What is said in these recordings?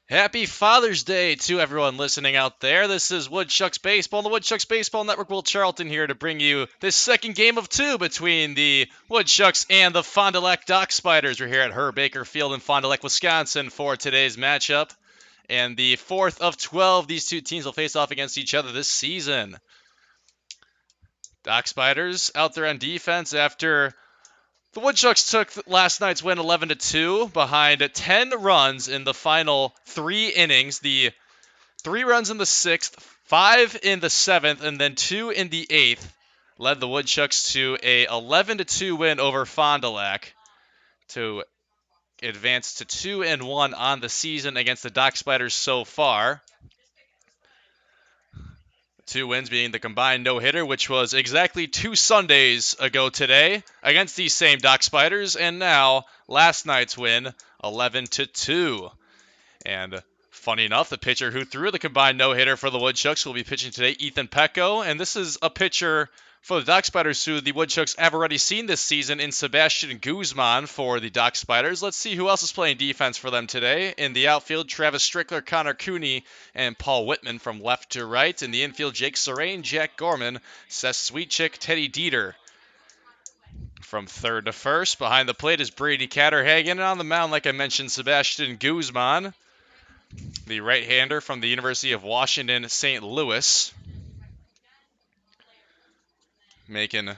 Happy Father's Day to everyone listening out there. This is Woodchucks Baseball, the Woodchucks Baseball Network. Will Charlton here to bring you this second game of two between the Woodchucks and the Fond du Lac Dock Spiders. We're here at Herb Baker Field in Fond du Lac, Wisconsin for today's matchup. And the fourth of 12, these two teams will face off against each other this season. Dock Spiders out there on defense after the Woodchucks took last night's win 11-2 behind 10 runs in the final 3 innings. The 3 runs in the 6th, 5 in the 7th, and then 2 in the 8th led the Woodchucks to a 11-2 win over Fond du Lac to advance to 2-1 on the season against the Dock Spiders so far. 2 wins being the combined no-hitter, which was exactly 2 Sundays ago today against these same Dock Spiders, and now last night's win, 11-2. And funny enough, the pitcher who threw the combined no-hitter for the Woodchucks will be pitching today, Ethan Pecco, and this is a pitcher for the Dock Spiders who the Woodchucks have already seen this season in Sebastian Guzman for the Dock Spiders. Let's see who else is playing defense for them today. In the outfield, Travis Strickler, Connor Cooney, and Paul Whitman from left to right. In the infield, Jake Serrain, Jack Gorman, Seth Sweetchick, Teddy Dieter. From third to first, behind the plate is Brady Catterhagen, and on the mound, like I mentioned, Sebastian Guzman, the right-hander from the University of Washington, St. Louis, making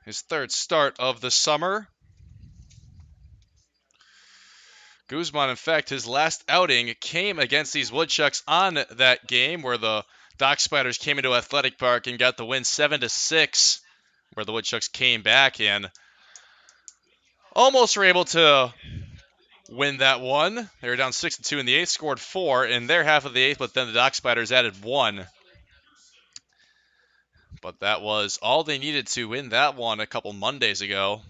his third start of the summer. Guzman, in fact, his last outing came against these Woodchucks on that game where the Dock Spiders came into Athletic Park and got the win 7-6, where the Woodchucks came back and almost were able to win that one. They were down 6-2 in the 8th, scored 4 in their half of the 8th, but then the Dock Spiders added 1. But that was all they needed to win that one a couple Mondays ago.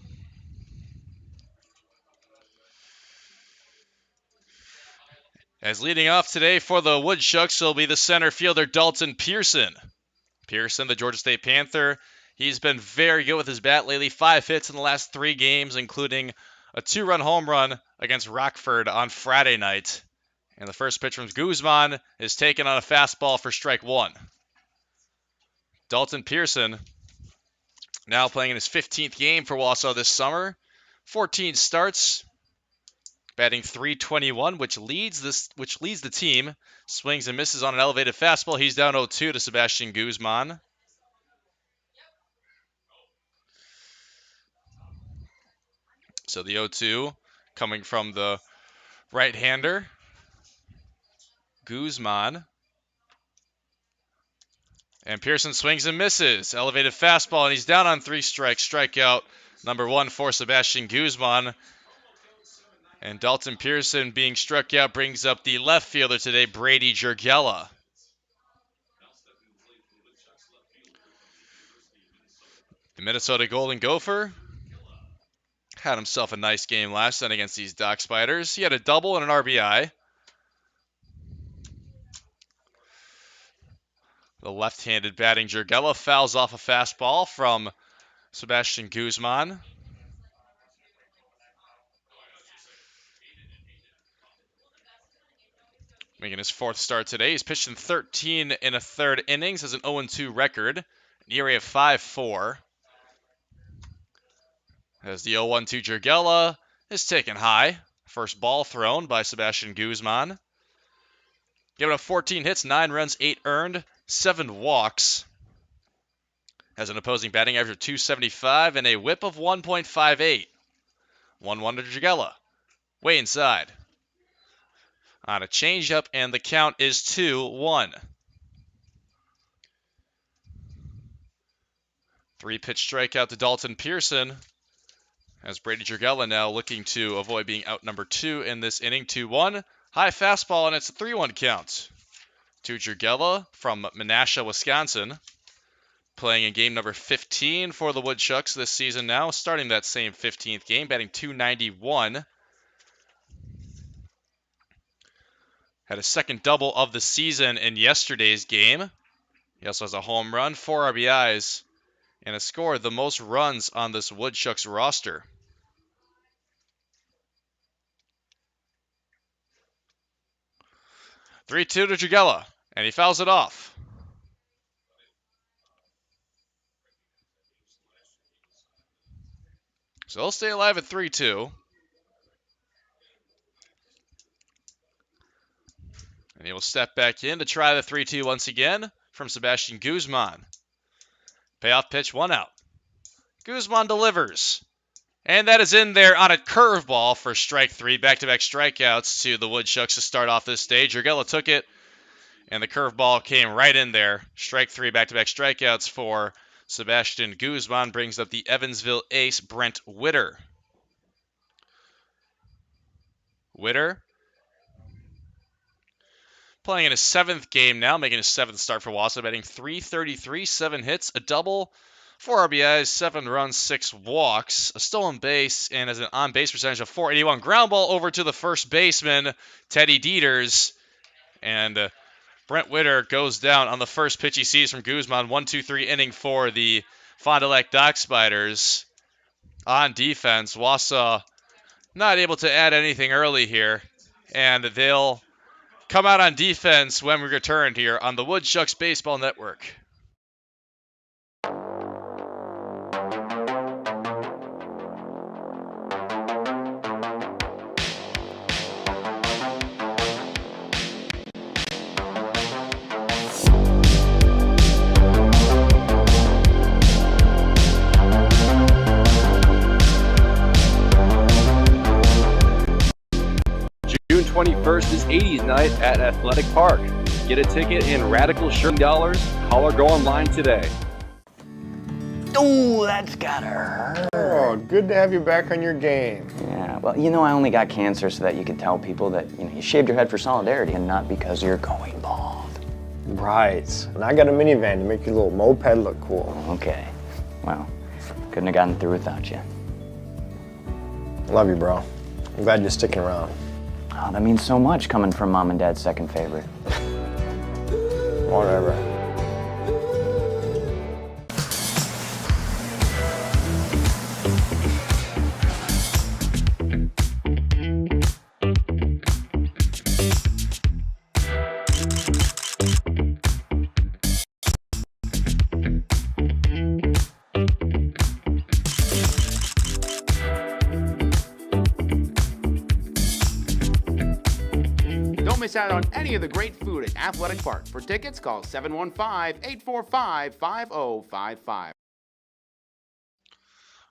As leading off today for the Woodchucks will be the center fielder Dalton Pearson. Pearson, the Georgia State Panther, he's been very good with his bat lately. 5 hits in the last 3 games, including a 2-run home run against Rockford on Friday night. And the first pitch from Guzman is taken on a fastball for strike 1. Dalton Pearson now playing in his 15th game for Wausau this summer. 14 starts, batting .321, which leads the team. Swings and misses on an elevated fastball. He's down 0-2 to Sebastian Guzman. So the 0-2 coming from the right-hander, Guzman. And Pearson swings and misses. Elevated fastball, and he's down on 3 strikes. Strikeout number 1 for Sebastian Guzman. And Dalton Pearson being struck out brings up the left fielder today, Brady Jurgella. The Minnesota Golden Gopher had himself a nice game last night against these Dock Spiders. He had a double and an RBI. The left-handed batting Jurgella fouls off a fastball from Sebastian Guzman. Making his 4th start today. He's pitched in 13 1/3 innings, has an 0-2 record, an ERA of 5.4. As the 0-1-2 Jurgella is taken high. First ball thrown by Sebastian Guzman. Giving up 14 hits, 9 runs, 8 earned, 7 walks. Has an opposing batting average of .275 and a whip of 1.58. 1-1 to Jurgella. Way inside. On a changeup, and the count is 2-1. 3-pitch strikeout to Dalton Pearson. As Brady Jurgella now looking to avoid being out number 2 in this inning. 2-1. High fastball, and it's a 3-1 count to Jurgella from Menasha, Wisconsin. Playing in game number 15 for the Woodchucks this season now. Starting that same 15th game, batting .291. Had a second double of the season in yesterday's game. He also has a home run, 4 RBIs, and has scored the most runs on this Woodchucks roster. 3-2 to Jagella, and he fouls it off. So he'll stay alive at 3-2. And he will step back in to try the 3-2 once again from Sebastian Guzman. Payoff pitch, 1 out. Guzman delivers. And that is in there on a curveball for strike 3. Back-to-back strikeouts to the Woodchucks to start off this stage. Urgella took it, and the curveball came right in there. Strike 3, back-to-back strikeouts for Sebastian Guzman. Brings up the Evansville ace, Brent Witter. Witter playing in his 7th game now, making his 7th start for Wausau, batting .333, 7 hits, a double, 4 RBIs, 7 runs, 6 walks, a stolen base, and has an on-base percentage of .481. Ground ball over to the first baseman, Teddy Dieters, and Brent Witter goes down on the first pitch he sees from Guzman. 1-2-3 inning for the Fond du Lac Dock Spiders. On defense, Wausau not able to add anything early here, and they'll come out on defense when we return here on the Woodchucks Baseball Network. June 21st is 80s night at Athletic Park. Get a ticket in Radical Shirt dollars. Call or go online today. Ooh, that's gotta hurt. Oh, good to have you back on your game. Yeah, well, you know, I only got cancer so that you could tell people that, you shaved your head for solidarity and not because you're going bald. Right. And I got a minivan to make your little moped look cool. Okay. Well, couldn't have gotten through without you. Love you, bro. I'm glad you're sticking around. Oh, that means so much coming from Mom and Dad's second favorite. Whatever. Don't miss out on any of the great food at Athletic Park. For tickets, call 715-845-5055.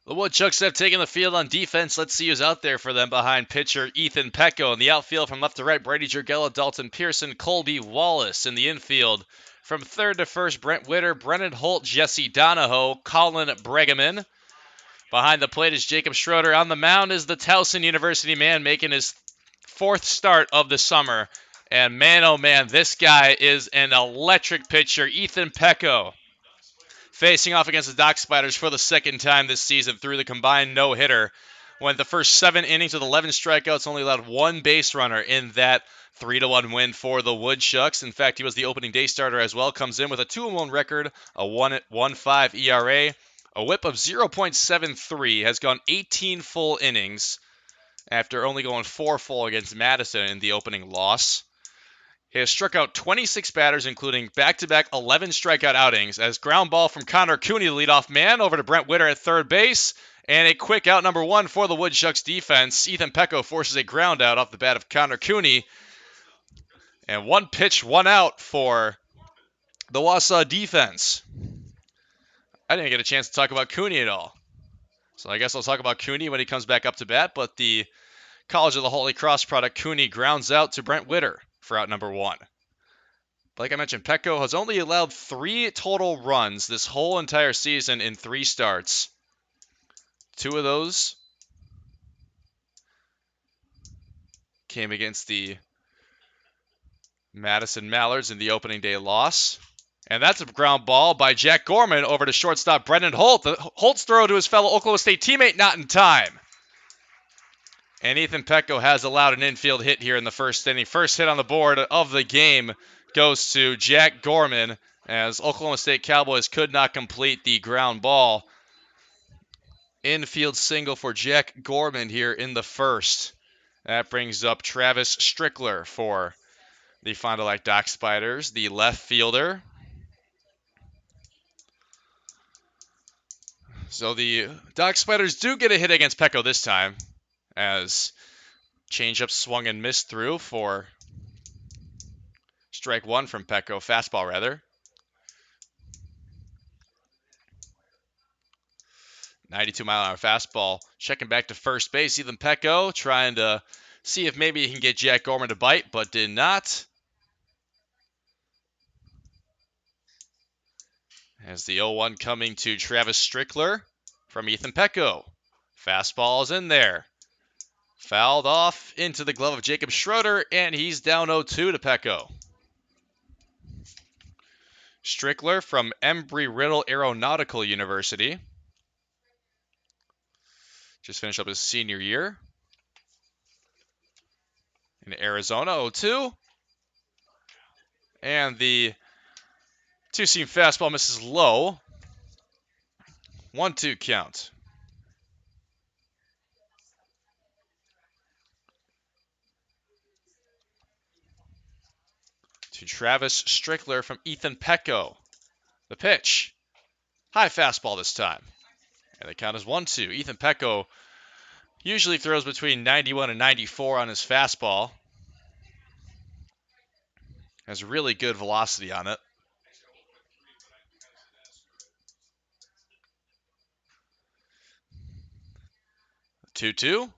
The Woodchucks have taken the field on defense. Let's see who's out there for them behind pitcher Ethan Pecco. In the outfield from left to right, Brady Jurgella, Dalton Pearson, Colby Wallace. In the infield from third to first, Brent Witter, Brennan Holt, Jesse Donahoe, Colin Bregeman. Behind the plate is Jacob Schroeder. On the mound is the Towson University man making his 4th start of the summer. And man, oh man, this guy is an electric pitcher, Ethan Pecco. Facing off against the Dock Spiders for the 2nd time this season through the combined no-hitter. Went the first 7 innings with 11 strikeouts, only allowed 1 base runner in that 3-1 win for the Woodchucks. In fact, he was the opening day starter as well. Comes in with a 2-1 record, a 1.15 ERA, a whip of 0.73, has gone 18 full innings after only going 4 full against Madison in the opening loss. He has struck out 26 batters, including back-to-back 11 strikeout outings, as ground ball from Connor Cooney, the leadoff man, over to Brent Witter at third base, and a quick out number 1 for the Woodchucks defense. Ethan Pecco forces a ground out off the bat of Connor Cooney, and 1 pitch, 1 out for the Wausau defense. I didn't get a chance to talk about Cooney at all, so I guess I'll talk about Cooney when he comes back up to bat, but the College of the Holy Cross product, Cooney, grounds out to Brent Witter for out number 1. Like I mentioned, Pecco has only allowed 3 total runs this whole entire season in 3 starts. 2 of those came against the Madison Mallards in the opening day loss. And that's a ground ball by Jack Gorman over to shortstop Brendan Holt. Holt's throw to his fellow Oklahoma State teammate, not in time. And Ethan Pecco has allowed an infield hit here in the first inning. First hit on the board of the game goes to Jack Gorman, as Oklahoma State Cowboys could not complete the ground ball. Infield single for Jack Gorman here in the first. That brings up Travis Strickler for the Fond du Lac Dock Spiders, the left fielder. So the Dock Spiders do get a hit against Pecco this time, as changeup swung and missed through for strike one from Pecco, fastball rather. 92-mile-an-hour fastball. Checking back to first base. Ethan Pecco trying to see if maybe he can get Jack Gorman to bite, but did not. As the 0-1 coming to Travis Strickler from Ethan Pecco. Fastball is in there. Fouled off into the glove of Jacob Schroeder, and he's down 0-2 to Pecco. Strickler from Embry-Riddle Aeronautical University. Just finished up his senior year in Arizona, 0-2. And the two-seam fastball misses low. 1-2 count. To Travis Strickler from Ethan Pecco. The pitch. High fastball this time. And the count is 1-2. Ethan Pecco usually throws between 91 and 94 on his fastball. Has really good velocity on it. Two-two.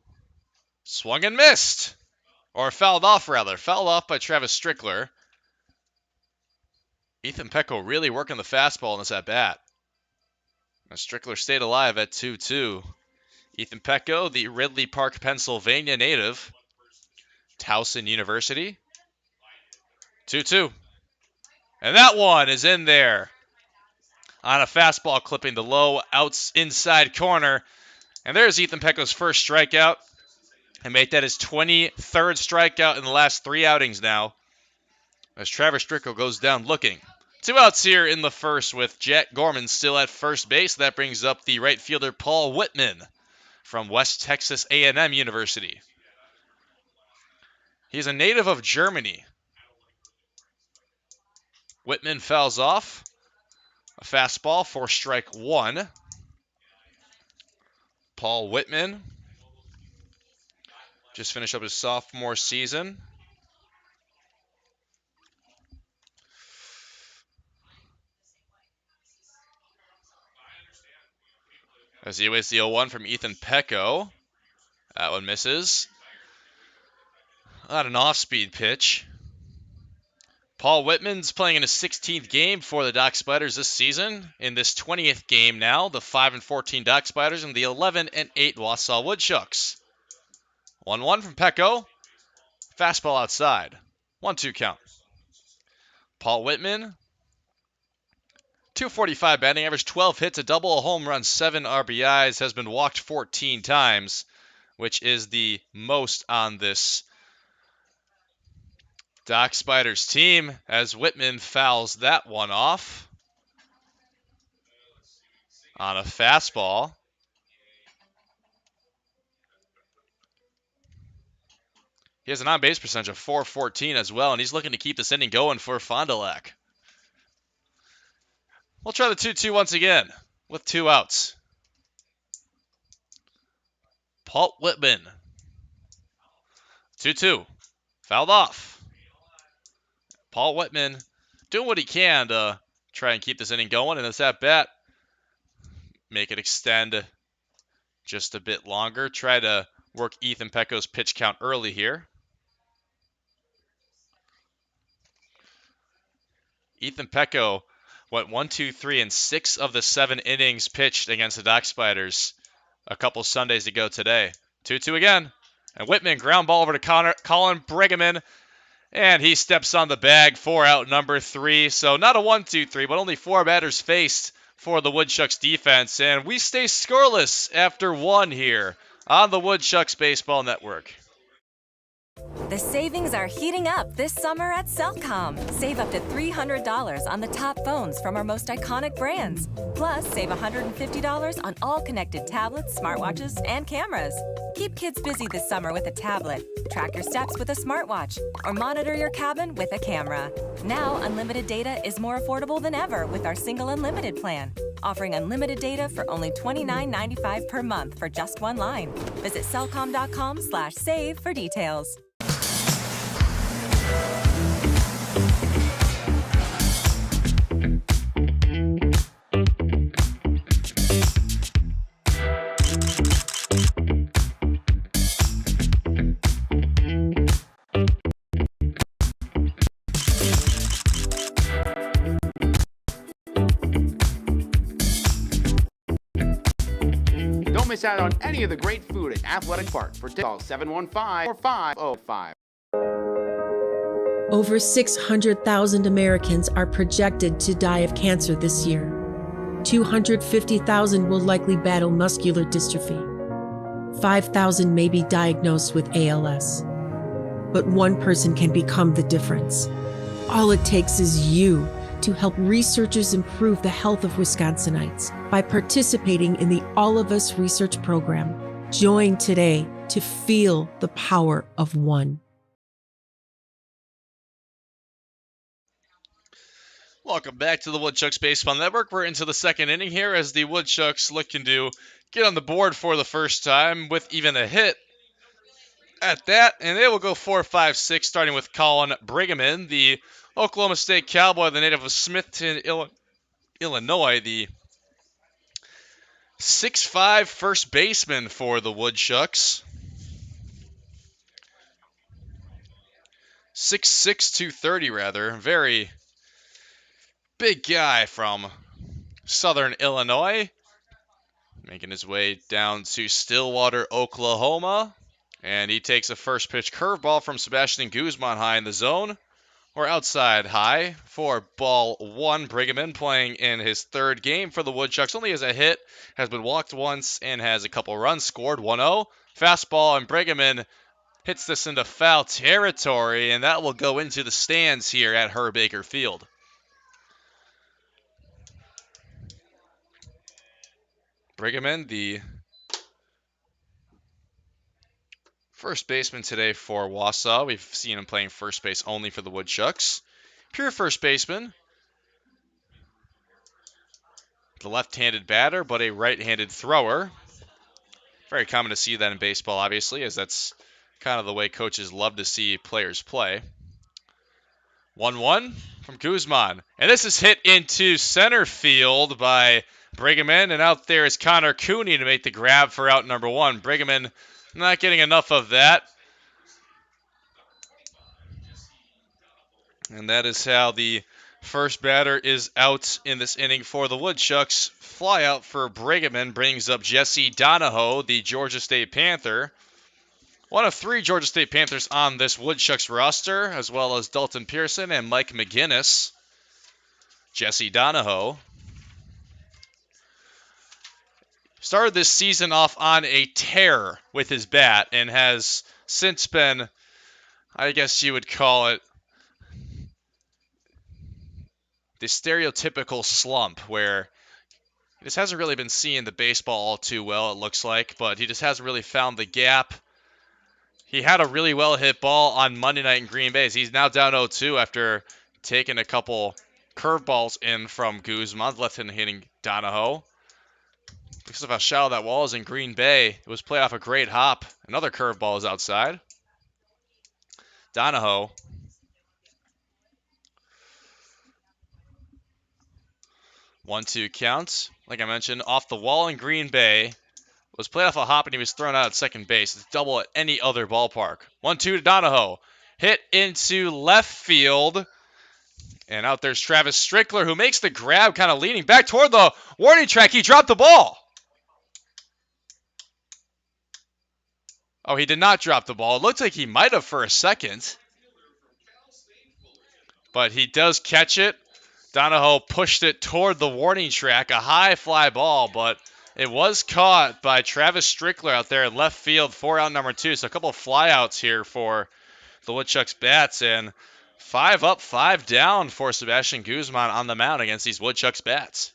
Swung and missed. Or fouled off, rather. Fouled off by Travis Strickler. Ethan Pecco really working the fastball in this at-bat. Strickler stayed alive at 2-2. Ethan Pecco, the Ridley Park, Pennsylvania native. Towson University. 2-2. And that one is in there. On a fastball clipping the low outs inside corner. And there's Ethan Pecco's first strikeout. And made that his 23rd strikeout in the last 3 outings now. As Travis Strickler goes down looking. 2 outs here in the first with Jack Gorman still at first base. That brings up the right fielder Paul Whitman from West Texas A&M University. He's a native of Germany. Whitman fouls off. A fastball for strike one. Paul Whitman just finished up his sophomore season. As he awaits the 0-1 from Ethan Pecco. That one misses. Not an off-speed pitch. Paul Whitman's playing in his 16th game for the Dock Spiders this season. In this 20th game now, the 5-14 Dock Spiders and the 11-8 Wausau Woodchucks. 1-1 from Pecco. Fastball outside. 1-2 count. Paul Whitman, 245 batting average, 12 hits, a double, a home run, 7 RBIs, has been walked 14 times, which is the most on this Dock Spiders team, as Whitman fouls that one off on a fastball. He has an on-base percentage of .414 as well, and he's looking to keep this inning going for Fond du Lac. We'll try the 2-2 once again with 2 outs. Paul Whitman. 2-2. Fouled off. Paul Whitman doing what he can to try and keep this inning going, and it's at bat. Make it extend just a bit longer. Try to work Ethan Pecco's pitch count early here. Ethan Pecco went 1, 2, 3 in 6 of the 7 innings pitched against the Dock Spiders a couple Sundays ago today. 2-2 again. And Whitman, ground ball over to Colin Brigham, and he steps on the bag for out number 3. So not a 1-2-3, but only 4 batters faced for the Woodchucks defense. And we stay scoreless after 1 here on the Woodchucks Baseball Network. The savings are heating up this summer at Cellcom. Save up to $300 on the top phones from our most iconic brands. Plus, save $150 on all connected tablets, smartwatches, and cameras. Keep kids busy this summer with a tablet, track your steps with a smartwatch, or monitor your cabin with a camera. Now, unlimited data is more affordable than ever with our single unlimited plan, offering unlimited data for only $29.95 per month for just one line. Visit cellcom.com/save for details. Don't miss out on any of the great food at Athletic Park. For call 715-4505. Over 600,000 Americans are projected to die of cancer this year. 250,000 will likely battle muscular dystrophy. 5,000 may be diagnosed with ALS. But one person can become the difference. All it takes is you to help researchers improve the health of Wisconsinites by participating in the All of Us research program. Join today to feel the power of one. Welcome back to the Woodchucks Baseball Network. We're into the second inning here as the Woodchucks looking to get on the board for the first time with even a hit at that. And they will go 4-5-6, starting with Colin Brigham, the Oklahoma State Cowboy, the native of Smithton, Illinois, the 6'5" first baseman for the Woodchucks. 6'6", 230 rather. Very big guy from Southern Illinois, making his way down to Stillwater, Oklahoma. And he takes a first pitch curveball from Sebastian Guzman high in the zone, or outside high for ball one. Brigham playing in his third game for the Woodchucks. Only has a hit, has been walked once, and has a couple runs scored. 1-0. Fastball, and Brigham hits this into foul territory, and that will go into the stands here at Herb Baker Field. Brigham, the first baseman today for Wausau. We've seen him playing first base only for the Woodchucks. Pure first baseman. The left-handed batter, but a right-handed thrower. Very common to see that in baseball, obviously, as that's kind of the way coaches love to see players play. 1-1 from Guzman. And this is hit into center field by Brigham, and out there is Connor Cooney to make the grab for out number one. Brigham not getting enough of that. And that is how the first batter is out in this inning for the Woodchucks. Fly out for Brigham brings up Jesse Donahoe, the Georgia State Panther. One of three Georgia State Panthers on this Woodchucks roster, as well as Dalton Pearson and Mike McGinnis. Jesse Donahoe started this season off on a tear with his bat and has since been, I guess you would call it, the stereotypical slump where he just hasn't really been seeing the baseball all too well, it looks like, but he just hasn't really found the gap. He had a really well-hit ball on Monday night in Green Bay. He's now down 0-2 after taking a couple curveballs in from Guzman, left-handed hitting Donahoe. Because of how shallow that wall is in Green Bay, it was played off a great hop. Another curveball is outside. Donahoe. One-two counts. Like I mentioned, off the wall in Green Bay. Was played off a hop and he was thrown out at second base. It's double at any other ballpark. 1-2 to Donahoe. Hit into left field. And out there's Travis Strickler, who makes the grab, kind of leaning back toward the warning track. He dropped the ball. Oh, he did not drop the ball. It looked like he might have for a second. But he does catch it. Donahoe pushed it toward the warning track. A high fly ball, but it was caught by Travis Strickler out there in left field for out number two. So a couple of flyouts here for the Woodchucks bats, and 5 up, 5 down for Sebastian Guzman on the mound against these Woodchucks bats.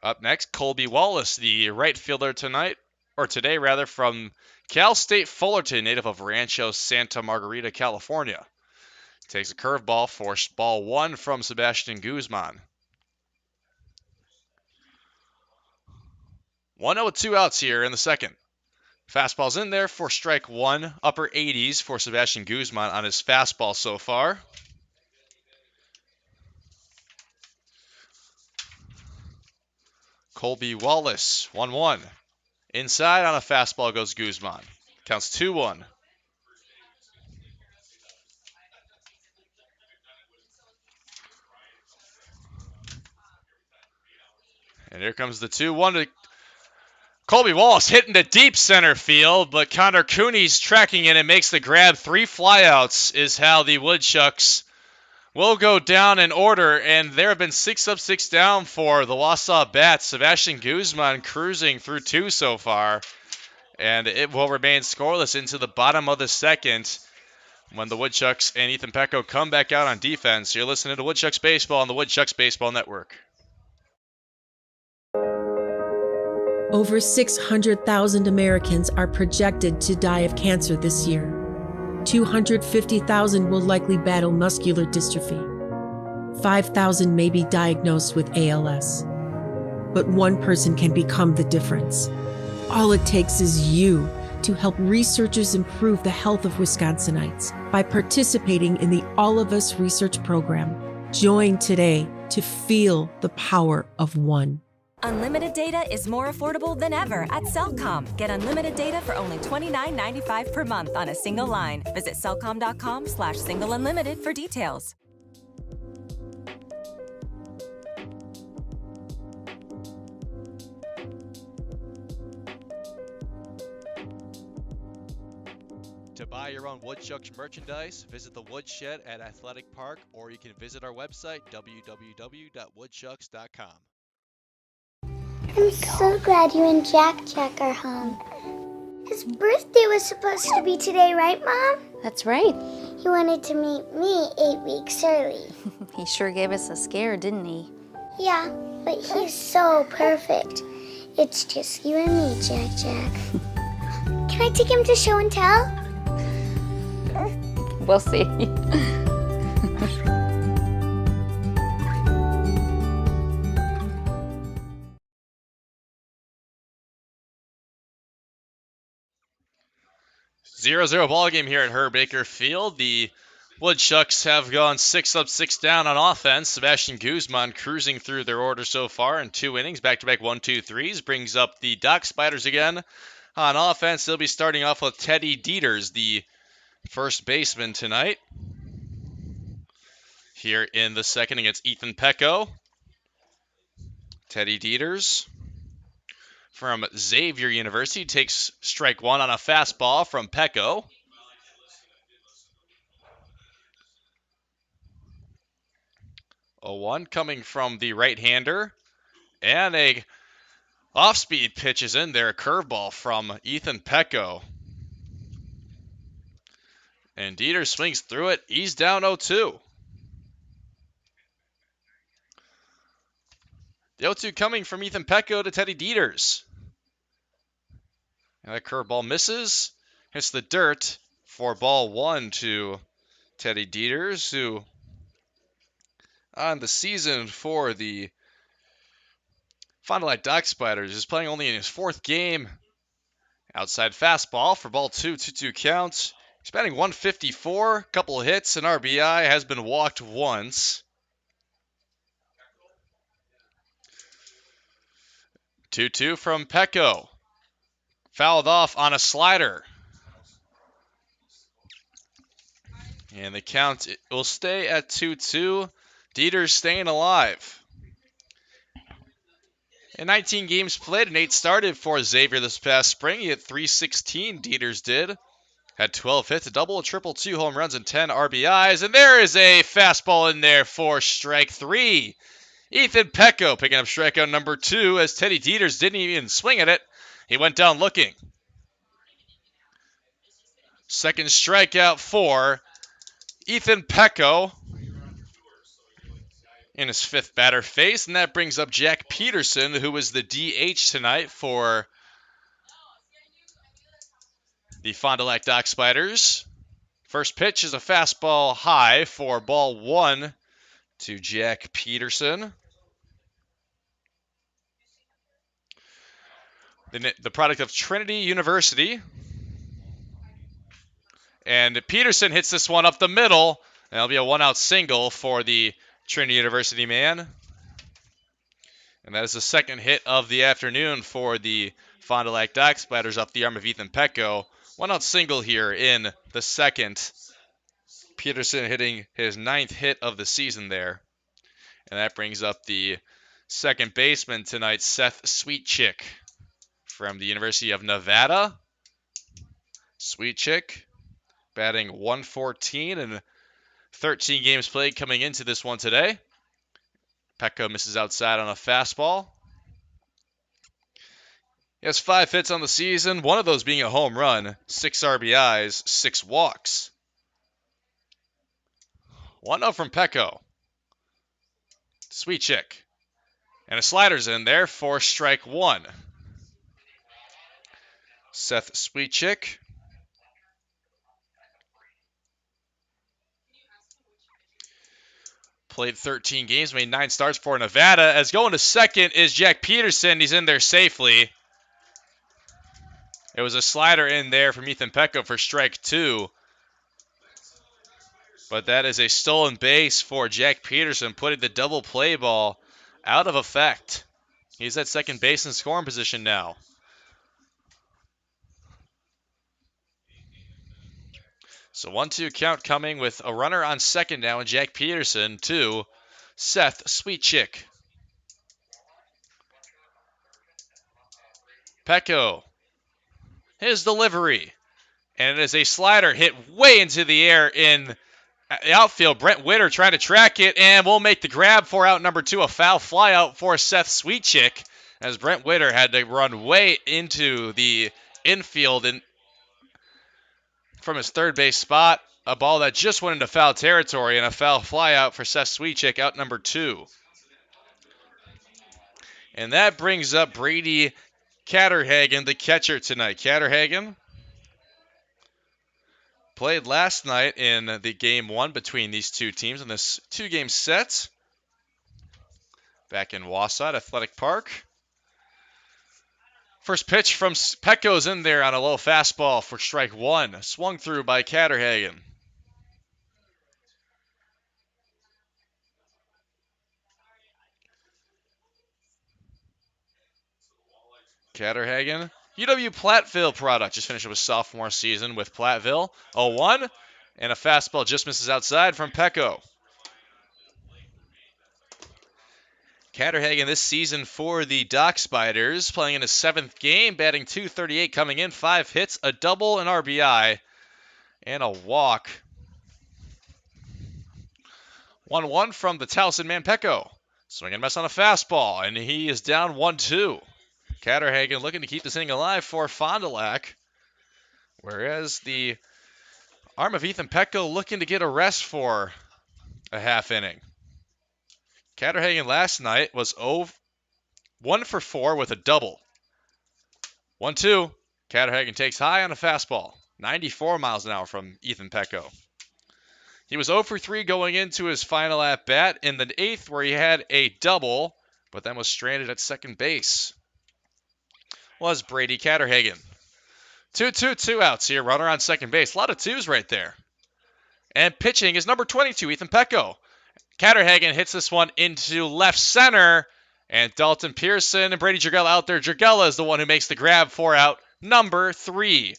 Up next, Colby Wallace, the right fielder today from Cal State Fullerton, native of Rancho Santa Margarita, California. Takes a curveball, forced ball 1 from Sebastian Guzman. 1-0, 2 outs here in the second. Fastball's in there for strike 1, upper 80s for Sebastian Guzman on his fastball so far. Colby Wallace, 1-1. Inside on a fastball goes Guzman. Counts 2-1. And here comes the 2-1 to Colby Wallace hitting to deep center field, but Connor Cooney's tracking it and makes the grab. 3 flyouts is how the Woodchucks will go down in order, and there have been 6 up, 6 down for the Wausau Bats. Sebastian Guzman cruising through 2 so far, and it will remain scoreless into the bottom of the second when the Woodchucks and Ethan Pecco come back out on defense. You're listening to Woodchucks Baseball on the Woodchucks Baseball Network. Over 600,000 Americans are projected to die of cancer this year. 250,000 will likely battle muscular dystrophy. 5,000 may be diagnosed with ALS. But one person can become the difference. All it takes is you to help researchers improve the health of Wisconsinites by participating in the All of Us research program. Join today to feel the power of one. Unlimited data is more affordable than ever at Cellcom. Get unlimited data for only $29.95 per month on a single line. Visit cellcom.com/single unlimited for details. To buy your own Woodchucks merchandise, visit the Woodshed at Athletic Park, or you can visit our website, www.woodchucks.com. I'm so glad you and Jack are home. His birthday was supposed to be today, right, Mom? That's right. He wanted to meet me 8 weeks early. He sure gave us a scare, didn't he? Yeah, but he's so perfect. It's just you and me, Jack. Can I take him to show and tell? We'll see. 0-0 ball game here at Herb Baker Field. The Woodchucks have gone 6 up, 6 down on offense. Sebastian Guzman cruising through their order so far in 2 innings. Back-to-back 1-2-3s brings up the Dock Spiders again. On offense, they'll be starting off with Teddy Dieters, the first baseman tonight. Here in the second against Ethan Pecco. Teddy Dieters from Xavier University takes strike 1 on a fastball from Pecco. A 1 coming from the right-hander. And a off-speed pitch is in there, a curveball from Ethan Pecco. And Dieters swings through it. He's down 0-2. The 0-2 coming from Ethan Pecco to Teddy Dieters. And that curveball misses. Hits the dirt for ball 1 to Teddy Dieters, who on the season for the Fond du Lac Dock Spiders is playing only in his 4th game. Outside fastball for ball 2, 2-2 count. He's batting 154, couple of hits, an RBI, has been walked once. 2-2 from Pecco. Fouled off on a slider. And the count will stay at 2-2. Dieters staying alive. In 19 games played and 8 started for Xavier this past spring. He hit .316, Dieters did. Had 12 hits, a double, a triple, 2 home runs, and 10 RBIs. And there is a fastball in there for strike 3. Ethan Pecco picking up strikeout number 2 as Teddy Dieters didn't even swing at it. He went down looking. Second strikeout for Ethan Pecco in his 5th batter face, and that brings up Jack Peterson, who was the DH tonight for the Fond du Lac Dock Spiders. First pitch is a fastball high for ball 1 to Jack Peterson. The product of Trinity University. And Peterson hits this one up the middle. And that'll be a 1-out single for the Trinity University man. And that is the second hit of the afternoon for the Fond du Lac Dock Spiders off the arm of Ethan Pecco. 1-out single here in the second. Peterson hitting his 9th hit of the season there. And that brings up the second baseman tonight, Seth Sweetchick from the University of Nevada. Sweetchick batting .114 and 13 games played coming into this one today. Pecco misses outside on a fastball. He has 5 hits on the season, one of those being a home run, 6 RBIs, 6 walks. 1-0 from Pecco. Sweetchick. And a slider's in there for strike 1. Seth Sweetchick. Played 13 games, made 9 starts for Nevada. As going to second is Jack Peterson. He's in there safely. It was a slider in there from Ethan Pecco for strike 2. But that is a stolen base for Jack Peterson, putting the double play ball out of effect. He's at second base in scoring position now. So 1-2 count coming with a runner on second now, and Jack Peterson to Seth Sweetchick. Pecco. His delivery. And it is a slider hit way into the air in the outfield. Brent Witter trying to track it, and we'll make the grab for out number 2, a foul fly out for Seth Sweetchick, as Brent Witter had to run way into the infield and from his third base spot. A ball that just went into foul territory, and a foul fly out for Seth Sweetchick, out number 2. And that brings up Brady Catterhagen, the catcher tonight. Catterhagen played last night in the game 1 between these two teams in this 2-game set back in Wausau at Athletic Park. First pitch from Pecco's in there on a low fastball for strike 1. Swung through by Catterhagen. Catterhagen, UW Platteville product, just finished up his sophomore season with Platteville. 0-1, and a fastball just misses outside from Pecco. Catterhagen this season for the Dock Spiders, playing in his 7th game, batting .238 coming in, 5 hits, a double, an RBI, and a walk. 1-1 from the Towson man, Pecco. Swing and miss on a fastball, and he is down 1-2. Catterhagen looking to keep this inning alive for Fond du Lac, whereas the arm of Ethan Pecco looking to get a rest for a half inning. Catterhagen last night was 1 for 4 with a double. 1-2. Catterhagen takes high on a fastball. 94 miles an hour from Ethan Pecco. He was 0 for 3 going into his final at-bat in the 8th, where he had a double, but then was stranded at second base. Was Brady Catterhagen. 2 outs here. Runner on second base. A lot of 2s right there. And pitching is number 22, Ethan Pecco. Catterhagen hits this one into left center, and Dalton Pearson and Brady Jurgella out there. Jurgella is the one who makes the grab for out number 3.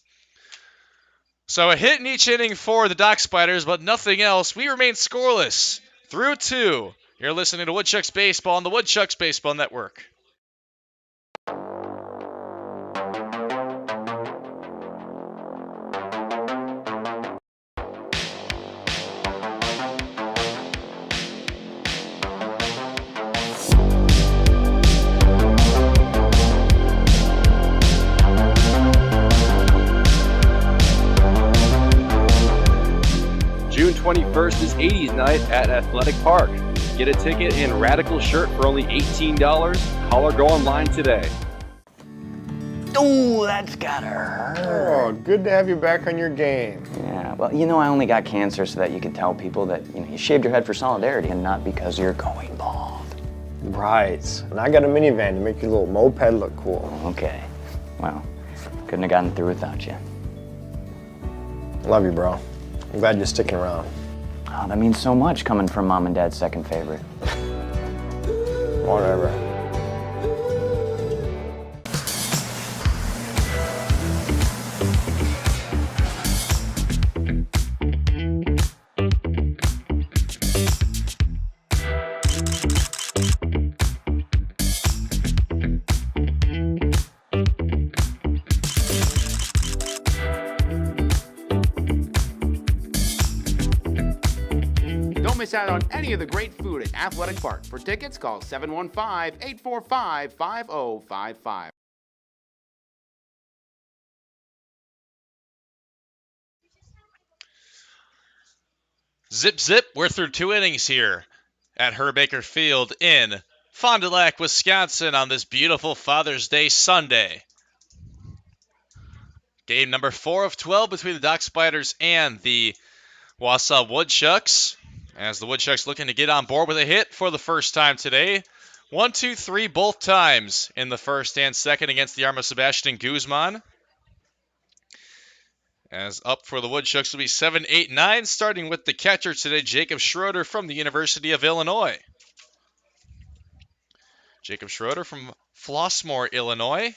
So a hit in each inning for the Dock Spiders, but nothing else. We remain scoreless through 2. You're listening to Woodchucks Baseball on the Woodchucks Baseball Network. 21st is 80s night at Athletic Park. Get a ticket and Radical shirt for only $18. Call or go online today. Ooh, that's gotta hurt. Oh, good to have you back on your game. Yeah, well, you know, I only got cancer so that you could tell people that, you shaved your head for solidarity and not because you're going bald. Right. And I got a minivan to make your little moped look cool. Okay. Well, couldn't have gotten through without you. Love you, bro. I'm glad you're sticking around. Oh, that means so much coming from Mom and Dad's second favorite. Whatever. Don't miss out on any of the great food at Athletic Park. For tickets, call 715-845-5055. Zip, zip. We're through 2 innings here at Herbaker Field in Fond du Lac, Wisconsin on this beautiful Father's Day Sunday. Game number 4 of 12 between the Dock Spiders and the Wausau Woodchucks. As the Woodchucks looking to get on board with a hit for the first time today. 1, 2, 3 both times in the first and second against the arm of Sebastian Guzman. As up for the Woodchucks will be 7, 8, 9, starting with the catcher today, Jacob Schroeder from the University of Illinois. Jacob Schroeder from Flossmoor, Illinois.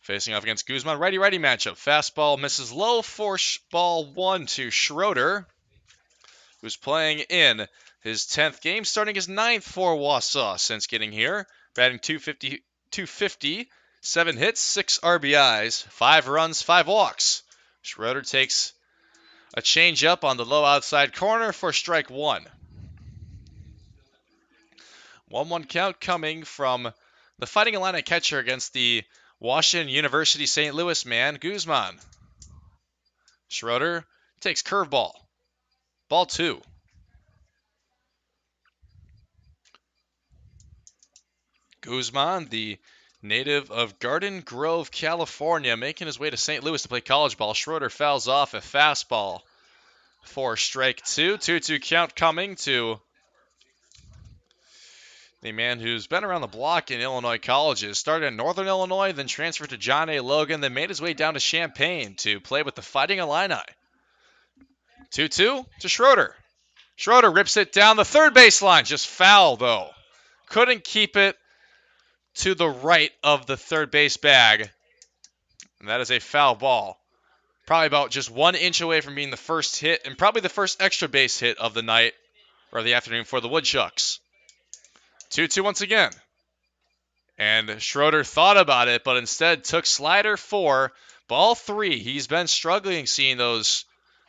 Facing off against Guzman, righty-righty matchup. Fastball misses low, force ball 1 to Schroeder, who's playing in his 10th game, starting his 9th for Wausau since getting here. Batting 250, 7 hits, 6 RBIs, 5 runs, 5 walks. Schroeder takes a changeup on the low outside corner for strike 1. 1-1 count coming from the Fighting Illini catcher against the Washington University St. Louis man, Guzman. Schroeder takes curveball. Ball 2. Guzman, the native of Garden Grove, California, making his way to St. Louis to play college ball. Schroeder fouls off a fastball for strike 2. 2-2 count coming to the man who's been around the block in Illinois colleges. Started in Northern Illinois, then transferred to John A. Logan, then made his way down to Champaign to play with the Fighting Illini. 2-2 to Schroeder. Schroeder rips it down the third baseline. Just foul, though. Couldn't keep it to the right of the third base bag. And that is a foul ball. Probably about just 1 inch away from being the first hit and probably the first extra base hit of the night or the afternoon for the Woodchucks. 2-2 once again. And Schroeder thought about it, but instead took slider 4, ball 3. He's been struggling seeing those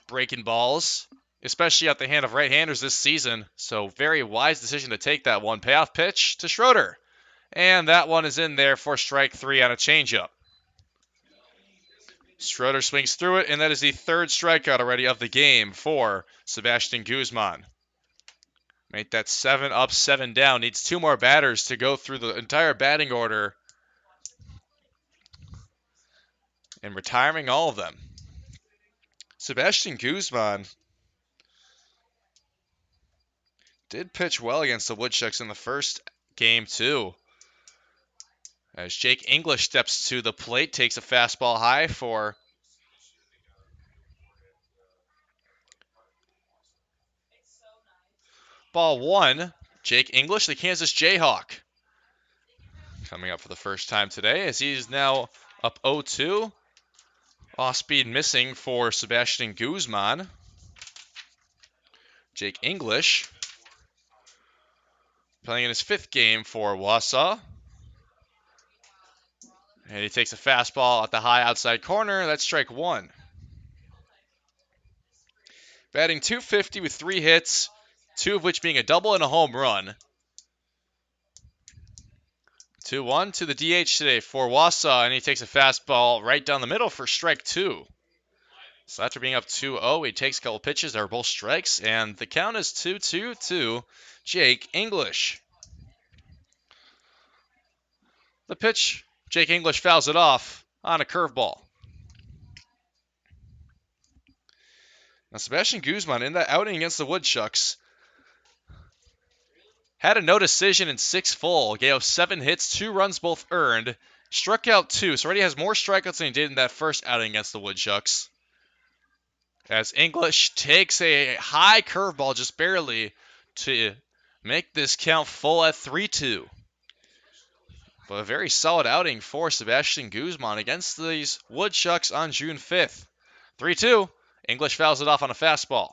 breaking balls, especially at the hand of right-handers this season. So very wise decision to take that one. Payoff pitch to Schroeder. And that one is in there for strike 3 on a changeup. Schroeder swings through it, and that is the 3rd strikeout already of the game for Sebastian Guzman. Make that 7 up, 7 down. Needs 2 more batters to go through the entire batting order and retiring all of them. Sebastian Guzman did pitch well against the Woodchucks in the first game, too. As Jake English steps to the plate, takes a fastball high for ball 1. Jake English, the Kansas Jayhawk, coming up for the first time today as he's now up 0-2. Off-speed missing for Sebastian Guzman. Jake English playing in his 5th game for Wausau. And he takes a fastball at the high outside corner. That's strike 1. Batting .250 with 3 hits, 2 of which being a double and a home run. 2-1 to the DH today for Wausau, and he takes a fastball right down the middle for strike 2. So after being up 2-0, he takes a couple pitches that are both strikes, and the count is 2-2 to Jake English. The pitch, Jake English fouls it off on a curveball. Now Sebastian Guzman in that outing against the Woodchucks had a no decision in 6 full, gave up 7 hits, 2 runs both earned, struck out 2, so already has more strikeouts than he did in that first outing against the Woodchucks. As English takes a high curveball just barely to make this count full at 3-2. But a very solid outing for Sebastian Guzman against these Woodchucks on June 5th. 3-2, English fouls it off on a fastball.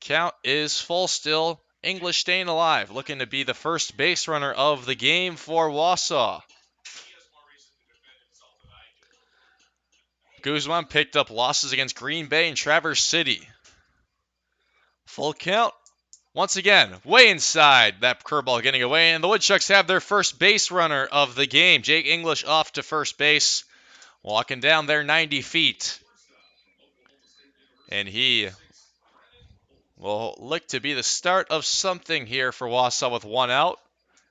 Count is full still. English staying alive, looking to be the first base runner of the game for Wausau. Guzman picked up losses against Green Bay and Traverse City. Full count. Once again, way inside. That curveball getting away, and the Woodchucks have their first base runner of the game. Jake English off to first base, walking down their 90 feet. And he will look to be the start of something here for Wausau with 1 out,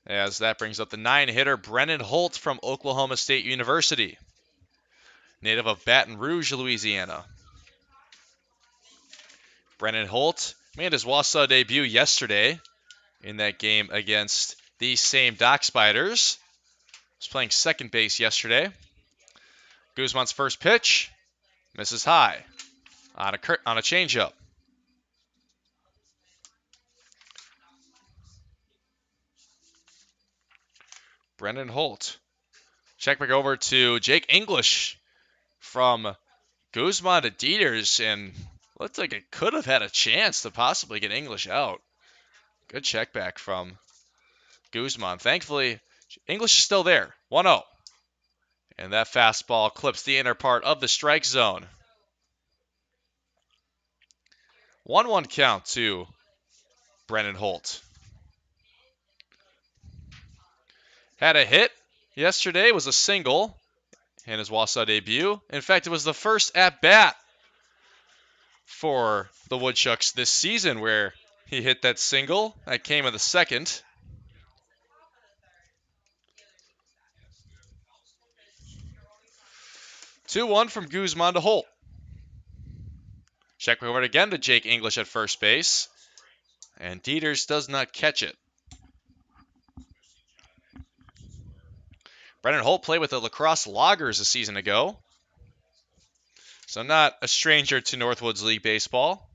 as that brings up the 9-hitter Brennan Holt from Oklahoma State University, native of Baton Rouge, Louisiana. Brennan Holt made his Wausau debut yesterday in that game against these same Dock Spiders. Was playing second base yesterday. Guzman's first pitch misses high on a changeup. Brennan Holt. Check back over to Jake English from Guzman to Dieters, and looked like it could have had a chance to possibly get English out. Good check back from Guzman. Thankfully, English is still there. 1-0. And that fastball clips the inner part of the strike zone. 1-1 count to Brennan Holt. Had a hit yesterday, was a single in his Wausau debut. In fact, it was the first at-bat for the Woodchucks this season where he hit that single. That came in the second. Two-1 from Guzman to Holt. Check over again to Jake English at first base. And Dieters does not catch it. Brennan Holt played with the Lacrosse Loggers a season ago, so not a stranger to Northwoods League baseball.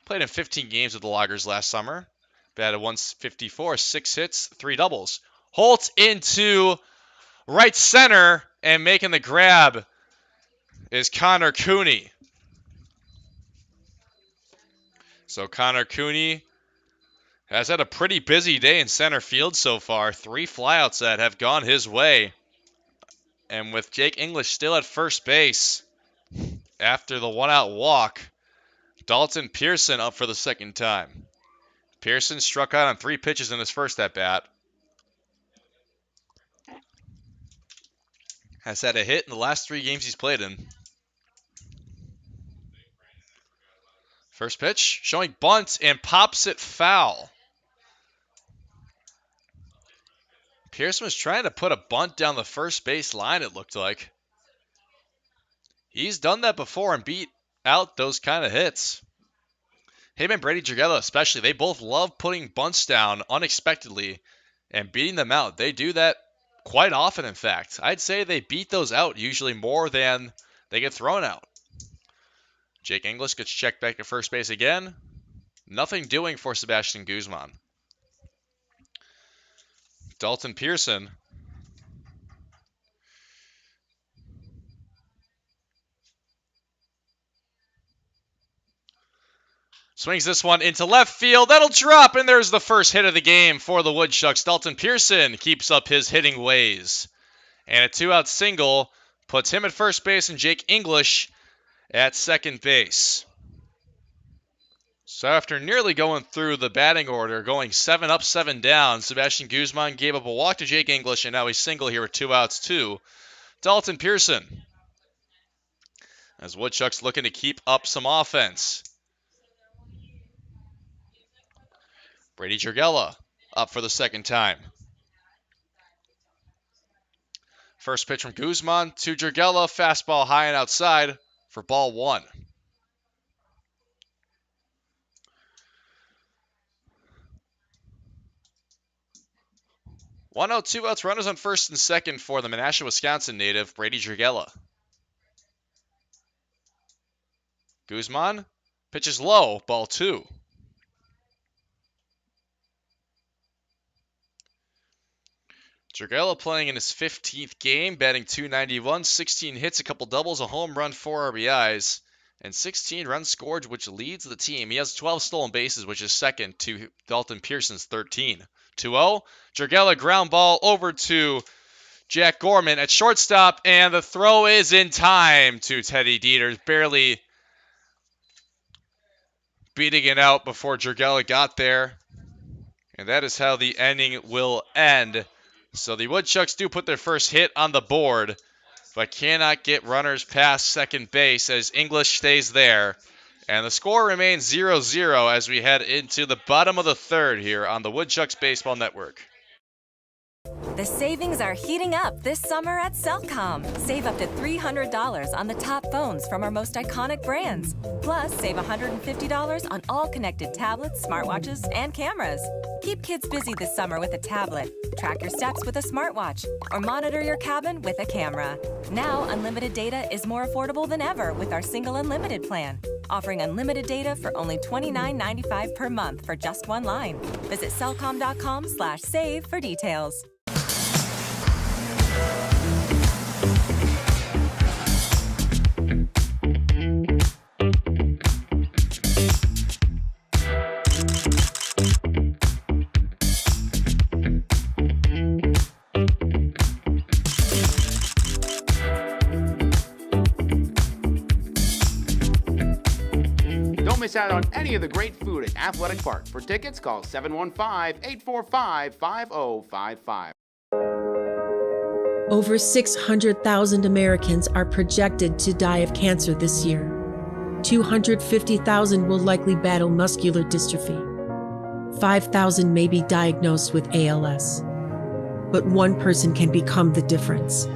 Played in 15 games with the Loggers last summer. Batted 154, 6 hits, 3 doubles. Holt into right center, and making the grab is Connor Cooney. So Connor Cooney has had a pretty busy day in center field so far. 3 flyouts that have gone his way. And with Jake English still at first base after the 1-out walk, Dalton Pearson up for the second time. Pearson struck out on 3 pitches in his first at-bat. Has had a hit in the last 3 games he's played in. First pitch, showing bunt, and pops it foul. Pearson was trying to put a bunt down the first base line, it looked like. He's done that before and beat out those kind of hits. Him and Brady Dragella especially, they both love putting bunts down unexpectedly and beating them out. They do that quite often, in fact. I'd say they beat those out usually more than they get thrown out. Jake English gets checked back to first base again. Nothing doing for Sebastian Guzman. Dalton Pearson swings this one into left field. That'll drop, and there's the first hit of the game for the Woodchucks. Dalton Pearson keeps up his hitting ways. And a 2-out single puts him at first base and Jake English at second base. So after nearly going through the batting order, going 7 up, 7 down, Sebastian Guzman gave up a walk to Jake English, and now he's single here with 2 outs to Dalton Pearson. As Woodchucks looking to keep up some offense. Brady Jurgella up for the second time. First pitch from Guzman to Jurgella, fastball high and outside for ball 1. 1-0, 2 outs, runners on first and second for the Menasha, Wisconsin native, Brady Jurgella. Guzman pitches low, ball 2. Jurgella playing in his 15th game, batting .291, 16 hits, a couple doubles, a home run, 4 RBIs, and 16 runs scored, which leads the team. He has 12 stolen bases, which is second to Dalton Pearson's 13. 2-0, Jurgella ground ball over to Jack Gorman at shortstop, and the throw is in time to Teddy Dieters, barely beating it out before Jurgella got there. And that is how the inning will end. So the Woodchucks do put their first hit on the board, but cannot get runners past second base as English stays there. And the score remains 0-0 as we head into the bottom of the third here on the Woodchucks Baseball Network. The savings are heating up this summer at Cellcom. Save up to $300 on the top phones from our most iconic brands. Plus, save $150 on all connected tablets, smartwatches, and cameras. Keep kids busy this summer with a tablet, track your steps with a smartwatch, or monitor your cabin with a camera. Now, unlimited data is more affordable than ever with our single unlimited plan. Offering unlimited data for only $29.95 per month for just one line. Visit cellcom.com/save for details. Don't miss out on any of the great food at Athletic Park. For tickets, call 715-845-5055. Over 600,000 Americans are projected to die of cancer this year. 250,000 will likely battle muscular dystrophy. 5,000 may be diagnosed with ALS. But one person can become the difference.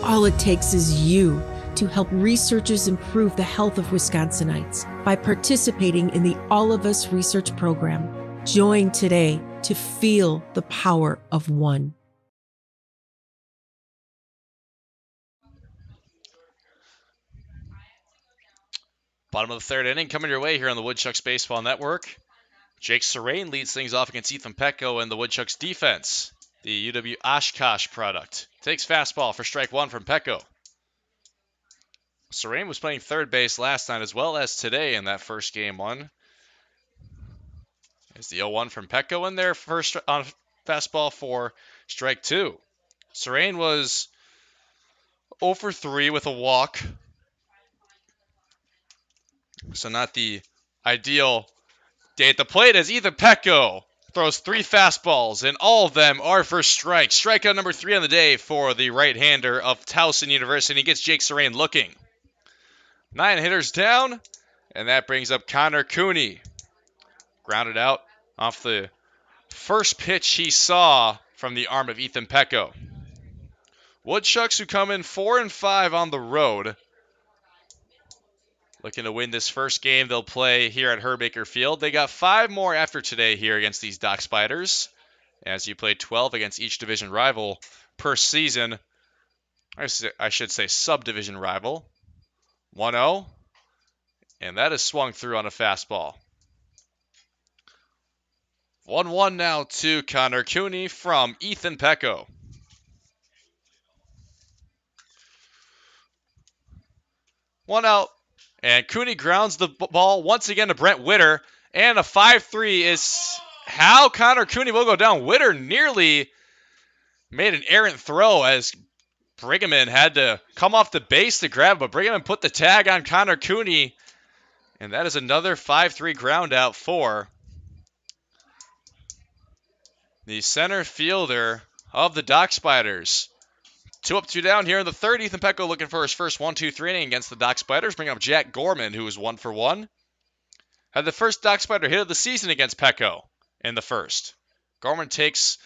All it takes is you to help researchers improve the health of Wisconsinites by participating in the All of Us research program. Join today to feel the power of one. Bottom of the third inning coming your way here on the Woodchucks Baseball Network. Jake Serrain leads things off against Ethan Petco and the Woodchucks defense. The UW Oshkosh product. Takes fastball for strike 1 from Petco. Serrain was playing third base last night as well as today in that first game 1. There's the 0-1 from Petco in there first on fastball for strike 2. Serrain was 0 for 3 with a walk. So not the ideal day at the plate as Ethan Petco throws 3 fastballs, and all of them are for strikes. Strikeout number 3 on the day for the right-hander of Towson University. He gets Jake Serrain looking. 9 hitters down, and that brings up Connor Cooney. Grounded out off the first pitch he saw from the arm of Ethan Petco. Woodchucks, who come in 4-5 on the road, looking to win this first game they'll play here at Herb Baker Field. They got 5 more after today here against these Dock Spiders, as you play 12 against each division rival per season. I should say subdivision rival. 1-0, and that is swung through on a fastball. 1-1 now to Connor Cooney from Ethan Petco. One out. And Cooney grounds the ball once again to Brent Witter. And a 5-3 is how Connor Cooney will go down. Witter nearly made an errant throw as Brigham had to come off the base to grab, but Brigham put the tag on Connor Cooney And that is another 5-3 ground out for the center fielder of the Dock Spiders. 2 up, 2 down here in the third. Ethan Pecco looking for his first 1-2-3 inning against the Dock Spiders, bringing up Jack Gorman, who was 1 for 1. Had the first Dock Spider hit of the season against Pecco in the first. Gorman takes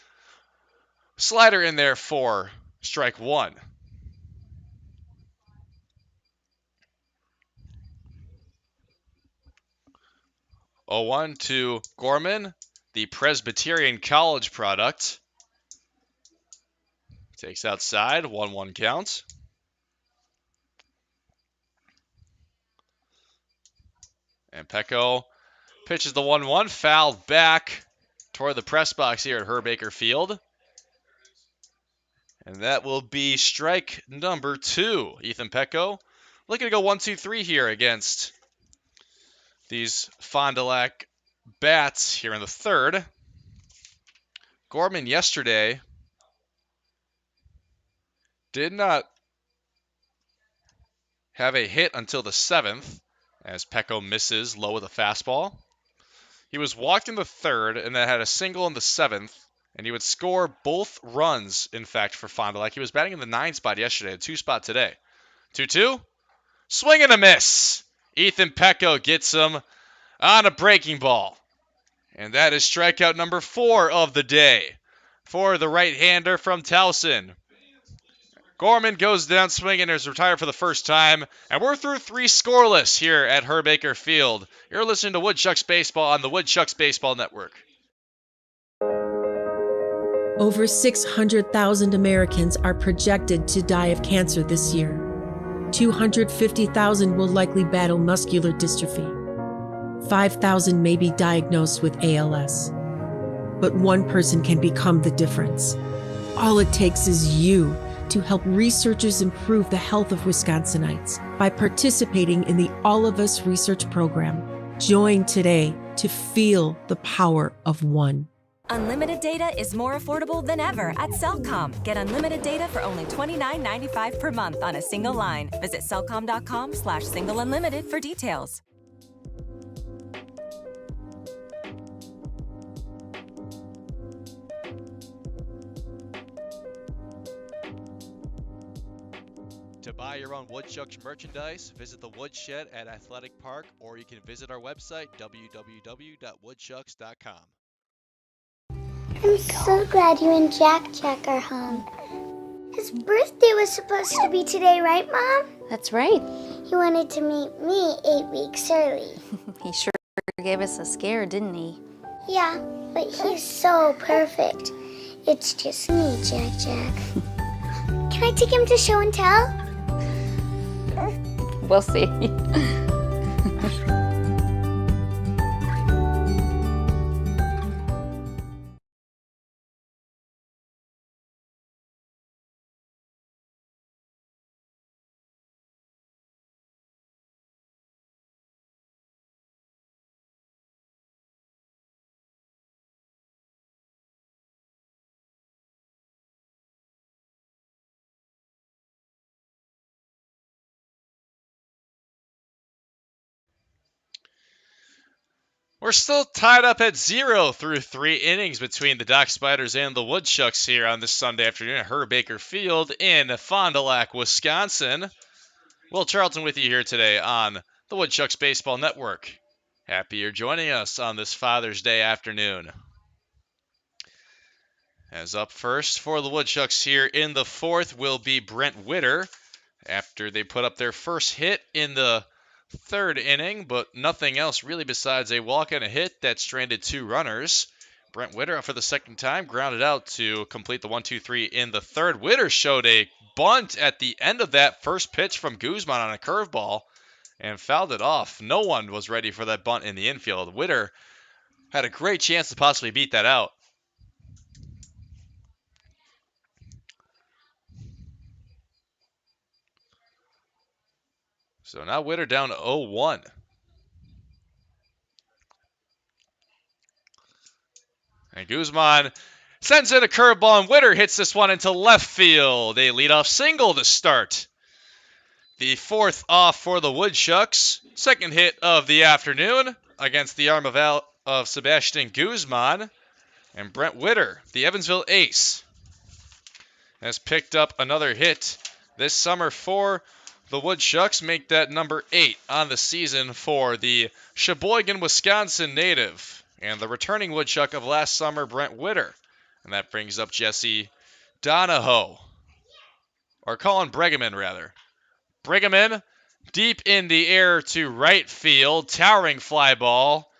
slider in there for strike 1. Oh, 1 to Gorman, the Presbyterian College product. Takes outside, 1-1 count. And Pecco pitches the 1-1, fouled back toward the press box here at Herb Baker Field. And that will be strike number 2. Ethan Pecco looking to go 1-2-3 here against these Fond du Lac bats here in the third. Gorman yesterday did not have a hit until the 7th, as Pecco misses low with a fastball. He was walked in the third and then had a single in the 7th, and he would score both runs, in fact, for Fond du Lac. He was batting in the 9 spot yesterday, the 2 spot today. 2-2, swing and a miss. Ethan Pecco gets him on a breaking ball. And that is strikeout number 4 of the day for the right-hander from Towson. Gorman goes down swinging and is retired for the first time. And we're through 3 scoreless here at Herb Baker Field. You're listening to Woodchucks Baseball on the Woodchucks Baseball Network. Over 600,000 Americans are projected to die of cancer this year. 250,000 will likely battle muscular dystrophy. 5,000 may be diagnosed with ALS. But one person can become the difference. All it takes is you to help researchers improve the health of Wisconsinites by participating in the All of Us research program. Join today to feel the power of one. Unlimited data is more affordable than ever at Cellcom. Get unlimited data for only $29.95 per month on a single line. Visit cellcom.com/single unlimited for details. To buy your own Woodchucks merchandise, visit the Woodshed at Athletic Park, or you can visit our website, www.woodchucks.com. I'm so glad you and Jack are home. His birthday was supposed to be today, right, Mom? That's right. He wanted to meet me 8 weeks early. He sure gave us a scare, didn't he? Yeah, but he's so perfect. It's just me, Jack. Can I take him to show and tell? We'll see. We're still tied up at 0 through 3 innings between the Dock Spiders and the Woodchucks here on this Sunday afternoon at Herb Baker Field in Fond du Lac, Wisconsin. Will Charlton with you here today on the Woodchucks Baseball Network. Happy you're joining us on this Father's Day afternoon. As up first for the Woodchucks here in the 4th will be Brent Witter after they put up their first hit in the 3rd inning, but nothing else really besides a walk and a hit that stranded 2 runners. Brent Witter up for the second time, grounded out to complete the 1-2-3 in the 3rd. Witter showed a bunt at the end of that first pitch from Guzman on a curveball and fouled it off. No one was ready for that bunt in the infield. Witter had a great chance to possibly beat that out. So now Witter down to 0-1. And Guzman sends in a curveball, and Witter hits this one into left field. A leadoff single to start The fourth off for the Woodchucks. Second hit of the afternoon against the arm of Sebastian Guzman. And Brent Witter, the Evansville ace, has picked up another hit this summer for the Woodchucks. Make that number 8 on the season for the Sheboygan, Wisconsin native. And the returning Woodchuck of last summer, Brent Witter. And that brings up Jesse Donahoe. Or Colin Bregeman, rather. Bregeman, deep in the air to right field. Towering fly ball.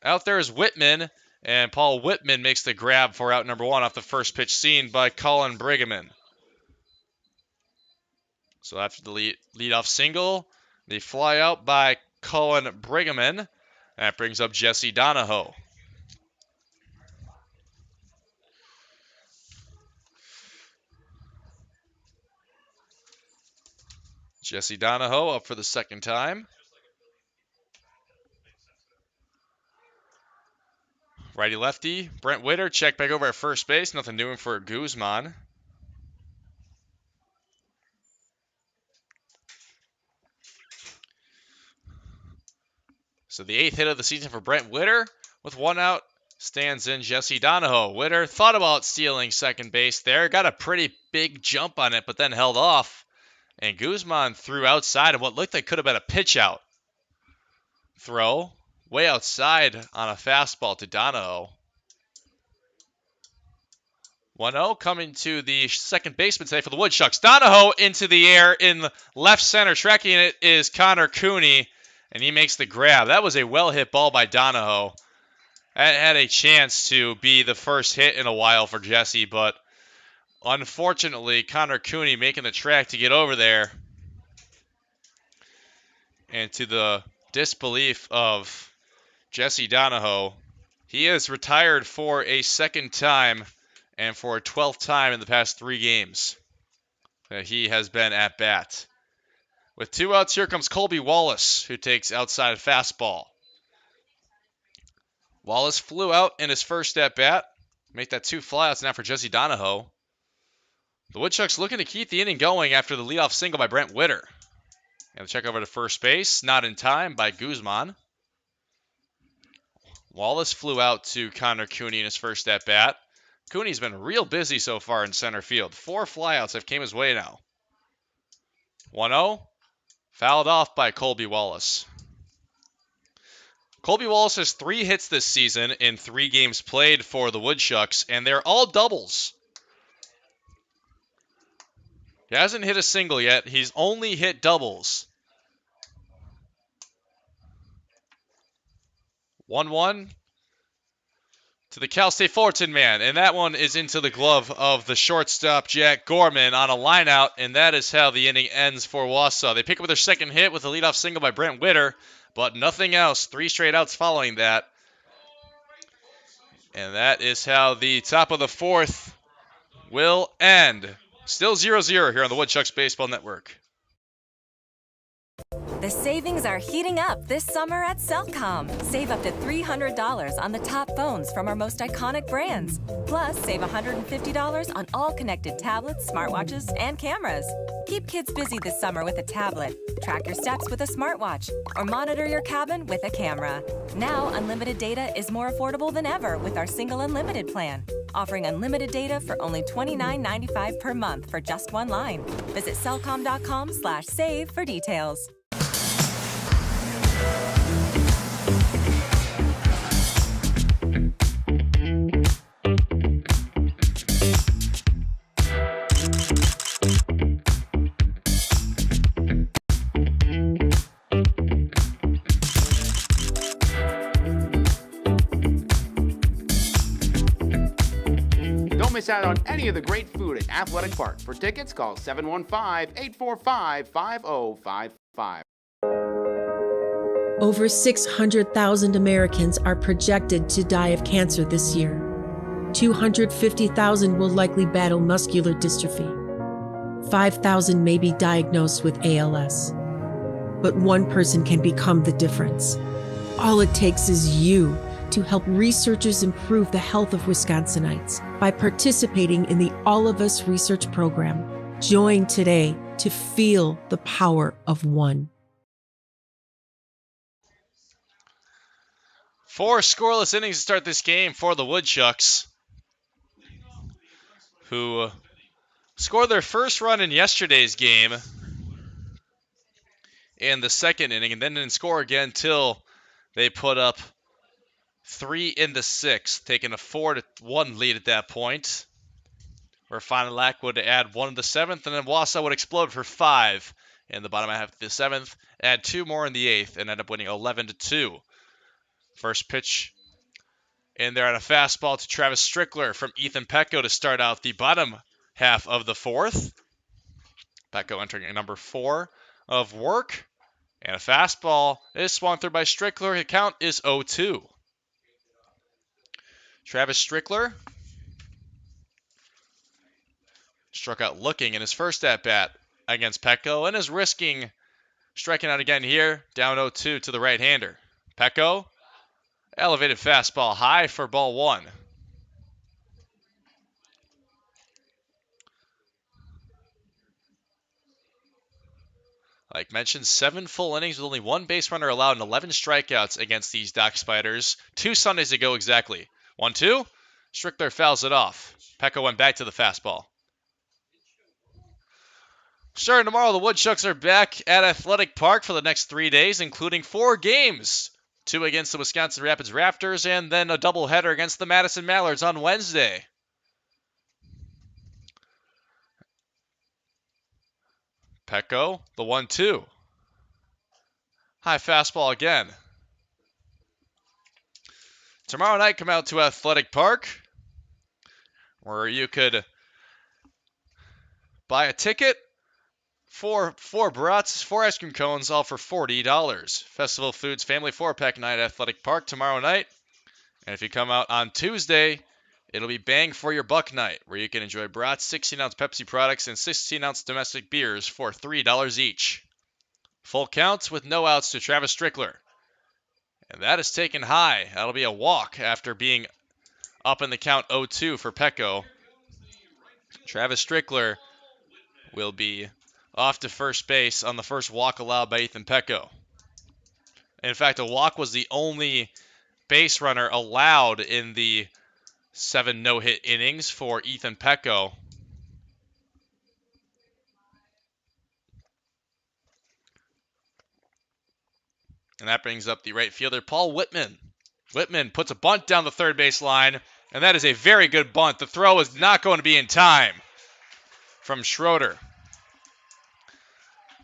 Out there is Whitman. And Paul Whitman makes the grab for out number 1 off the first pitch seen by Colin Bregeman. So after the leadoff single, the fly out by Colin Bregeman. That brings up Jesse Donahoe. Jesse Donahoe up for the second time. Righty-lefty, Brent Witter check back over at first base. Nothing doing for Guzman. So the 8th hit of the season for Brent Witter. With 1 out, stands in Jesse Donahoe. Witter thought about stealing second base there. Got a pretty big jump on it, but then held off. And Guzman threw outside of what looked like could have been a pitch out throw. Way outside on a fastball to Donahoe. 1-0 coming to the second baseman today for the Woodchucks. Donahoe into the air in left center. Tracking it is Connor Cooney, and he makes the grab. That was a well-hit ball by Donahoe. That had a chance to be the first hit in a while for Jesse, but unfortunately, Connor Cooney making the track to get over there. And to the disbelief of Jesse Donahoe, he is retired for a second time and for a 12th time in the past 3 games that he has been at bat. With 2 outs, here comes Colby Wallace, who takes outside fastball. Wallace flew out in his first at bat. Make that 2 flyouts now for Jesse Donahoe. The Woodchucks looking to keep the inning going after the leadoff single by Brent Witter. And a check over to first base, not in time by Guzman. Wallace flew out to Connor Cooney in his first at bat. Cooney's been real busy so far in center field. 4 flyouts have came his way now. 1-0, fouled off by Colby Wallace. Colby Wallace has 3 hits this season in 3 games played for the Woodchucks, and they're all doubles. He hasn't hit a single yet. He's only hit doubles. 1-1 to the Cal State Fullerton man, and that one is into the glove of the shortstop Jack Gorman on a lineout, and that is how the inning ends for Wausau. They pick up their second hit with a leadoff single by Brent Witter, but nothing else. 3 straight outs following that. And that is how the top of the 4th will end. Still 0-0 here on the Woodchucks Baseball Network. The savings are heating up this summer at Cellcom. Save up to $300 on the top phones from our most iconic brands. Plus, save $150 on all connected tablets, smartwatches, and cameras. Keep kids busy this summer with a tablet, track your steps with a smartwatch, or monitor your cabin with a camera. Now, unlimited data is more affordable than ever with our single unlimited plan. Offering unlimited data for only $29.95 per month for just 1 line. Visit cellcom.com/save for details. Don't miss out on any of the great food at Athletic Park. For tickets, call 715-845-5055. Over 600,000 Americans are projected to die of cancer this year. 250,000 will likely battle muscular dystrophy. 5,000 may be diagnosed with ALS. But 1 person can become the difference. All it takes is you to help researchers improve the health of Wisconsinites by participating in the All of Us research program. Join today to feel the power of one. 4 scoreless innings to start this game for the Woodchucks, who scored their first run in yesterday's game in the second inning, and then didn't score again till they put up 3 in the 6th, taking a 4-1 lead at that point, where Fond du Lac would add 1 in the 7th, and then Wausau would explode for 5 in the bottom half of the 7th, add 2 more in the 8th, and end up winning 11-2. First pitch in there on a fastball to Travis Strickler from Ethan Pecco to start out the bottom half of the 4th. Pecco entering number 4 of work. And a fastball is swung through by Strickler. The count is 0-2. Travis Strickler struck out looking in his first at-bat against Pecco and is risking striking out again here, down 0-2 to the right-hander. Pecco, elevated fastball high for ball 1. Like mentioned, 7 full innings with only 1 base runner allowed and 11 strikeouts against these Dock Spiders 2 Sundays ago exactly. 1-2. Strickler fouls it off. Pecco went back to the fastball. Starting tomorrow, the Woodchucks are back at Athletic Park for the next 3 days, including 4 games. 2 against the Wisconsin Rapids Raptors, and then a doubleheader against the Madison Mallards on Wednesday. Pecco, the 1-2. High fastball again. Tomorrow night, come out to Athletic Park, where you could buy a ticket, 4 brats, 4 ice cream cones, all for $40. Festival Foods Family 4-pack night at Athletic Park tomorrow night. And if you come out on Tuesday, it'll be Bang for Your Buck night, where you can enjoy brats, 16-ounce Pepsi products, and 16-ounce domestic beers for $3 each. Full counts with no outs to Travis Strickler. And that is taken high. That'll be a walk after being up in the count 0-2 for Pecco. Travis Strickler will be off to first base on the first walk allowed by Ethan Pecco. In fact, a walk was the only base runner allowed in the 7 no-hit innings for Ethan Pecco. And that brings up the right fielder, Paul Whitman. Whitman puts a bunt down the third base line, and that is a very good bunt. The throw is not going to be in time from Schroeder.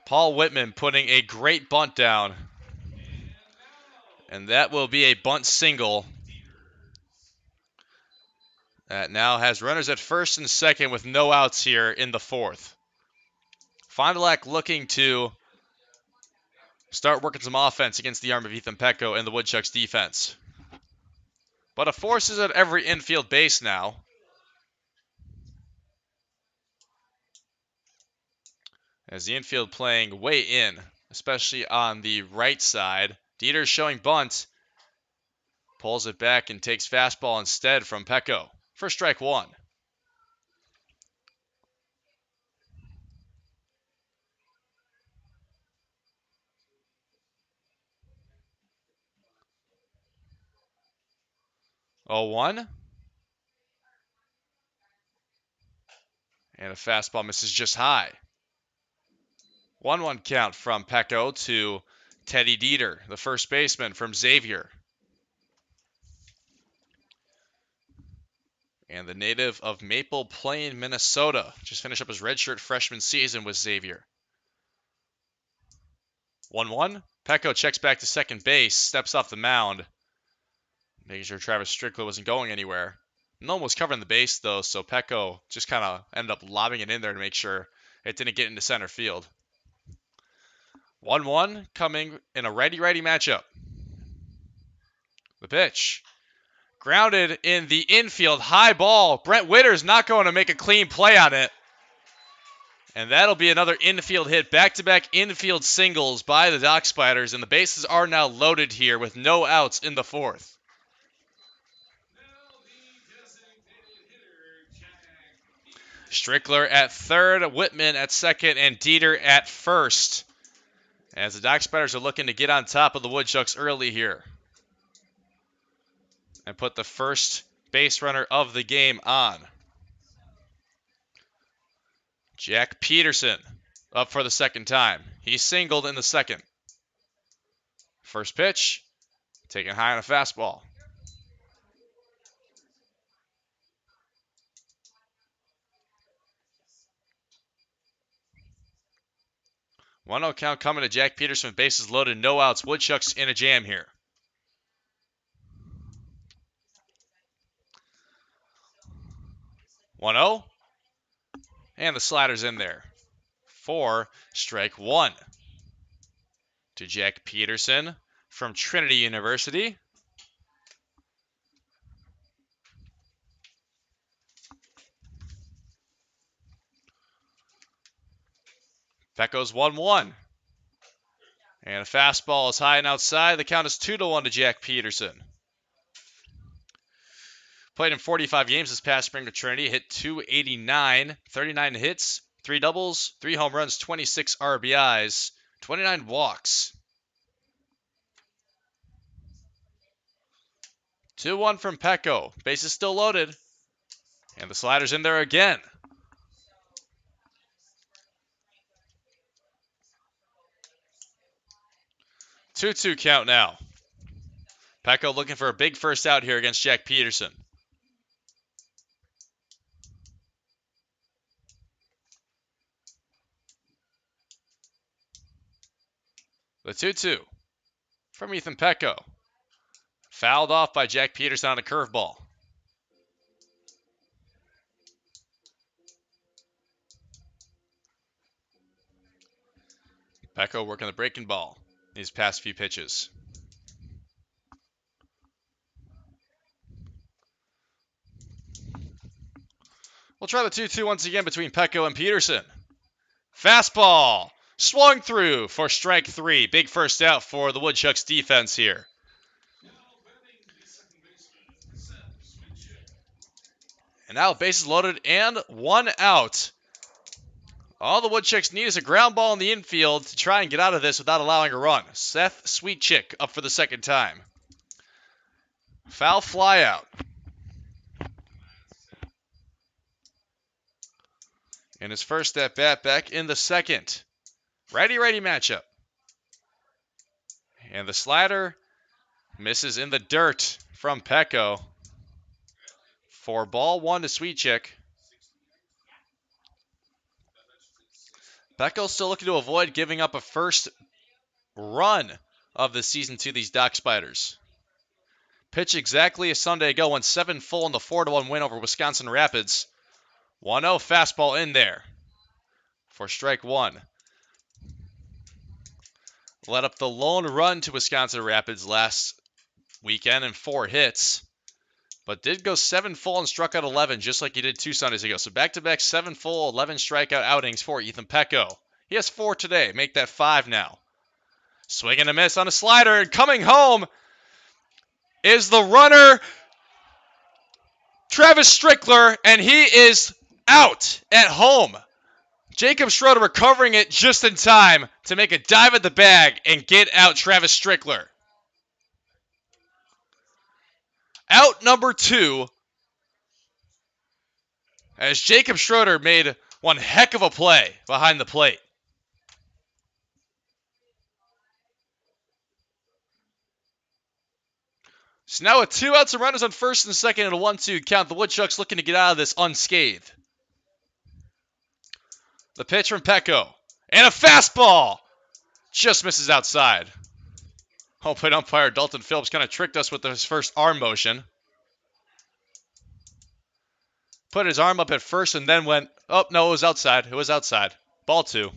Paul Whitman putting a great bunt down. And that will be a bunt single. That now has runners at first and second with no outs here in the 4th. Fond du Lac looking to start working some offense against the arm of Ethan Pecco and the Woodchucks defense. But a force is at every infield base now. As the infield playing way in, especially on the right side. Dieter's showing bunt. Pulls it back and takes fastball instead from Pecco for strike 1. Oh, 1. And a fastball misses just high. 1-1 count from Pecco to Teddy Dieter, the first baseman from Xavier. And the native of Maple Plain, Minnesota, just finished up his redshirt freshman season with Xavier. 1-1. Pecco checks back to second base, steps off the mound, making sure Travis Strickler wasn't going anywhere. No one was covering the base, though, so Pecco just kind of ended up lobbing it in there to make sure it didn't get into center field. 1-1 coming in a righty-righty matchup. The pitch. Grounded in the infield. High ball. Brent Witter's not going to make a clean play on it. And that'll be another infield hit. Back-to-back infield singles by the Dock Spiders. And the bases are now loaded here with no outs in the 4th. Strickler at third, Whitman at second, and Dieter at first. As the Dock Spiders are looking to get on top of the Woodchucks early here. And put the first base runner of the game on. Jack Peterson up for the second time. He singled in the second. First pitch, taken high on a fastball. 1-0 count coming to Jack Peterson with bases loaded, no outs. Woodchucks in a jam here. One-0. And the slider's in there. For strike one. To Jack Peterson from Trinity University. Pecco's 1-1. And a fastball is high and outside. The count is 2-1 to Jack Peterson. Played in 45 games this past spring with Trinity. Hit .289, 39 hits, 3 doubles, 3 home runs, 26 RBIs, 29 walks. 2-1 from Pecco. Base is still loaded. And the slider's in there again. 2-2 count now. Pecco looking for a big first out here against Jack Peterson. The 2-2 from Ethan Pecco. Fouled off by Jack Peterson on a curveball. Pecco working the breaking ball these past few pitches. We'll try the 2-2 once again between Pecco and Peterson. Fastball swung through for strike three. Big first out for the Woodchucks defense here. And now bases loaded and 1 out. All the Woodchucks need is a ground ball in the infield to try and get out of this without allowing a run. Seth Sweetchick up for the second time. Foul fly out. And his first at bat back in the second. Righty-righty matchup. And the slider misses in the dirt from Pecco. For ball one to Sweetchick. Pecco still looking to avoid giving up a first run of the season to these Dock Spiders. Pitch exactly a Sunday ago, went 7 full in the 4-1 win over Wisconsin Rapids. 1-0 fastball in there for strike one. Led up the lone run to Wisconsin Rapids last weekend in 4 hits. But did go 7 full and struck out 11, just like he did 2 Sundays ago. So back-to-back 7 full, 11 strikeout outings for Ethan Pecco. He has 4 today. Make that 5 now. Swing and a miss on a slider, and coming home is the runner, Travis Strickler, and he is out at home. Jacob Schroeder recovering it just in time to make a dive at the bag and get out Travis Strickler. Out number 2, as Jacob Schroeder made one heck of a play behind the plate. So now with 2 outs and runners on first and second and a 1-2 count, the Woodchucks looking to get out of this unscathed. The pitch from Pecco, and a fastball just misses outside. Home plate umpire Dalton Phillips kind of tricked us with his first arm motion. Put his arm up at first and then went, oh, no, it was outside. It was outside. Ball 2.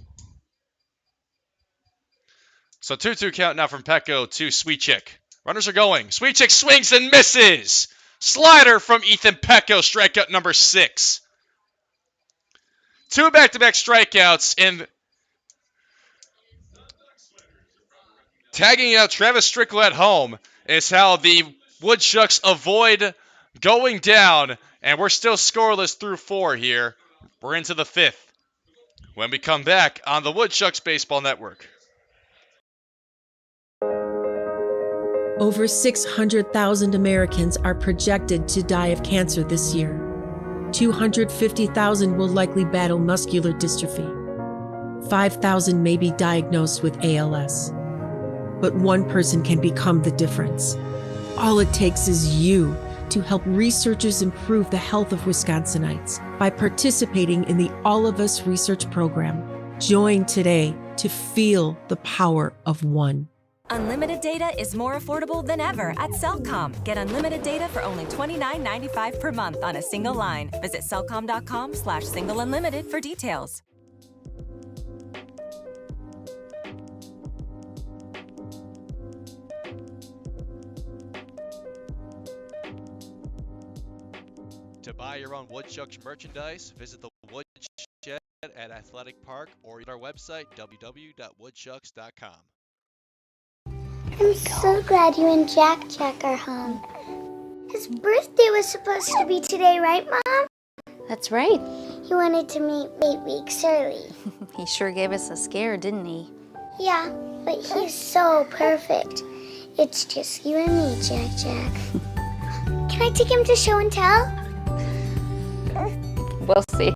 So 2-2 count now from Pecco to Sweetchick. Runners are going. Sweetchick swings and misses. Slider from Ethan Pecco, strikeout number 6. 2 back-to-back strikeouts, and tagging out Travis Strickler at home is how the Woodchucks avoid going down, and we're still scoreless through 4 here. We're into the fifth when we come back on the Woodchucks Baseball Network. Over 600,000 Americans are projected to die of cancer this year. 250,000 will likely battle muscular dystrophy. 5,000 may be diagnosed with ALS. But one person can become the difference. All it takes is you to help researchers improve the health of Wisconsinites by participating in the All of Us research program. Join today to feel the power of one. Unlimited data is more affordable than ever at Cellcom. Get unlimited data for only $29.95 per month on a single line. Visit cellcom.com/single unlimited for details. To buy your own Woodchucks merchandise, visit the Woodshed at Athletic Park or our website, www.woodchucks.com. I'm so glad you and Jack are home. His birthday was supposed to be today, right, Mom? That's right. He wanted to meet 8 weeks early. He sure gave us a scare, didn't he? Yeah, but he's so perfect. It's just you and me, Jack. Can I take him to show and tell? We'll see.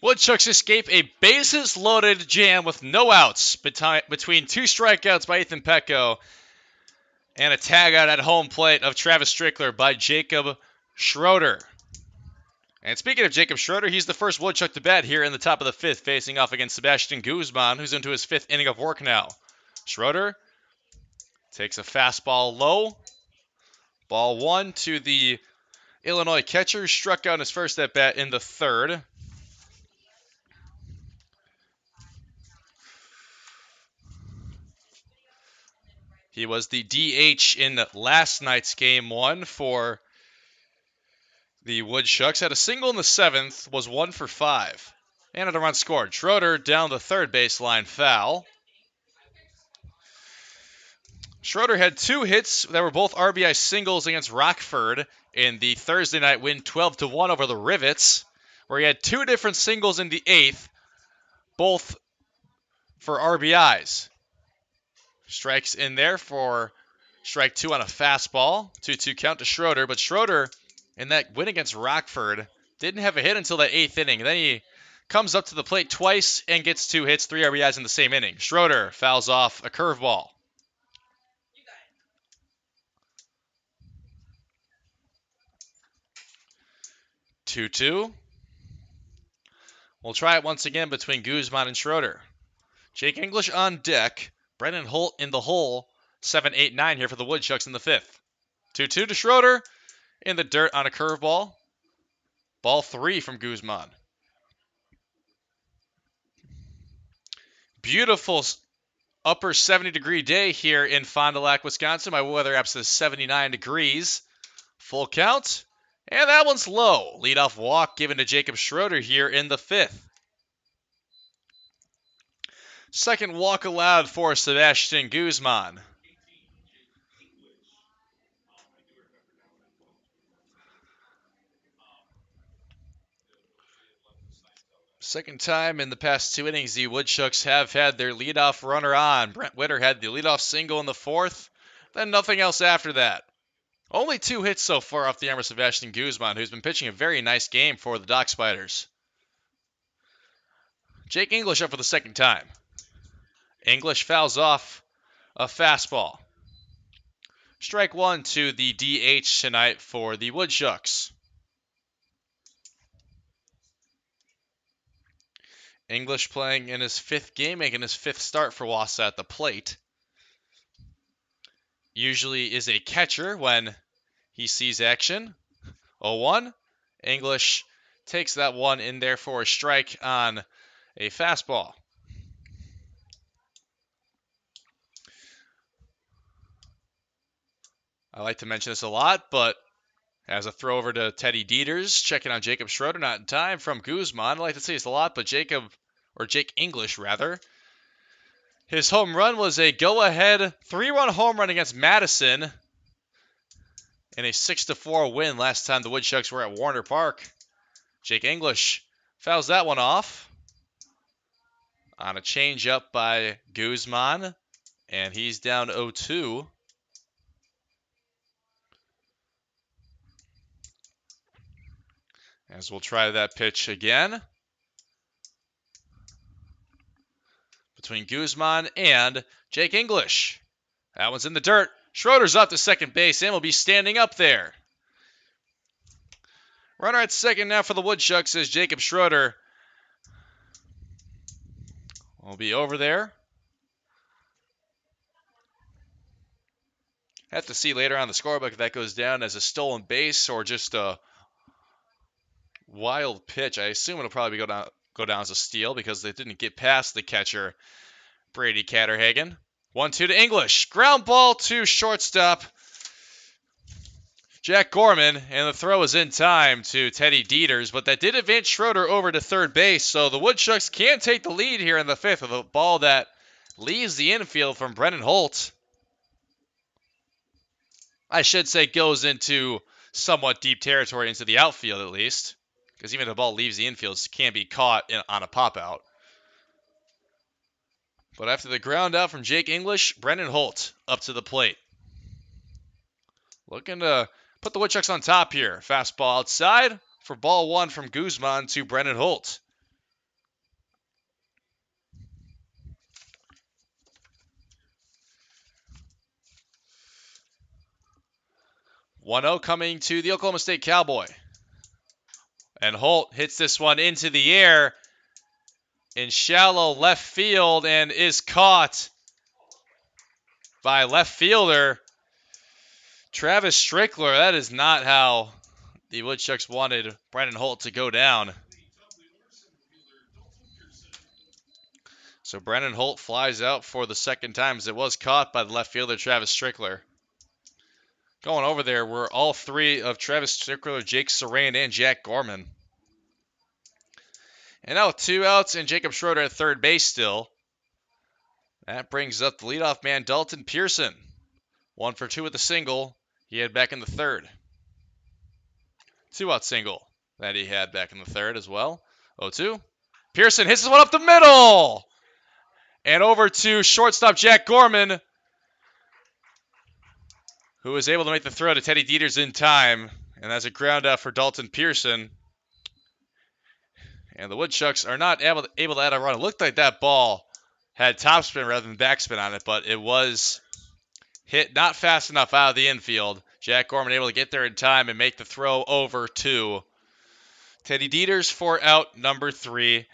Woodchucks escape a bases-loaded jam with no outs between two strikeouts by Ethan Petco and a tagout at home plate of Travis Strickler by Jacob Schroeder. And speaking of Jacob Schroeder, he's the first Woodchuck to bat here in the top of the fifth, facing off against Sebastian Guzman, who's into his fifth inning of work now. Schroeder takes a fastball low. Ball one to the Illinois catcher, struck out in his first at bat in the third. He was the DH in last night's game one for the Woodchucks. Had a single in the seventh, was 1 for 5. And had a run scored. Schroeder down the third baseline, foul. Schroeder had 2 hits that were both RBI singles against Rockford in the Thursday night win 12-1 over the Rivets, where he had 2 different singles in the 8th, both for RBIs. Strikes in there for strike 2 on a fastball. 2-2 count to Schroeder, but Schroeder in that win against Rockford didn't have a hit until that 8th inning. Then he comes up to the plate twice and gets 2 hits, 3 RBIs in the same inning. Schroeder fouls off a curveball. Two. We'll try it once again between Guzman and Schroeder. Jake English on deck. Brennan Holt in the hole. 7-8-9 here for the Woodchucks in the fifth. 2-2 to Schroeder. In the dirt on a curveball. Ball 3 from Guzman. Beautiful upper 70-degree day here in Fond du Lac, Wisconsin. My weather app says 79 degrees. Full count. And that one's low. Leadoff walk given to Jacob Schroeder here in the fifth. Second walk allowed for Sebastian Guzman. Second time in the past 2 innings, the Woodchucks have had their leadoff runner on. Brent Witter had the leadoff single in the fourth, then nothing else after that. Only 2 hits so far off the arm of Sebastian Guzman, who's been pitching a very nice game for the Dock Spiders. Jake English up for the second time. English fouls off a fastball. Strike 1 to the DH tonight for the Woodchucks. English playing in his 5th game, making his 5th start for Wausau at the plate. Usually is a catcher when he sees action. 0-1. English takes that one in there for a strike on a fastball. I like to mention this a lot, but as a throw over to Teddy Dieters, checking on Jacob Schroeder, not in time from Guzman. I like to say this a lot, but Jake English, rather. His home run was a go-ahead 3-run home run against Madison in a 6-4 win last time the Woodchucks were at Warner Park. Jake English fouls that one off on a changeup by Guzman, and he's down 0-2. As we'll try that pitch again between Guzman and Jake English. That one's in the dirt. Schroeder's up to second base and will be standing up there. Runner at second now for the Woodchucks is Jacob Schroeder. Will be over there. Have to see later on the scorebook if that goes down as a stolen base or just a wild pitch. I assume it'll probably go down as a steal because they didn't get past the catcher, Brady Catterhagen. 1-2 to English. Ground ball to shortstop, Jack Gorman, and the throw is in time to Teddy Dieters, but that did advance Schroeder over to third base, so the Woodchucks can take the lead here in the fifth with a ball that leaves the infield from Brennan Holt. I should say goes into somewhat deep territory, into the outfield at least, because even if the ball leaves the infield, it can be caught on a pop-out. But after the ground out from Jake English, Brennan Holt up to the plate. Looking to put the Woodchucks on top here. Fastball outside for ball one from Guzman to Brennan Holt. "1-0 coming to the Oklahoma State Cowboy. And Holt hits this one into the air in shallow left field and is caught by left fielder Travis Strickler. That is not how the Woodchucks wanted Brennan Holt to go down. So Brennan Holt flies out for the second time as it was caught by the left fielder Travis Strickler. Going over there were all three of Travis Strickler, Jake Saran, and Jack Gorman. And now with 2 outs and Jacob Schroeder at third base still. That brings up the leadoff man, Dalton Pearson. 1 for 2 with a single he had back in the third. 2-out single that he had back in the third as well. 0-2. Pearson hits this one up the middle. And over to shortstop Jack Gorman, who was able to make the throw to Teddy Dieters in time. And that's a ground out for Dalton Pearson. And the Woodchucks are not able to add a run. It looked like that ball had topspin rather than backspin on it, but it was hit not fast enough out of the infield. Jack Gorman able to get there in time and make the throw over to Teddy Dieters for out number 3.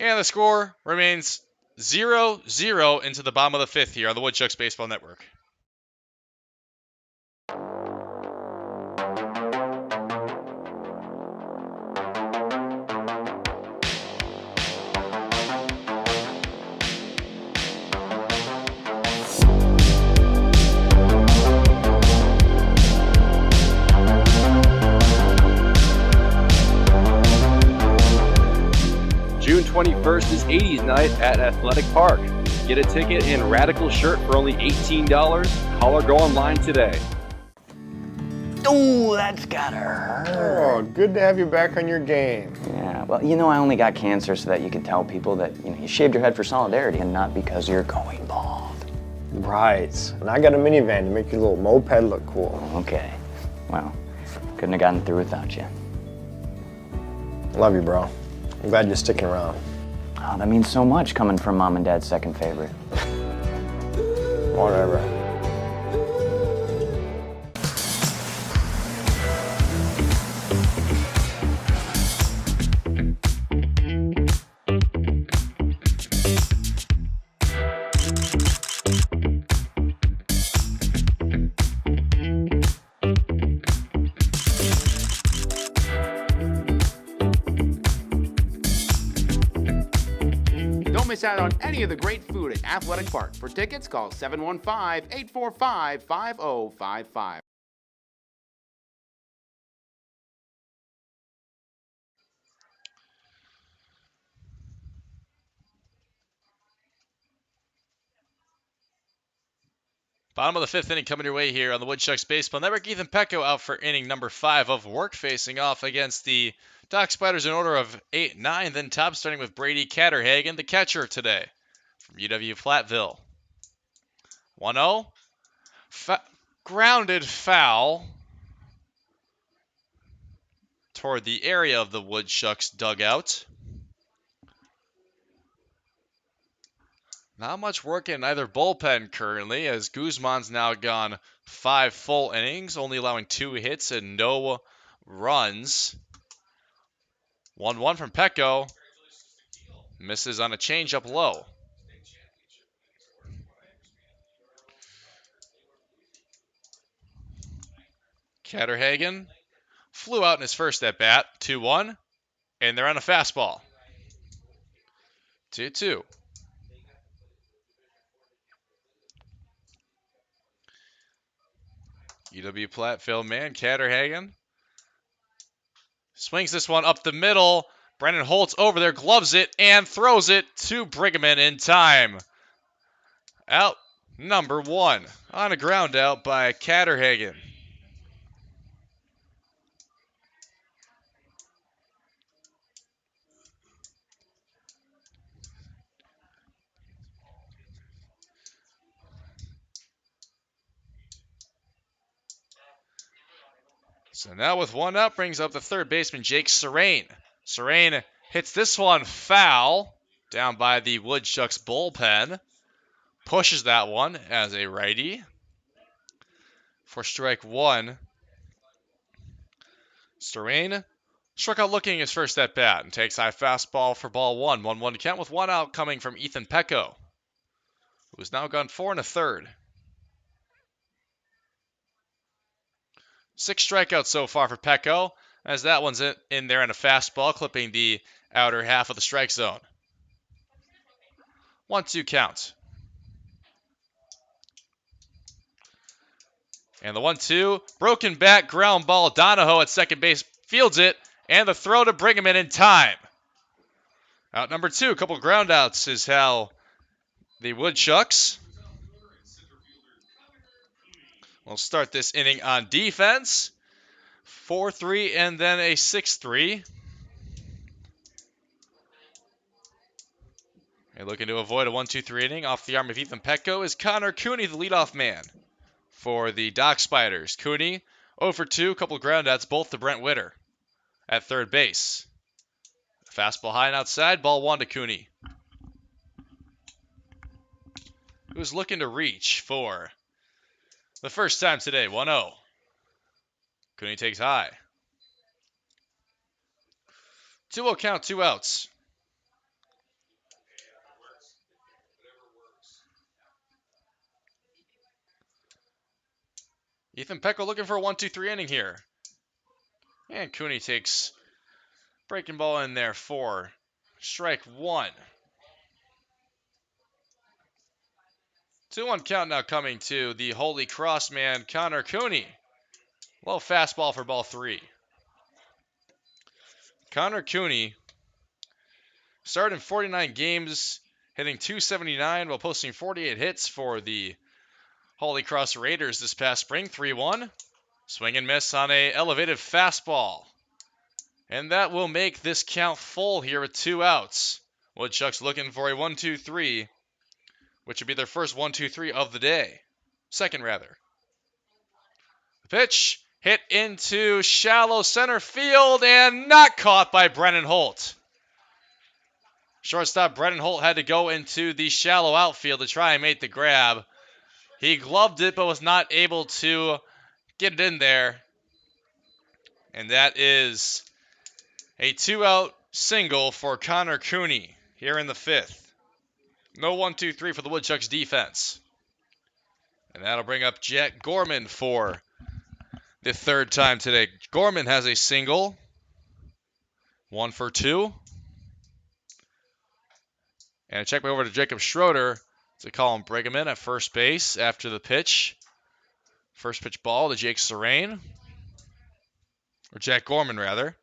And the score remains 0-0 into the bottom of the fifth here on the Woodchucks Baseball Network. June 21st is 80s night at Athletic Park. Get a ticket and Radical shirt for only $18. Call or go online today. Ooh, that's gotta hurt. Oh, good to have you back on your game. Yeah, well, I only got cancer so that you could tell people that, you shaved your head for solidarity and not because you're going bald. Right. And I got a minivan to make your little moped look cool. Okay. Well, couldn't have gotten through without you. Love you, bro. I'm glad you're sticking around. Oh, that means so much coming from Mom and Dad's second favorite. Whatever. miss out on any of the great food at Athletic Park. For tickets, call 715-845-5055. Bottom of the fifth inning coming your way here on the Woodchucks Baseball Network. Ethan Pecco out for inning number 5 of work, facing off against the Dock Spiders in order of 8-9. Then top starting with Brady Catterhagen, the catcher today from UW Platteville. 1-0. Grounded foul toward the area of the Woodchucks dugout. Not much work in either bullpen currently, as Guzman's now gone 5 full innings, only allowing 2 hits and no runs. 1-1 from Pecco. Misses on a changeup low. Catterhagen flew out in his first at bat. 2-1. And they're on a fastball. 2-2. UW Platteville man, Catterhagen. Swings this one up the middle. Brennan Holtz over there, gloves it, and throws it to Brigham in time. Out number 1 on a ground out by Catterhagen. So now with 1 out, brings up the third baseman, Jake Serrain. Serrain hits this one foul down by the Woodchucks bullpen. Pushes that one as a righty. For strike 1. Serrain struck out looking his first at bat and takes high fastball for ball 1. 1-1 to count with 1 out coming from Ethan Pecco, who's now gone 4 1/3. 6 strikeouts so far for Pecco, as that one's in there in a fastball, clipping the outer half of the strike zone. 1-2 count. And the 1-2, broken bat, ground ball. Donahoe at second base fields it, and the throw to Brigham in time. Out number 2, a couple ground outs is how the Woodchucks will start this inning on defense. 4-3 and then a 6-3. And looking to avoid a 1-2-3 inning off the arm of Ethan Pecco is Connor Cooney, the leadoff man for the Dock Spiders. Cooney 0 for 2, a couple ground outs, both to Brent Witter at third base. Fastball high and outside, ball 1 to Cooney, who's looking to reach for the first time today. 1-0. Cooney takes high. 2-0 count, 2 outs. Ethan Pecco looking for a 1-2-3 inning here. And Cooney takes breaking ball in there for strike 1. 2-1 count now coming to the Holy Cross man, Connor Cooney. Low fastball for ball 3. Connor Cooney started in 49 games, hitting .279 while posting 48 hits for the Holy Cross Raiders this past spring. 3-1. Swing and miss on a elevated fastball. And that will make this count full here with 2 outs. Woodchucks looking for a 1-2-3, which would be their first 1-2-3 of the day. Second, rather. The pitch hit into shallow center field and not caught by Brennan Holt. Shortstop Brennan Holt had to go into the shallow outfield to try and make the grab. He gloved it but was not able to get it in there. And that is a 2-out single for Connor Cooney here in the 5th. No 1-2-3 for the Woodchucks defense. And that'll bring up Jack Gorman for the 3rd time today. Gorman has a single. 1 for 2. And a check over to Jacob Schroeder to call him, break him in at first base after the pitch. First pitch ball to Jake Serrain. Or Jack Gorman, rather.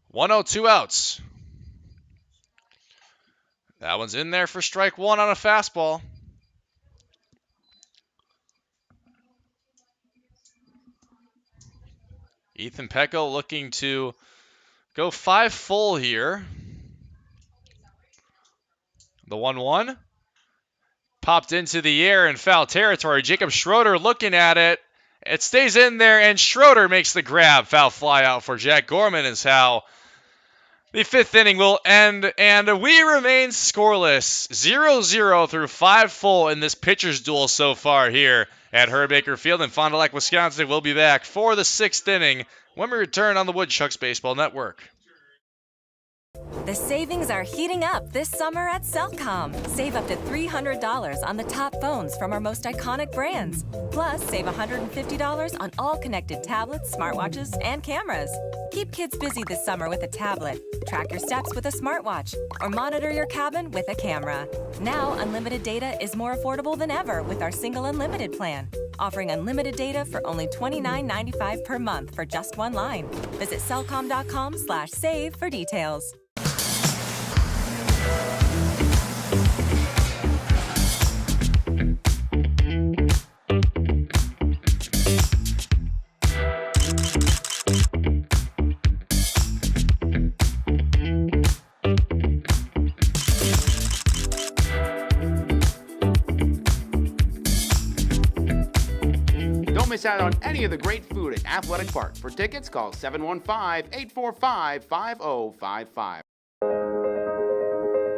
One out, 2 outs. That one's in there for strike one on a fastball. Ethan Pecco looking to go 5 full here. The 1-1. Popped into the air in foul territory. Jacob Schroeder looking at it. It stays in there, and Schroeder makes the grab. Foul fly out for Jack Gorman is how the 5th inning will end, and we remain scoreless. 0-0 through 5 full in this pitcher's duel so far here at Herb Baker Field in Fond du Lac, Wisconsin. We'll be back for the 6th inning when we return on the Woodchucks Baseball Network. The savings are heating up this summer at Cellcom. Save up to $300 on the top phones from our most iconic brands. Plus, save $150 on all connected tablets, smartwatches, and cameras. Keep kids busy this summer with a tablet, track your steps with a smartwatch, or monitor your cabin with a camera. Now, unlimited data is more affordable than ever with our single unlimited plan. Offering unlimited data for only $29.95 per month for just one line. Visit cellcom.com/save for details. Don't miss out on any of the great food at Athletic Park. For tickets, call 715-845-5055.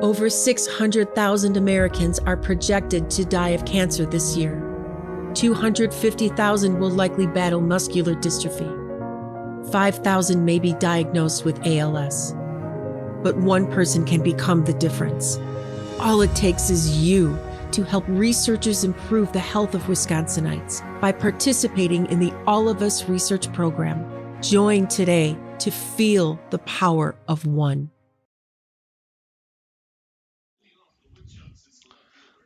Over 600,000 Americans are projected to die of cancer this year. 250,000 will likely battle muscular dystrophy. 5,000 may be diagnosed with ALS. But one person can become the difference. All it takes is you to help researchers improve the health of Wisconsinites by participating in the All of Us research program. Join today to feel the power of one.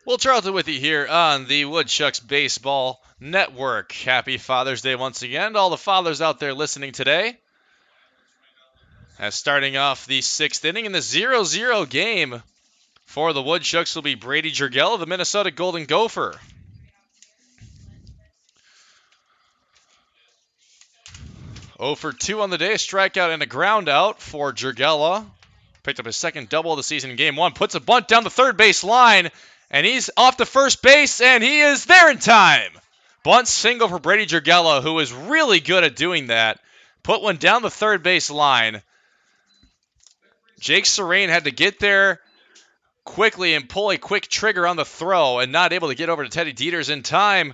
Will Charlton with you here on the Woodchucks Baseball Network. Happy Father's Day once again to all the fathers out there listening today. As starting off the 6th inning in the 0-0 game for the Woodchucks will be Brady Jurgell of the Minnesota Golden Gopher. Oh for 2 on the day, strikeout and a ground out for Jurgella. Picked up his second double of the season in game 1. Puts a bunt down the third base line, and he's off to first base, and he is there in time. Bunt single for Brady Jurgella, who is really good at doing that. Put one down the third base line. Jake Serrain had to get there quickly and pull a quick trigger on the throw and not able to get over to Teddy Dieters in time.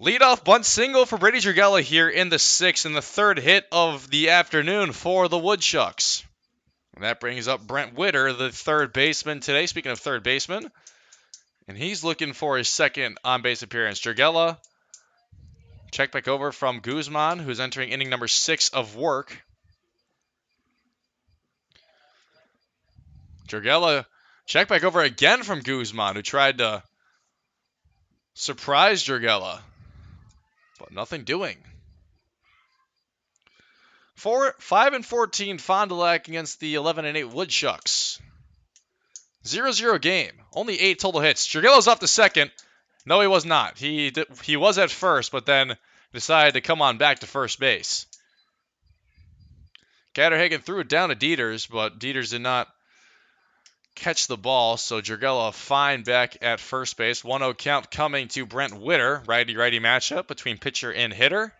Leadoff bunt single for Brady Jurgella here in the 6th and the 3rd hit of the afternoon for the Woodchucks. And that brings up Brent Witter, the 3rd baseman today. Speaking of 3rd baseman, and he's looking for his second on-base appearance. Jurgella, check back over from Guzman, who's entering inning number 6 of work. Jurgella, check back over again from Guzman, who tried to surprise Jurgella, but nothing doing. 5-14 Fond du Lac against the 11-8 Woodchucks. 0-0 game. Only 8 total hits. Jurgella's off to second. No, he was not. He was at first, but then decided to come on back to first base. Catterhagen threw it down to Dieters, but Dieters did not catch the ball, so Jurgella fine back at first base. 1-0 count coming to Brent Witter. Righty-righty matchup between pitcher and hitter.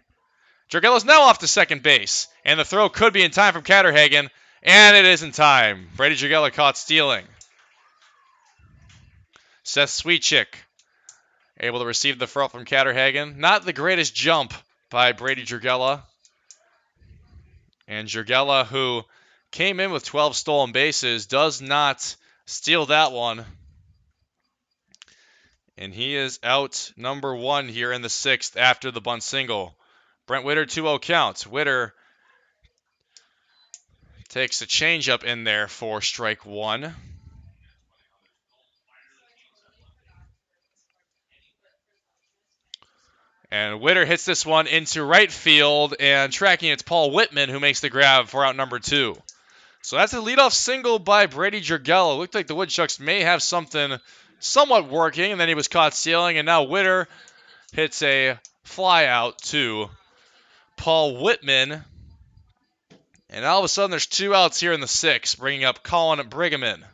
Jurgella's now off to second base, and the throw could be in time from Catterhagen, and it is in time. Brady Jurgella caught stealing. Seth Sweetchick able to receive the throw from Catterhagen. Not the greatest jump by Brady Jurgella. And Jurgella, who came in with 12 stolen bases, does not steal that one. And he is out number 1 here in the 6th after the bunt single. Brent Witter 2-0 count. Witter Takes a changeup in there for strike one. And Witter hits this one into right field, and tracking it's Paul Whitman who makes the grab for out number 2. So that's a leadoff single by Brady Gergello. Looked like the Woodchucks may have something somewhat working, and then he was caught stealing, and now Witter hits a fly out to Paul Whitman. And all of a sudden there's 2 outs here in the 6th, bringing up Colin Brigham,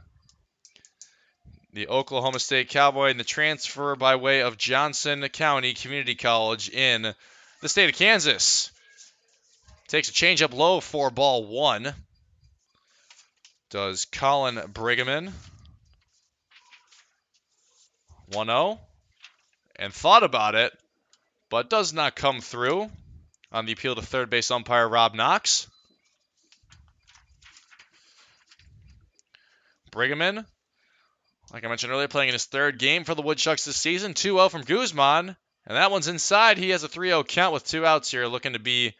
the Oklahoma State Cowboy, and the transfer by way of Johnson County Community College in the state of Kansas. Takes a changeup low for ball 1. Does Colin Brigham. 1-0. And thought about it, but does not come through on the appeal to third base umpire Rob Knox. Brigham, like I mentioned earlier, playing in his 3rd game for the Woodchucks this season. 2-0 from Guzman, and that one's inside. He has a 3-0 count with 2 outs here, looking to be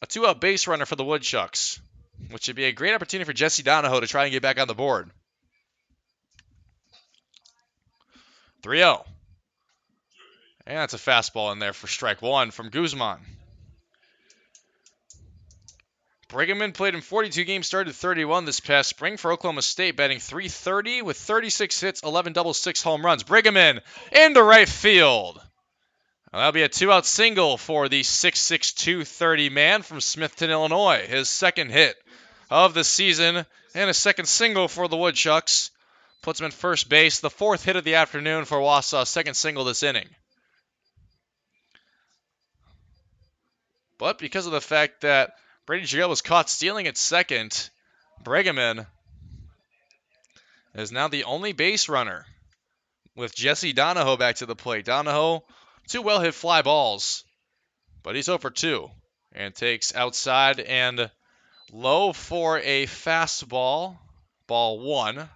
a 2-out base runner for the Woodchucks, which would be a great opportunity for Jesse Donahoe to try and get back on the board. 3-0. And that's a fastball in there for strike 1 from Guzman. Brigham played in 42 games, started 31 this past spring for Oklahoma State, batting .330 with 36 hits, 11 doubles, 6 home runs. Brigham into right field. Now that'll be a 2-out single for the 6'6", 230 man from Smithton, Illinois. His 2nd hit of the season and a 2nd single for the Woodchucks. Puts him at first base. The 4th hit of the afternoon for Wausau, 2nd single this inning. But because of the fact that Brady Gergello was caught stealing at second, Brigham is now the only base runner with Jesse Donahoe back to the plate. Donahoe, 2 well-hit fly balls, but he's 0 for 2 and takes outside and low for a fastball, ball 1.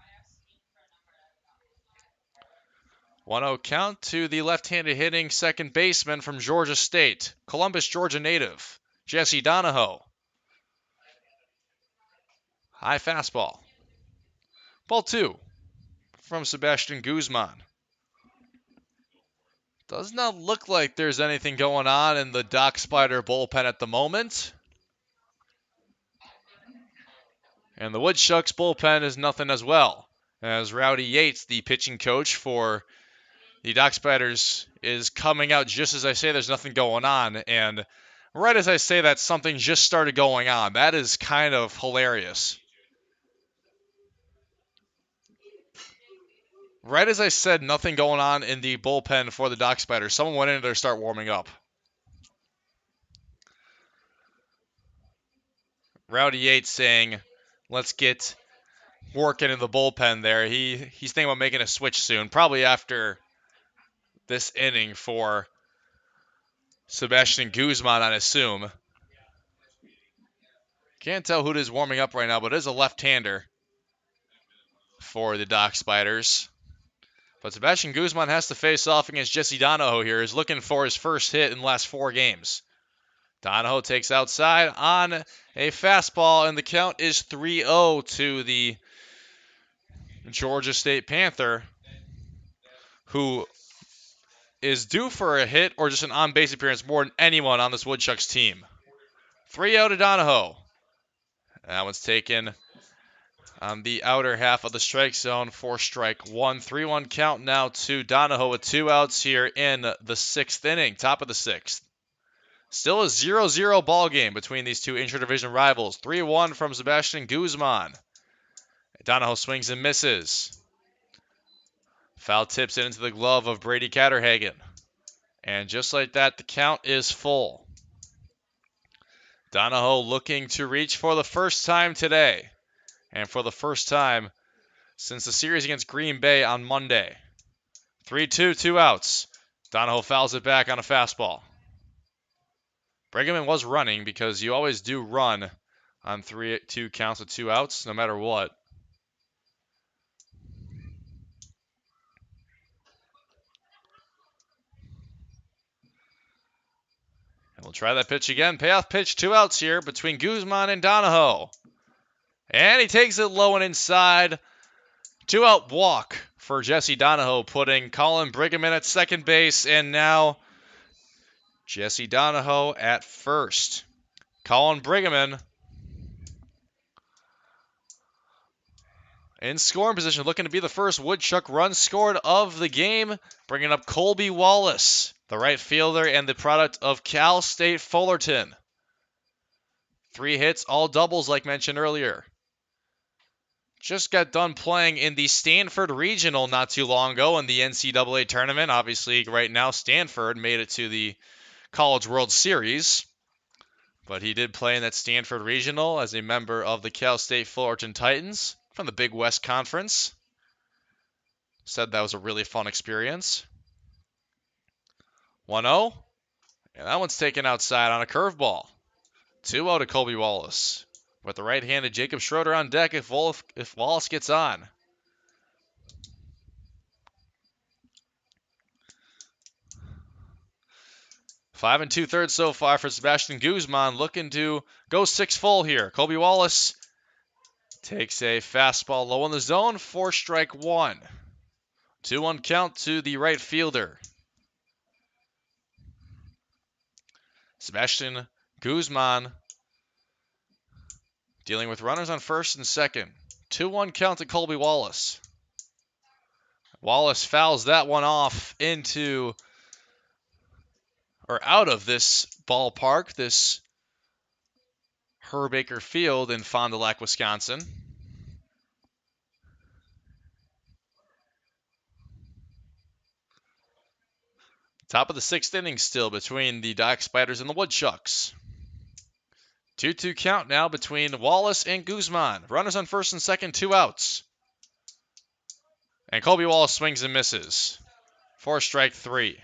1-0 count to the left-handed hitting 2nd baseman from Georgia State, Columbus, Georgia native, Jesse Donahoe. High fastball. Ball 2 from Sebastian Guzman. Does not look like there's anything going on in the Doc Spider bullpen at the moment. And the Woodchucks bullpen is nothing as well, as Rowdy Yates, the pitching coach for the Doc Spiders, is coming out just as I say there's nothing going on. And right as I say that, something just started going on. That is kind of hilarious. Right as I said, nothing going on in the bullpen for the Doc Spiders. Someone went in there to start warming up. Rowdy Yates saying, let's get working in the bullpen there. He's thinking about making a switch soon, probably after this inning for Sebastian Guzman, I assume. Can't tell who it is warming up right now, but it is a left-hander for the Doc Spiders. But Sebastian Guzman has to face off against Jesse Donahoe here. He's looking for his first hit in the last 4 games. Donahoe takes outside on a fastball, and the count is 3-0 to the Georgia State Panther, who is due for a hit or just an on-base appearance more than anyone on this Woodchucks team. 3-0 to Donahoe. That one's taken on the outer half of the strike zone for strike 1. 3-1 count now to Donahoe with 2 outs here in the 6th inning, top of the 6th. Still a 0-0 ball game between these two intra-division rivals. 3-1 from Sebastian Guzman. Donahoe swings and misses. Foul tips it into the glove of Brady Catterhagen. And just like that, the count is full. Donahoe looking to reach for the first time today. And for the first time since the series against Green Bay on Monday. 3-2, 2 outs. Donahoe fouls it back on a fastball. Brigham was running because you always do run on 3-2 counts with 2 outs, no matter what. And we'll try that pitch again. Payoff pitch, 2 outs here between Guzman and Donahoe. And he takes it low and inside. 2-out walk for Jesse Donahoe, putting Colin Brigham in at second base, and now Jesse Donahoe at first. Colin Brigham in scoring position, looking to be the first Woodchuck run scored of the game, bringing up Colby Wallace, the right fielder and the product of Cal State Fullerton. 3 hits, all doubles like mentioned earlier. Just got done playing in the Stanford Regional not too long ago in the NCAA tournament. Obviously, right now, Stanford made it to the College World Series. But he did play in that Stanford Regional as a member of the Cal State Fullerton Titans from the Big West Conference. Said that was a really fun experience. 1-0. And that one's taken outside on a curveball. 2-0 to Colby Wallace. With the right-handed Jacob Schroeder on deck if Wallace gets on. Five and 2/3 so far for Sebastian Guzman, looking to go 6 full here. Colby Wallace takes a fastball low in the zone for strike 1. 2-1 count to the right fielder. Sebastian Guzman dealing with runners on first and second. 2-1 count to Colby Wallace. Wallace fouls that one off into or out of this ballpark, this Herb Baker Field in Fond du Lac, Wisconsin. Top of the 6th inning still between the Dock Spiders and the Woodchucks. 2-2 count now between Wallace and Guzman. Runners on first and second, 2 outs. And Colby Wallace swings and misses for strike 3.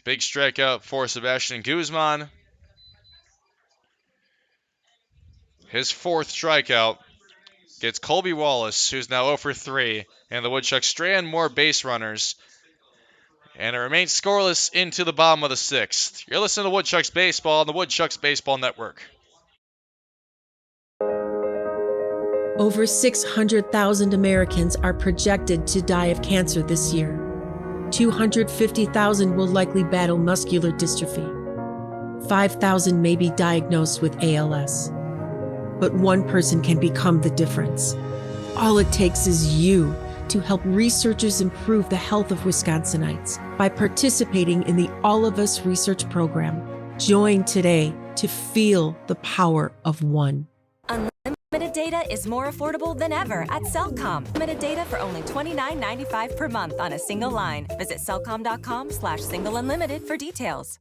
Big strikeout for Sebastian Guzman. His 4th strikeout gets Colby Wallace, who's now 0 for 3, and the Woodchucks strand more base runners. And it remains scoreless into the bottom of the 6th. You're listening to Woodchucks Baseball on the Woodchucks Baseball Network. Over 600,000 Americans are projected to die of cancer this year. 250,000 will likely battle muscular dystrophy. 5,000 may be diagnosed with ALS. But one person can become the difference. All it takes is you to help researchers improve the health of Wisconsinites by participating in the All of Us research program. Join today to feel the power of one. Unlimited data is more affordable than ever at Cellcom. Limited data for only $29.95 per month on a single line. Visit cellcom.com/single unlimited for details.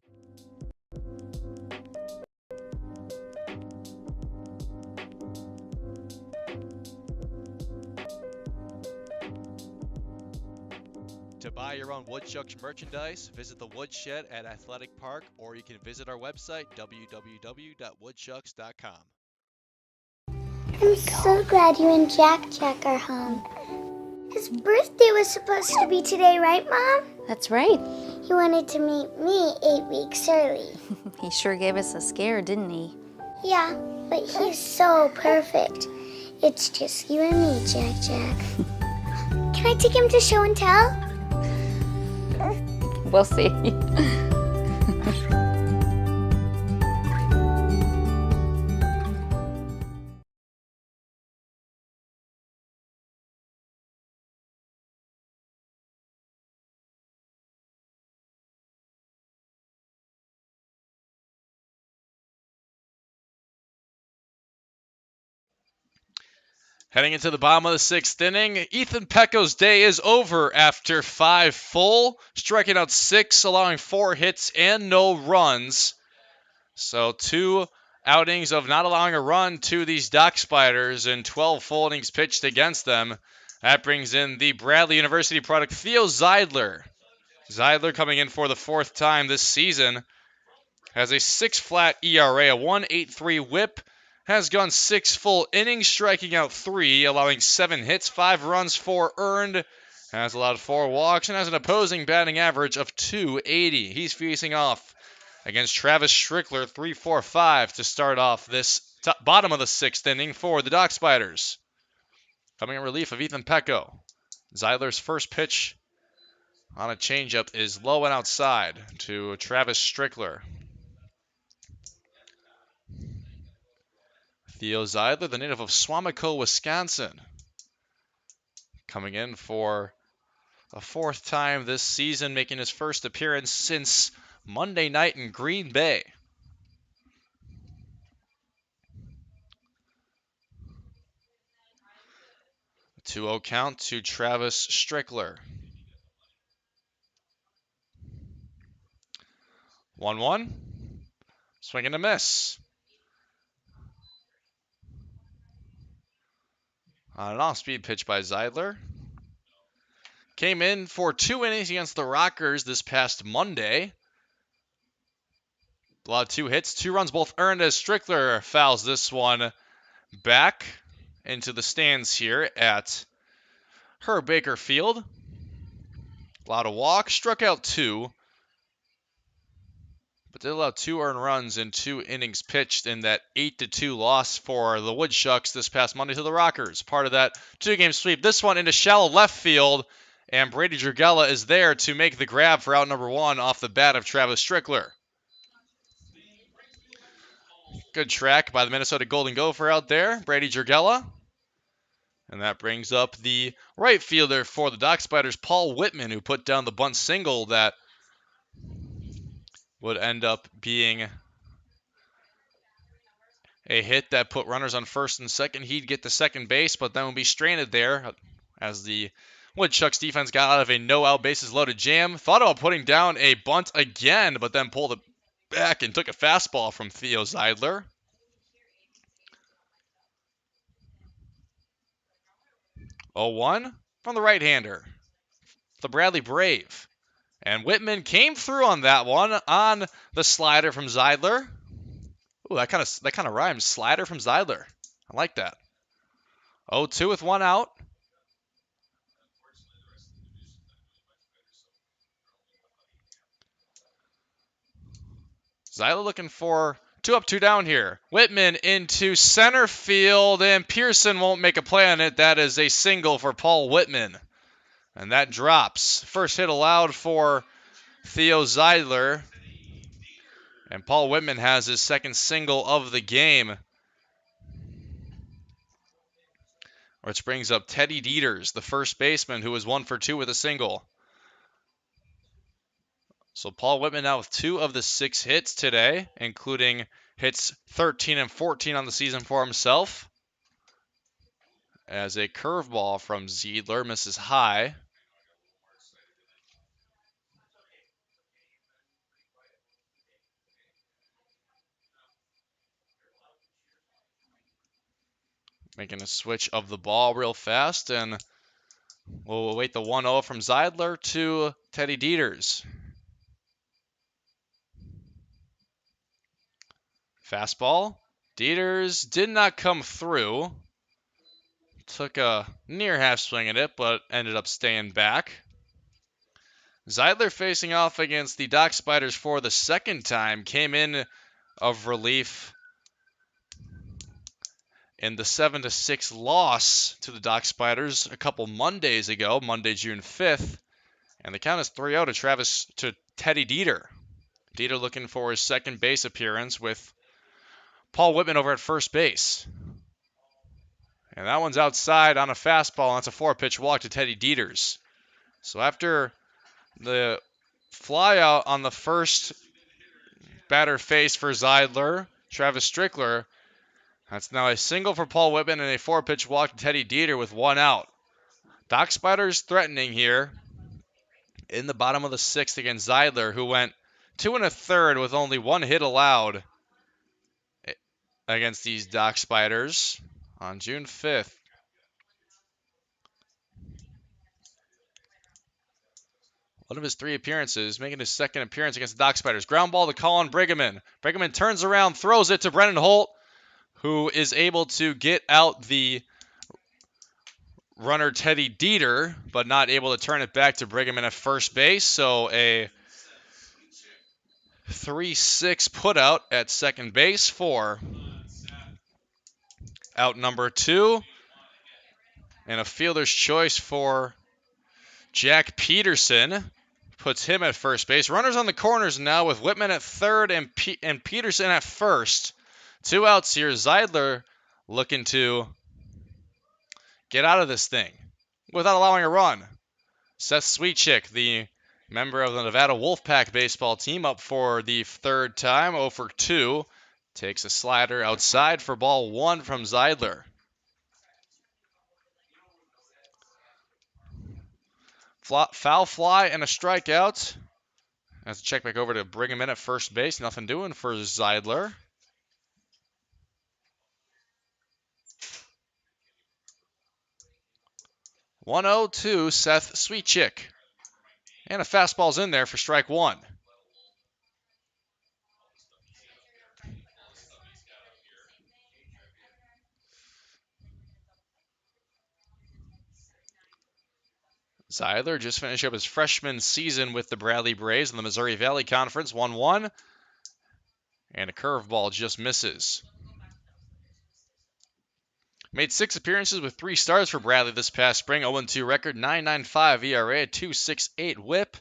To buy your own Woodchucks merchandise, visit the Woodshed at Athletic Park, or you can visit our website, www.woodchucks.com. I'm so glad you and Jack are home. His birthday was supposed to be today, right, Mom? That's right. He wanted to meet me 8 weeks early. He sure gave us a scare, didn't he? Yeah, but he's so perfect. It's just you and me, Jack. Can I take him to show and tell? We'll see. Heading into the bottom of the 6th inning, Ethan Pecco's day is over after 5 full, striking out 6, allowing 4 hits and no runs. So 2 outings of not allowing a run to these Dock Spiders and 12 full innings pitched against them. That brings in the Bradley University product, Theo Zeidler. Zeidler coming in for the 4th time this season. Has a 6 flat ERA, a 1.83 whip. Has gone 6 full innings, striking out 3, allowing 7 hits, 5 runs, 4 earned. Has allowed 4 walks and has an opposing batting average of .280. He's facing off against Travis Strickler, 3-4-5 to start off this bottom of the 6th inning for the Dock Spiders. Coming in relief of Ethan Pecco. Zeidler's first pitch on a changeup is low and outside to Travis Strickler. Theo Zeidler, the native of Swamico, Wisconsin, coming in for a 4th time this season, making his first appearance since Monday night in Green Bay. 2-0 count to Travis Strickler. 1-1. Swing and a miss. On an off-speed pitch by Zeidler. Came in for 2 innings against the Rockers this past Monday. Allowed 2 hits, 2 runs, both earned as Strickler fouls this one back into the stands here at Herb Baker Field. Allowed a walk, struck out 2, but did allow 2 earned runs in 2 innings pitched in that 8-2 loss for the Woodchucks this past Monday to the Rockers. Part of that 2-game sweep. This one into shallow left field, and Brady Dragella is there to make the grab for out number 1 off the bat of Travis Strickler. Good track by the Minnesota Golden Gopher out there, Brady Dragella. And that brings up the right fielder for the Dock Spiders, Paul Whitman, who put down the bunt single that would end up being a hit that put runners on first and second. He'd get to second base, but then would be stranded there as the Woodchucks defense got out of a no-out bases loaded jam. Thought about putting down a bunt again, but then pulled it back and took a fastball from Theo Zeidler. 0-1 from the right-hander, the Bradley Brave. And Whitman came through on that one on the slider from Zeidler. Ooh, that kind of rhymes. Slider from Zeidler. I like that. 0-2 with 1 out. Zeidler looking for 2 up, 2 down here. Whitman into center field, and Pearson won't make a play on it. That is a single for Paul Whitman. And that drops. First hit allowed for Theo Zeidler. And Paul Whitman has his second single of the game. Which brings up Teddy Dieters, the first baseman, who was 1 for 2 with a single. So Paul Whitman now with 2 of the 6 hits today, including hits 13 and 14 on the season for himself. As a curveball from Zeidler misses high. Making a switch of the ball real fast, and we'll await the 1-0 from Zeidler to Teddy Dieters. Fastball. Dieters did not come through. Took a near half swing at it, but ended up staying back. Zeidler facing off against the Dock Spiders for the second time. Came in of relief in the 7-6 loss to the Dock Spiders a couple Mondays ago, Monday, June 5th. And the count is 3-0 to Teddy Dieter. Dieter looking for his second base appearance with Paul Whitman over at first base. And that one's outside on a fastball. That's a 4-pitch walk to Teddy Dieters. So after the flyout on the first batter face for Zeidler, Travis Strickler, that's now a single for Paul Whitman and a 4-pitch walk to Teddy Dieter with 1 out. Dock Spiders threatening here in the bottom of the 6th against Zeidler, who went 2 1/3 with only 1 hit allowed against these Dock Spiders on June 5th. One of his 3 appearances, making his second appearance against the Dock Spiders. Ground ball to Colin Brigham. Brigham turns around, throws it to Brennan Holt, who is able to get out the runner Teddy Dieter, but not able to turn it back to Brigham at first base. So a 3-6 put out at second base for out number 2. And a fielder's choice for Jack Peterson puts him at first base. Runners on the corners now with Whitman at third and Peterson at first. 2 outs here. Zeidler looking to get out of this thing without allowing a run. Seth Sweetchick, the member of the Nevada Wolfpack baseball team, up for the third time, 0 for 2. Takes a slider outside for ball 1 from Zeidler. Foul fly and a strikeout. Has to check back over to bring him in at first base. Nothing doing for Zeidler. (1-0) Seth Sweetchick. And a fastball's in there for strike 1. Zeidler just finished up his freshman season with the Bradley Braves in the Missouri Valley Conference, 1-1. And a curveball just misses. Made 6 appearances with 3 starts for Bradley this past spring. 0-2 record, 9.95 ERA, 2.68 WHIP.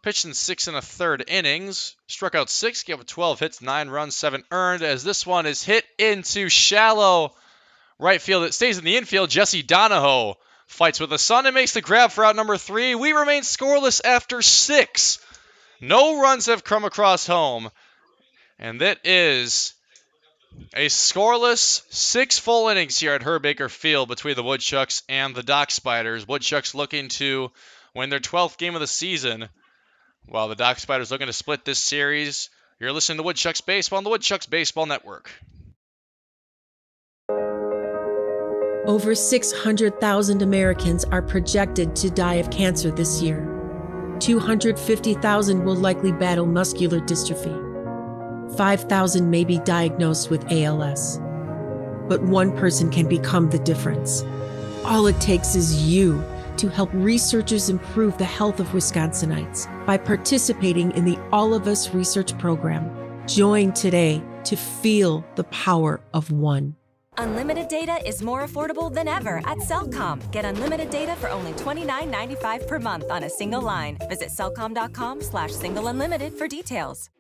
Pitched in 6 1/3 innings. Struck out 6, gave up 12 hits, 9 runs, 7 earned. As this one is hit into shallow right field. It stays in the infield. Jesse Donahoe fights with the sun and makes the grab for out number 3. We remain scoreless after 6. No runs have come across home. And that is a scoreless 6 full innings here at Herb Baker Field between the Woodchucks and the Dock Spiders. Woodchucks looking to win their 12th game of the season, while the Dock Spiders looking to split this series. You're listening to Woodchucks Baseball on the Woodchucks Baseball Network. Over 600,000 Americans are projected to die of cancer this year. 250,000 will likely battle muscular dystrophy. 5,000 may be diagnosed with ALS. But one person can become the difference. All it takes is you to help researchers improve the health of Wisconsinites by participating in the All of Us research program. Join today to feel the power of one. Unlimited data is more affordable than ever at Cellcom. Get unlimited data for only $29.95 per month on a single line. Visit cellcom.com/single unlimited for details.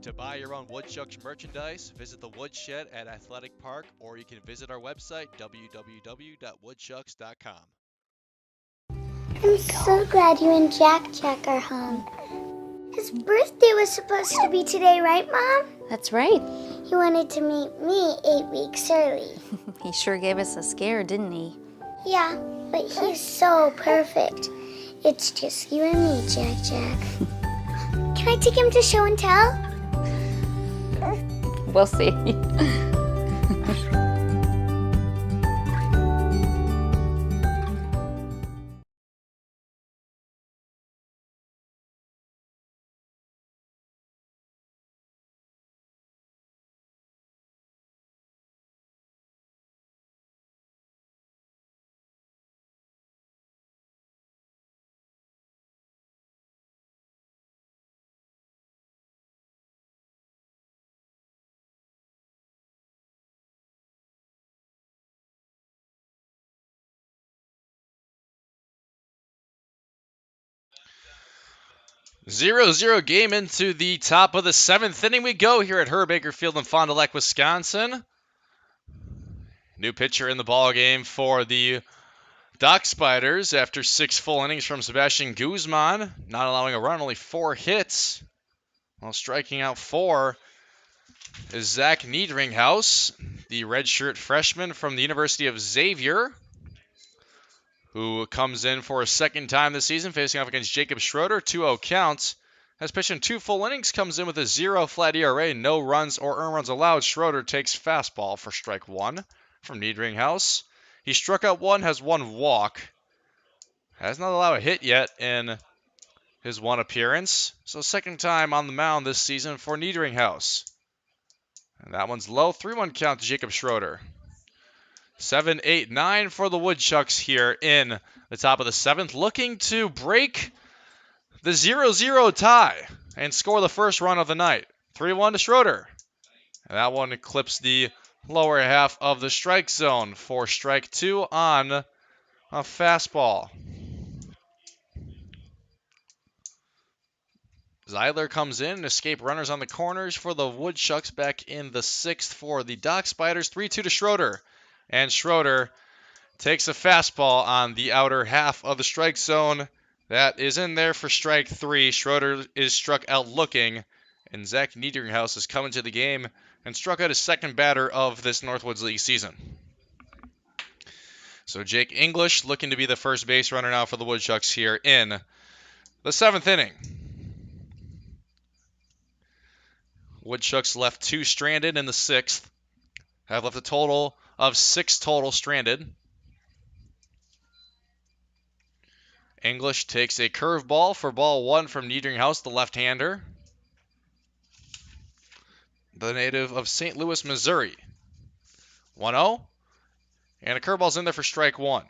To buy your own Woodchucks merchandise, visit the Woodshed at Athletic Park, or you can visit our website, www.woodchucks.com. I'm so glad you and Jack are home. His birthday was supposed to be today, right, Mom? That's right. He wanted to meet me 8 weeks early. He sure gave us a scare, didn't he? Yeah, but he's so perfect. It's just you and me, Jack. Can I take him to show and tell? We'll see. Zero game into the top of the 7th inning we go here at Herb Baker Field in Fond du Lac, Wisconsin. New pitcher in the ball game for the Dock Spiders after 6 full innings from Sebastian Guzman, not allowing a run, only 4 hits. While striking out 4 is Zach Niedringhaus, the redshirt freshman from the University of Xavier, who comes in for a second time this season, facing off against Jacob Schroeder. 2-0 counts. Has pitched in 2 full innings, comes in with a 0 flat ERA, no runs or earned runs allowed. Schroeder takes fastball for strike 1 from Niedringhaus. He struck out 1, has 1 walk. Has not allowed a hit yet in his 1 appearance. So second time on the mound this season for Niedringhaus. And that one's low. 3-1 count to Jacob Schroeder. 7, 8, 9 for the Woodchucks here in the top of the 7th, looking to break the 0-0 tie and score the first run of the night. 3-1 to Schroeder. And that one clips the lower half of the strike zone for strike 2 on a fastball. Zeiler comes in, escape runners on the corners for the Woodchucks back in the 6th for the Dock Spiders. 3-2 to Schroeder. And Schroeder takes a fastball on the outer half of the strike zone. That is in there for strike 3. Schroeder is struck out looking, and Zach Niederinghaus has come into the game and struck out his second batter of this Northwoods League season. So Jake English looking to be the first base runner now for the Woodchucks here in the 7th inning. Woodchucks left 2 stranded in the 6th. Have left a total of 6 total stranded. English takes a curveball for ball 1 from Niederinghaus, the left-hander. The native of St. Louis, Missouri. 1-0. And a curveball's in there for strike 1.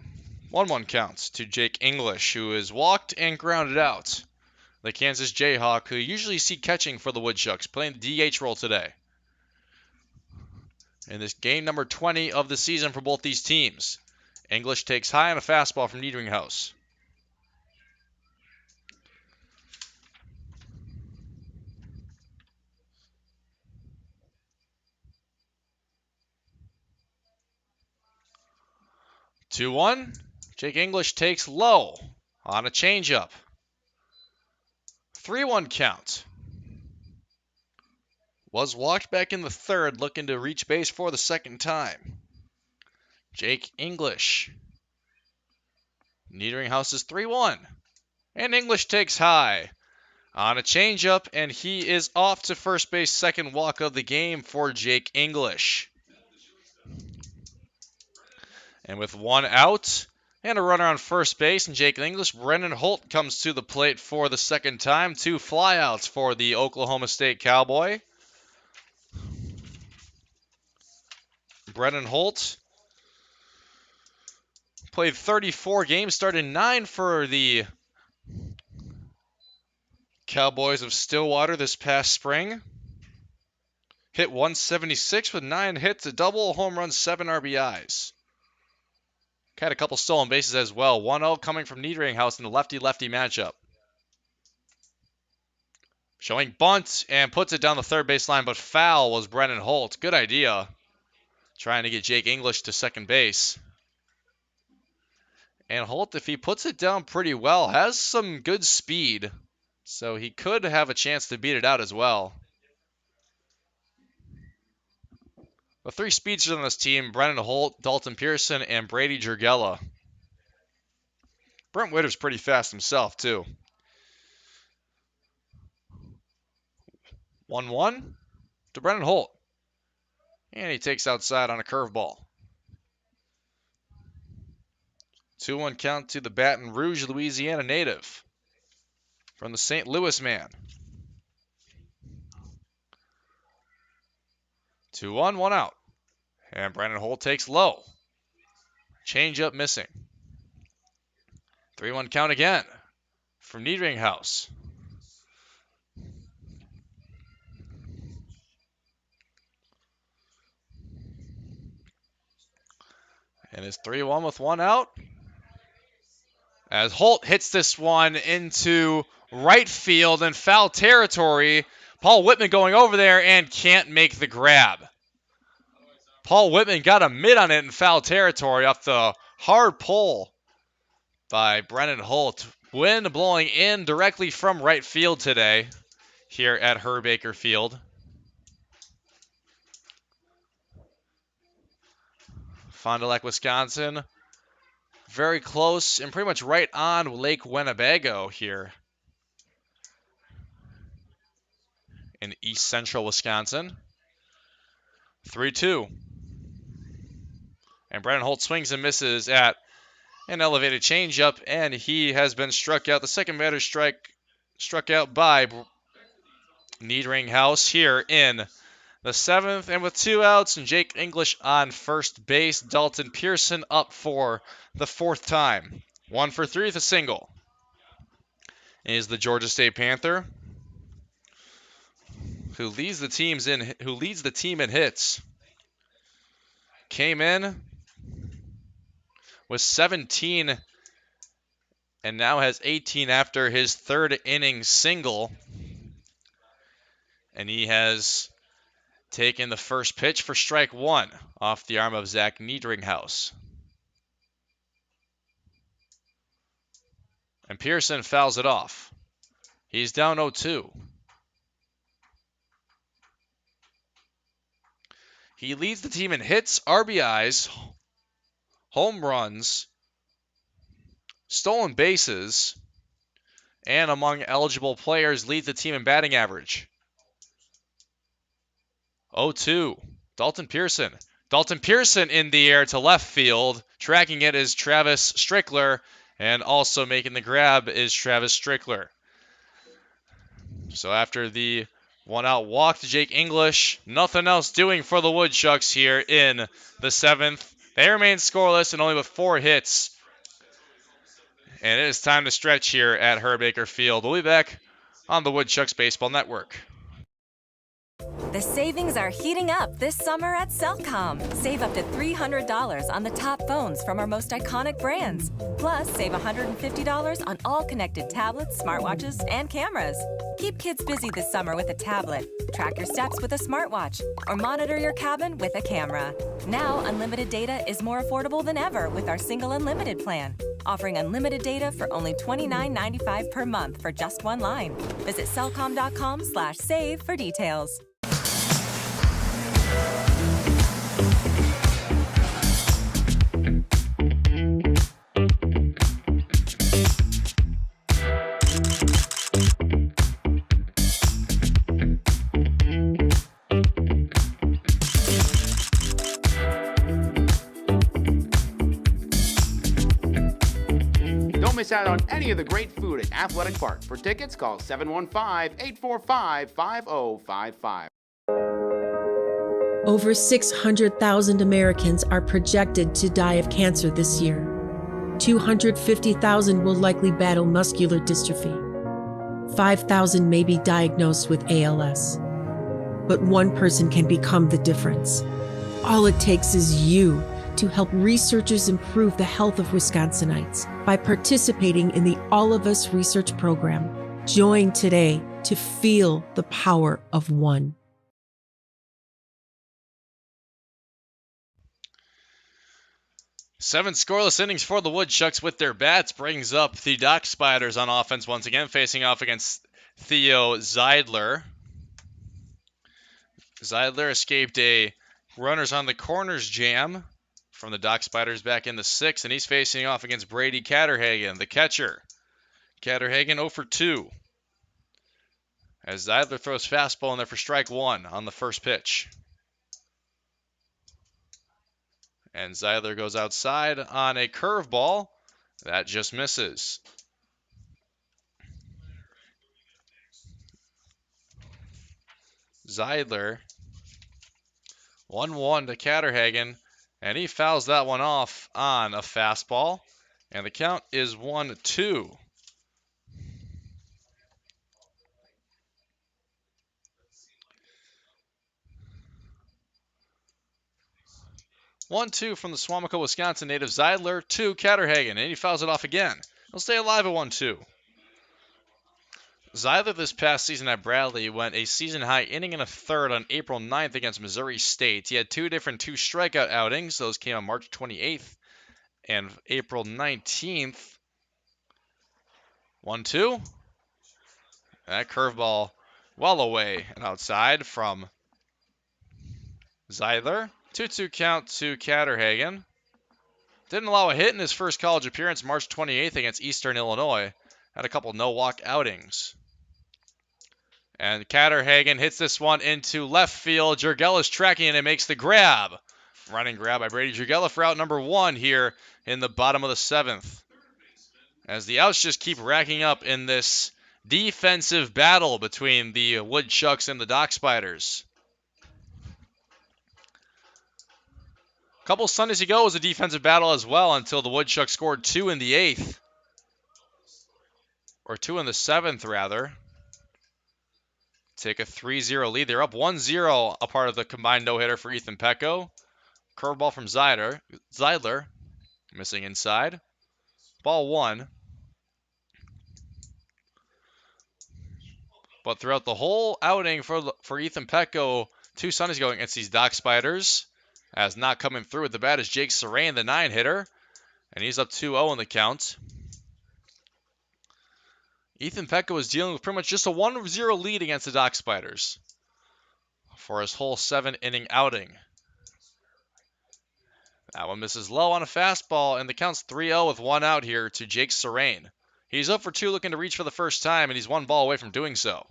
1-1 counts to Jake English, who is walked and grounded out. The Kansas Jayhawk, who you usually see catching for the Woodchucks, playing the DH role today. In this game number 20 of the season for both these teams. English takes high on a fastball from Niederinghaus. Two 2-1. Jake English takes low on a changeup. 3-1 count. Was walked back in the 3rd, looking to reach base for the 2nd time. Jake English. Niederinghaus is 3-1. And English takes high on a changeup, and he is off to first base, second walk of the game for Jake English. And with 1 out and a runner on first base and Jake English, Brennan Holt comes to the plate for the 2nd time. 2 flyouts for the Oklahoma State Cowboy. Brennan Holt played 34 games, started 9 for the Cowboys of Stillwater this past spring. Hit 176 with 9 hits, a double, a home run, 7 RBIs. Had a couple stolen bases as well. 1-0 coming from Niederinghaus in the lefty-lefty matchup. Showing bunt and puts it down the third base line, but foul was Brennan Holt. Good idea. Trying to get Jake English to second base. And Holt, if he puts it down pretty well, has some good speed. So he could have a chance to beat it out as well. The 3 speedsters on this team, Brennan Holt, Dalton Pearson, and Brady Jurgella. Brent Witter's pretty fast himself, too. 1-1 to Brennan Holt. And he takes outside on a curveball. 2-1 count to the Baton Rouge, Louisiana native from the St. Louis man. 2-1, 1 out. And Brandon Holt takes low. Change-up missing. 3-1 count again from Niederinghaus. And it's 3-1 with 1 out. As Holt hits this one into right field in foul territory. Paul Whitman going over there and can't make the grab. Paul Whitman got a mid on it in foul territory off the hard pull by Brennan Holt. Wind blowing in directly from right field today here at Herb Baker Field. Fond du Lac, Wisconsin. Very close and pretty much right on Lake Winnebago here in east central Wisconsin. 3-2. And Brennan Holt swings and misses at an elevated changeup, and he has been struck out. The second batter struck out by Niederinghaus here in the 7th, and with 2 outs and Jake English on first base, Dalton Pearson up for the 4th time. 1 for 3 with a single. Is the Georgia State Panther, who leads the team in hits. Came in with 17 and now has 18 after his 3rd inning single. And he has taken the first pitch for strike 1 off the arm of Zach Niedringhaus. And Pearson fouls it off. He's down 0-2. He leads the team in hits, RBIs, home runs, stolen bases, and among eligible players leads the team in batting average. 0-2. Dalton Pearson. Dalton Pearson in the air to left field. Tracking it is Travis Strickler, and also making the grab is Travis Strickler. So after the 1-out walk to Jake English, nothing else doing for the Woodchucks here in the 7th. They remain scoreless and only with 4 hits. And it is time to stretch here at Herb Baker Field. We'll be back on the Woodchucks Baseball Network. The savings are heating up this summer at Cellcom. Save up to $300 on the top phones from our most iconic brands. Plus, save $150 on all connected tablets, smartwatches, and cameras. Keep kids busy this summer with a tablet, track your steps with a smartwatch, or monitor your cabin with a camera. Now, unlimited data is more affordable than ever with our single unlimited plan. Offering unlimited data for only $29.95 per month for just 1 line. Visit cellcom.com/save for details. Don't miss out on any of the great food at Athletic Park. For tickets, call 715-845-5055. Over 600,000 Americans are projected to die of cancer this year. 250,000 will likely battle muscular dystrophy. 5,000 may be diagnosed with ALS. But one person can become the difference. All it takes is you to help researchers improve the health of Wisconsinites by participating in the All of Us research program. Join today to feel the power of one. Seven scoreless innings for the Woodchucks with their bats brings up the Dock Spiders on offense once again, facing off against Theo Zeidler. Zeidler escaped a runners on the corners jam from the Dock Spiders back in the 6th, and he's facing off against Brady Catterhagen, the catcher. Catterhagen 0 for 2. As Zeidler throws fastball in there for strike 1 on the first pitch. And Zeidler goes outside on a curveball. That just misses. Zeidler 1-1 to Catterhagen, and he fouls that one off on a fastball, and the count is 1-2. One-two from the Swamico, Wisconsin native Zeidler to Catterhagen, and he fouls it off again. He'll stay alive at 1-2. Zeidler this past season at Bradley went a season-high inning and a third on April 9th against Missouri State. He had 2 different 2-strikeout outings. Those came on March 28th and April 19th. 1-2. That curveball well away and outside from Zeidler. 2-2 count to Catterhagen. Didn't allow a hit in his first college appearance March 28th against Eastern Illinois. Had a couple no-walk outings. And Catterhagen hits this one into left field. Jurgella's tracking it and makes the grab. Running grab by Brady Jurgella for out number 1 here in the bottom of the 7th. As the outs just keep racking up in this defensive battle between the Woodchucks and the Dock Spiders. Couple Sundays ago was a defensive battle as well until the Woodchucks scored 2 in the 8th. Or 2 in the 7th, rather. Take a 3-0 lead. They're up 1-0, a part of the combined no-hitter for Ethan Pecco. Curveball from Zeidler, missing inside. Ball 1. But throughout the whole outing for Ethan Pecco 2 Sundays ago against these Dock Spiders, as not coming through with the bat is Jake Serrain, the 9-hitter. And he's up 2-0 in the count. Ethan Pecco is dealing with pretty much just a 1-0 lead against the Dock Spiders for his whole 7-inning outing. That one misses low on a fastball, and the count's 3-0 with 1 out here to Jake Serrain. He's up for 2 looking to reach for the first time, and he's 1 ball away from doing so.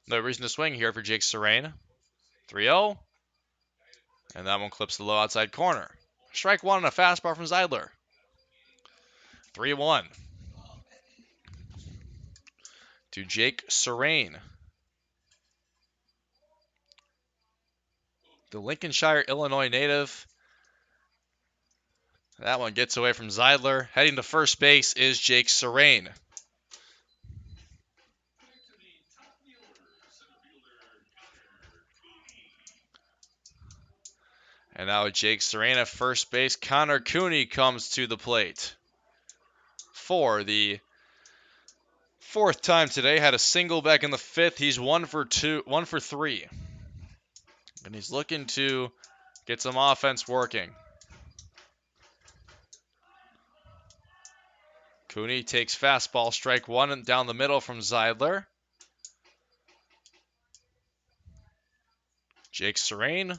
No reason to swing here for Jake Serrain. 3-0. And that one clips the low outside corner. Strike 1 on a fastball from Zeidler. 3-1. To Jake Serrain. The Lincolnshire, Illinois native. That one gets away from Zeidler. Heading to first base is Jake Serrain. And now with Jake Serrain at first base, Connor Cooney comes to the plate. For the 4th time today, had a single back in the 5th. He's 1 for 3. And he's looking to get some offense working. Cooney takes fastball, strike 1 down the middle from Zeidler. Jake Serrain,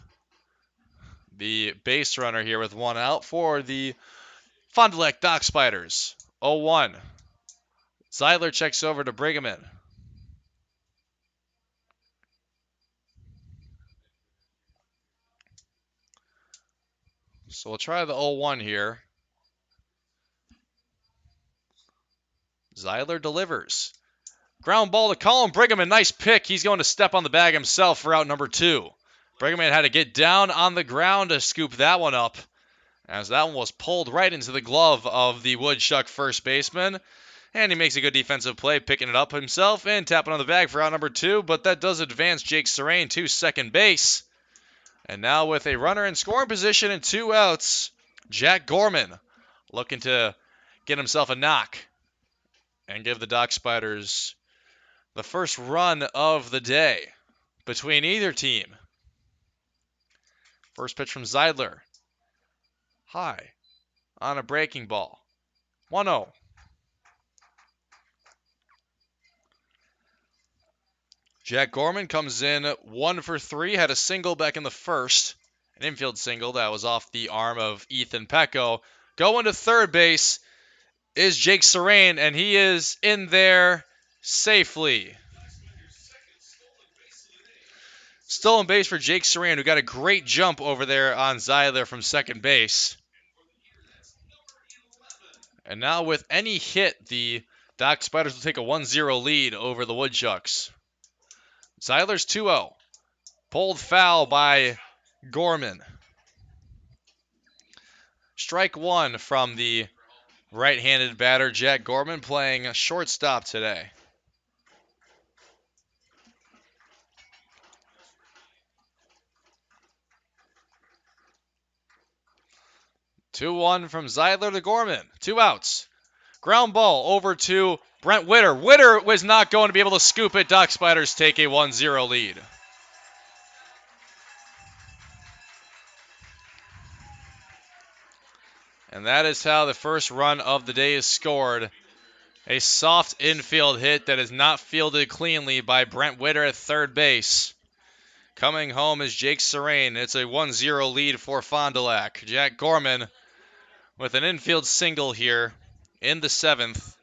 the base runner here with 1 out for the Fond du Lac Dock Spiders. 0-1. Zeidler checks over to Brigham. So we'll try the 0-1 here. Zeidler delivers. Ground ball to Colin Brigham. Nice pick. He's going to step on the bag himself for out number 2. Brigham had to get down on the ground to scoop that one up, as that one was pulled right into the glove of the Woodchuck first baseman. And he makes a good defensive play, picking it up himself and tapping on the bag for out number 2. But that does advance Jake Serrain to second base. And now with a runner in scoring position and 2 outs, Jack Gorman looking to get himself a knock and give the Dock Spiders the first run of the day between either team. First pitch from Zeidler. High on a breaking ball. 1-0. Jack Gorman comes in 1 for 3, had a single back in the 1st. An infield single that was off the arm of Ethan Pecco. Going to third base is Jake Serrain, and he is in there safely. Stolen base for Jake Serrain, who got a great jump over there on Zeidler from second base. And now with any hit, the Dock Spiders will take a 1-0 lead over the Woodchucks. Zeidler's 2-0. Pulled foul by Gorman. Strike 1 from the right-handed batter, Jack Gorman, playing a shortstop today. Two-one from Zeidler to Gorman. 2 outs. Ground ball over to Brent Witter. Witter was not going to be able to scoop it. Dock Spiders take a 1-0 lead. And that is how the first run of the day is scored. A soft infield hit that is not fielded cleanly by Brent Witter at third base. Coming home is Jake Serrain. It's a 1-0 lead for Fond du Lac. Jack Gorman with an infield single here in the 7th.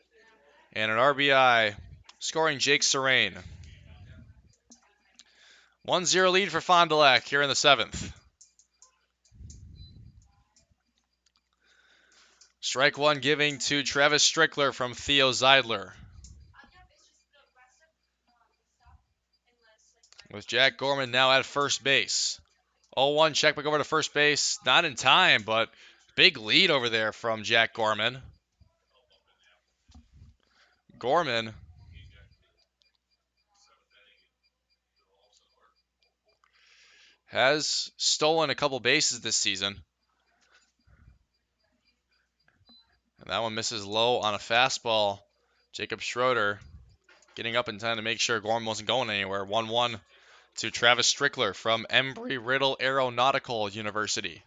And an RBI scoring Jake Serrain. 1-0 lead for Fond du Lac here in the 7th. Strike 1 giving to Travis Strickler from Theo Zeidler. With Jack Gorman now at first base. 0-1, check back over to first base. Not in time, but big lead over there from Jack Gorman. Gorman has stolen a couple bases this season. And that one misses low on a fastball. Jacob Schroeder getting up in time to make sure Gorman wasn't going anywhere. 1-1 to Travis Strickler from Embry-Riddle Aeronautical University.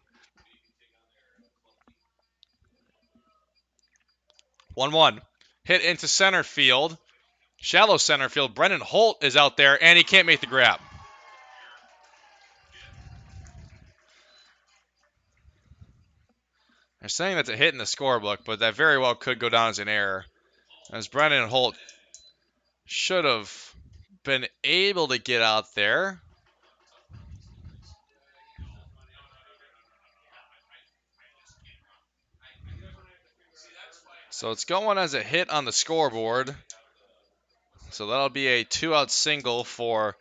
1-1. Hit into center field. Shallow center field. Brennan Holt is out there, and he can't make the grab. They're saying that's a hit in the scorebook, but that very well could go down as an error, as Brennan Holt should have been able to get out there. So it's going as a hit on the scoreboard. So that'll be a 2-out single for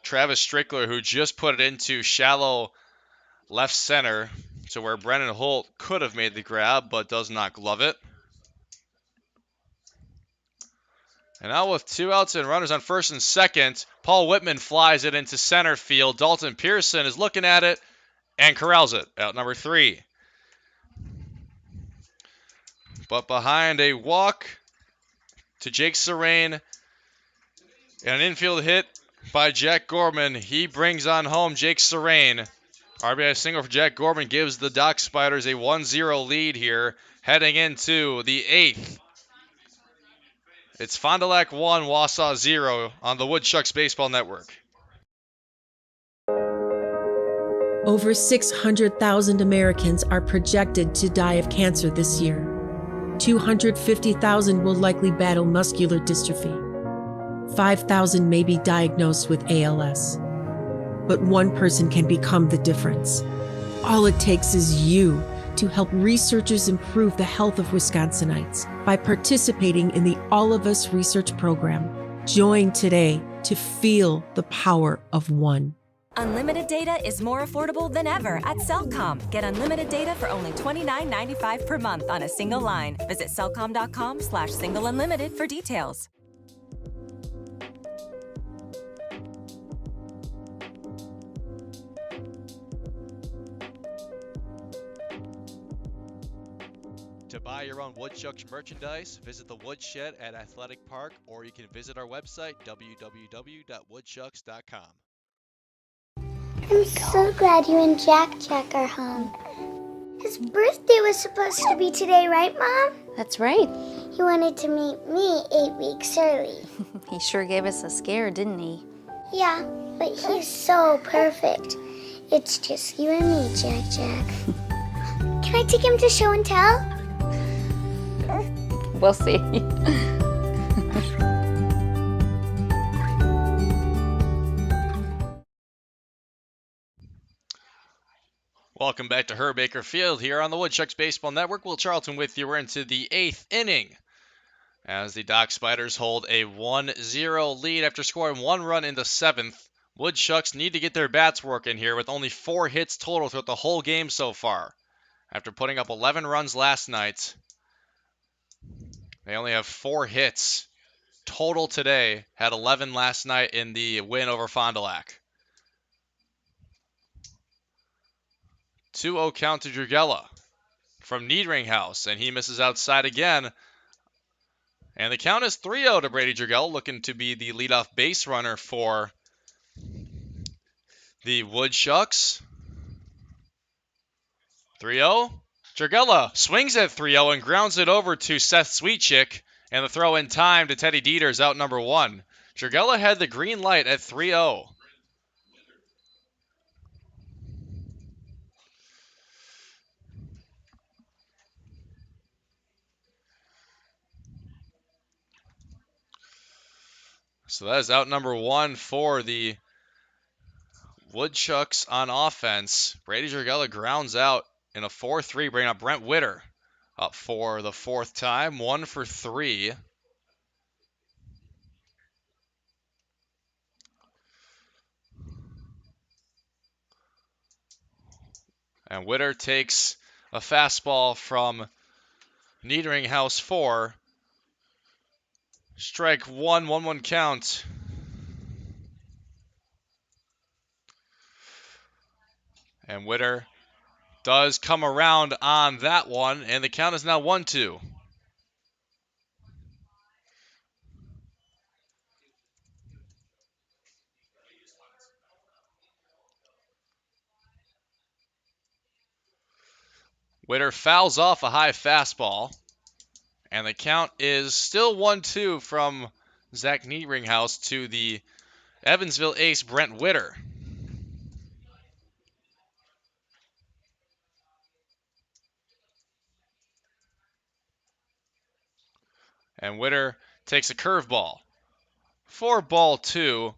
Travis Strickler, who just put it into shallow left center, to where Brennan Holt could have made the grab, but does not glove it. And now with 2 outs and runners on first and second, Paul Whitman flies it into center field. Dalton Pearson is looking at it and corrals it. Out number 3. But behind a walk to Jake Serrain and an infield hit by Jack Gorman, he brings on home Jake Serrain. RBI single for Jack Gorman gives the Dock Spiders a 1-0 lead here, heading into the 8th. It's Fond du Lac 1, Wausau 0 on the Woodchucks Baseball Network. Over 600,000 Americans are projected to die of cancer this year. 250,000 will likely battle muscular dystrophy. 5,000 may be diagnosed with ALS. But one person can become the difference. All it takes is you to help researchers improve the health of Wisconsinites by participating in the All of Us research program. Join today to feel the power of one. Unlimited data is more affordable than ever at Cellcom. Get unlimited data for only $29.95 per month on a single line. Visit cellcom.com/single unlimited for details. To buy your own Woodchucks merchandise, visit the Woodshed at Athletic Park, or you can visit our website, www.woodchucks.com. I'm so glad you and Jack are home. His birthday was supposed to be today, right, Mom? That's right. He wanted to meet me 8 weeks early. He sure gave us a scare, didn't he? Yeah, but he's so perfect. It's just you and me, Jack. Can I take him to show and tell? We'll see. Welcome back to Herb Baker Field here on the Woodchucks Baseball Network. Will Charlton with you. We're into the 8th inning as the Dock Spiders hold a 1-0 lead after scoring 1 run in the 7th. Woodchucks need to get their bats working here with only 4 hits total throughout the whole game so far. After putting up 11 runs last night, they only have 4 hits total today. Had 11 last night in the win over Fond du Lac. 2-0 count to Drugella from Niedringhouse, and he misses outside again. And the count is 3-0 to Brady Drugella, looking to be the leadoff base runner for the Woodchucks. 3-0. Drugella swings at 3-0 and grounds it over to Seth Sweetchick, and the throw in time to Teddy Dieters out number 1. Drugella had the green light at 3-0. So that is out number 1 for the Woodchucks on offense. Brady Drugella grounds out in a 4-3, bringing up Brent Witter up for the 4th time, 1 for 3. And Witter takes a fastball from Niederinghaus 4. Strike 1, 1-1 count. And Witter does come around on that one, and the count is now 1-2. Witter fouls off a high fastball, and the count is still 1-2 from Zach Niederinghaus to the Evansville ace Brent Witter. And Witter takes a curveball. 4-2.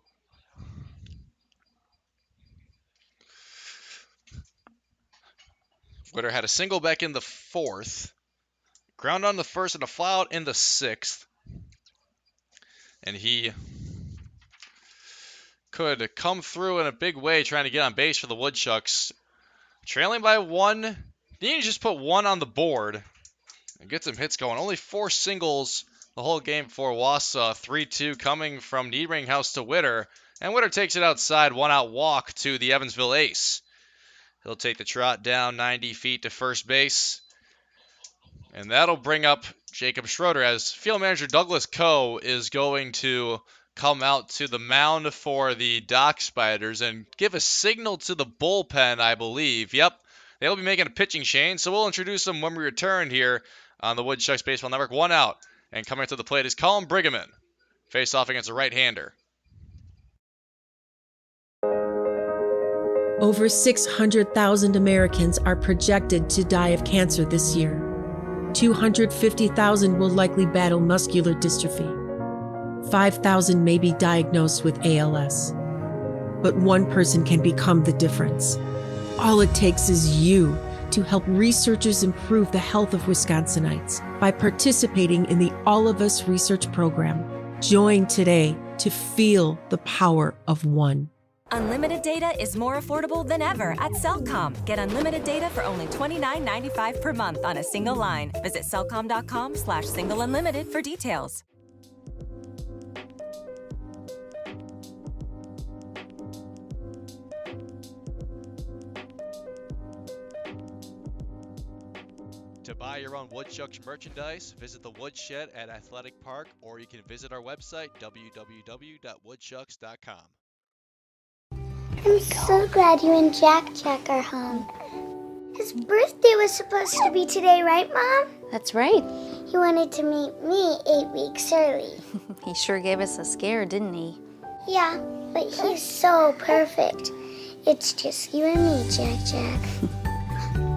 Witter had a single back in the 4th. Ground on the 1st and a fly out in the 6th. And he could come through in a big way trying to get on base for the Woodchucks. Trailing by 1. Need to just put 1 on the board and get some hits going. Only 4 singles the whole game for Wausau. 3-2 coming from Niederinghaus to Witter. And Witter takes it outside. 1-out walk to the Evansville ace. He'll take the trot down 90 feet to first base. And that'll bring up Jacob Schroeder as field manager Douglas Coe is going to come out to the mound for the Dock Spiders and give a signal to the bullpen, I believe. Yep, they'll be making a pitching change, so we'll introduce them when we return here on the Woodchucks Baseball Network. 1 out, and coming to the plate is Colin Brigham. Face off against a right-hander. Over 600,000 Americans are projected to die of cancer this year. 250,000 will likely battle muscular dystrophy. 5,000 may be diagnosed with ALS. But one person can become the difference. All it takes is you to help researchers improve the health of Wisconsinites by participating in the All of Us research program. Join today to feel the power of one. Unlimited data is more affordable than ever at Cellcom. Get unlimited data for only $29.95 per month on a single line. Visit cellcom.com/single unlimited for details. To buy your own Woodchucks merchandise, visit the Woodshed at Athletic Park, or you can visit our website, www.woodchucks.com. I'm so glad you and Jack are home. His birthday was supposed to be today, right, Mom? That's right. He wanted to meet me 8 weeks early. He sure gave us a scare, didn't he? Yeah, but he's so perfect. It's just you and me, Jack.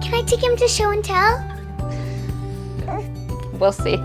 Can I take him to show and tell? We'll see.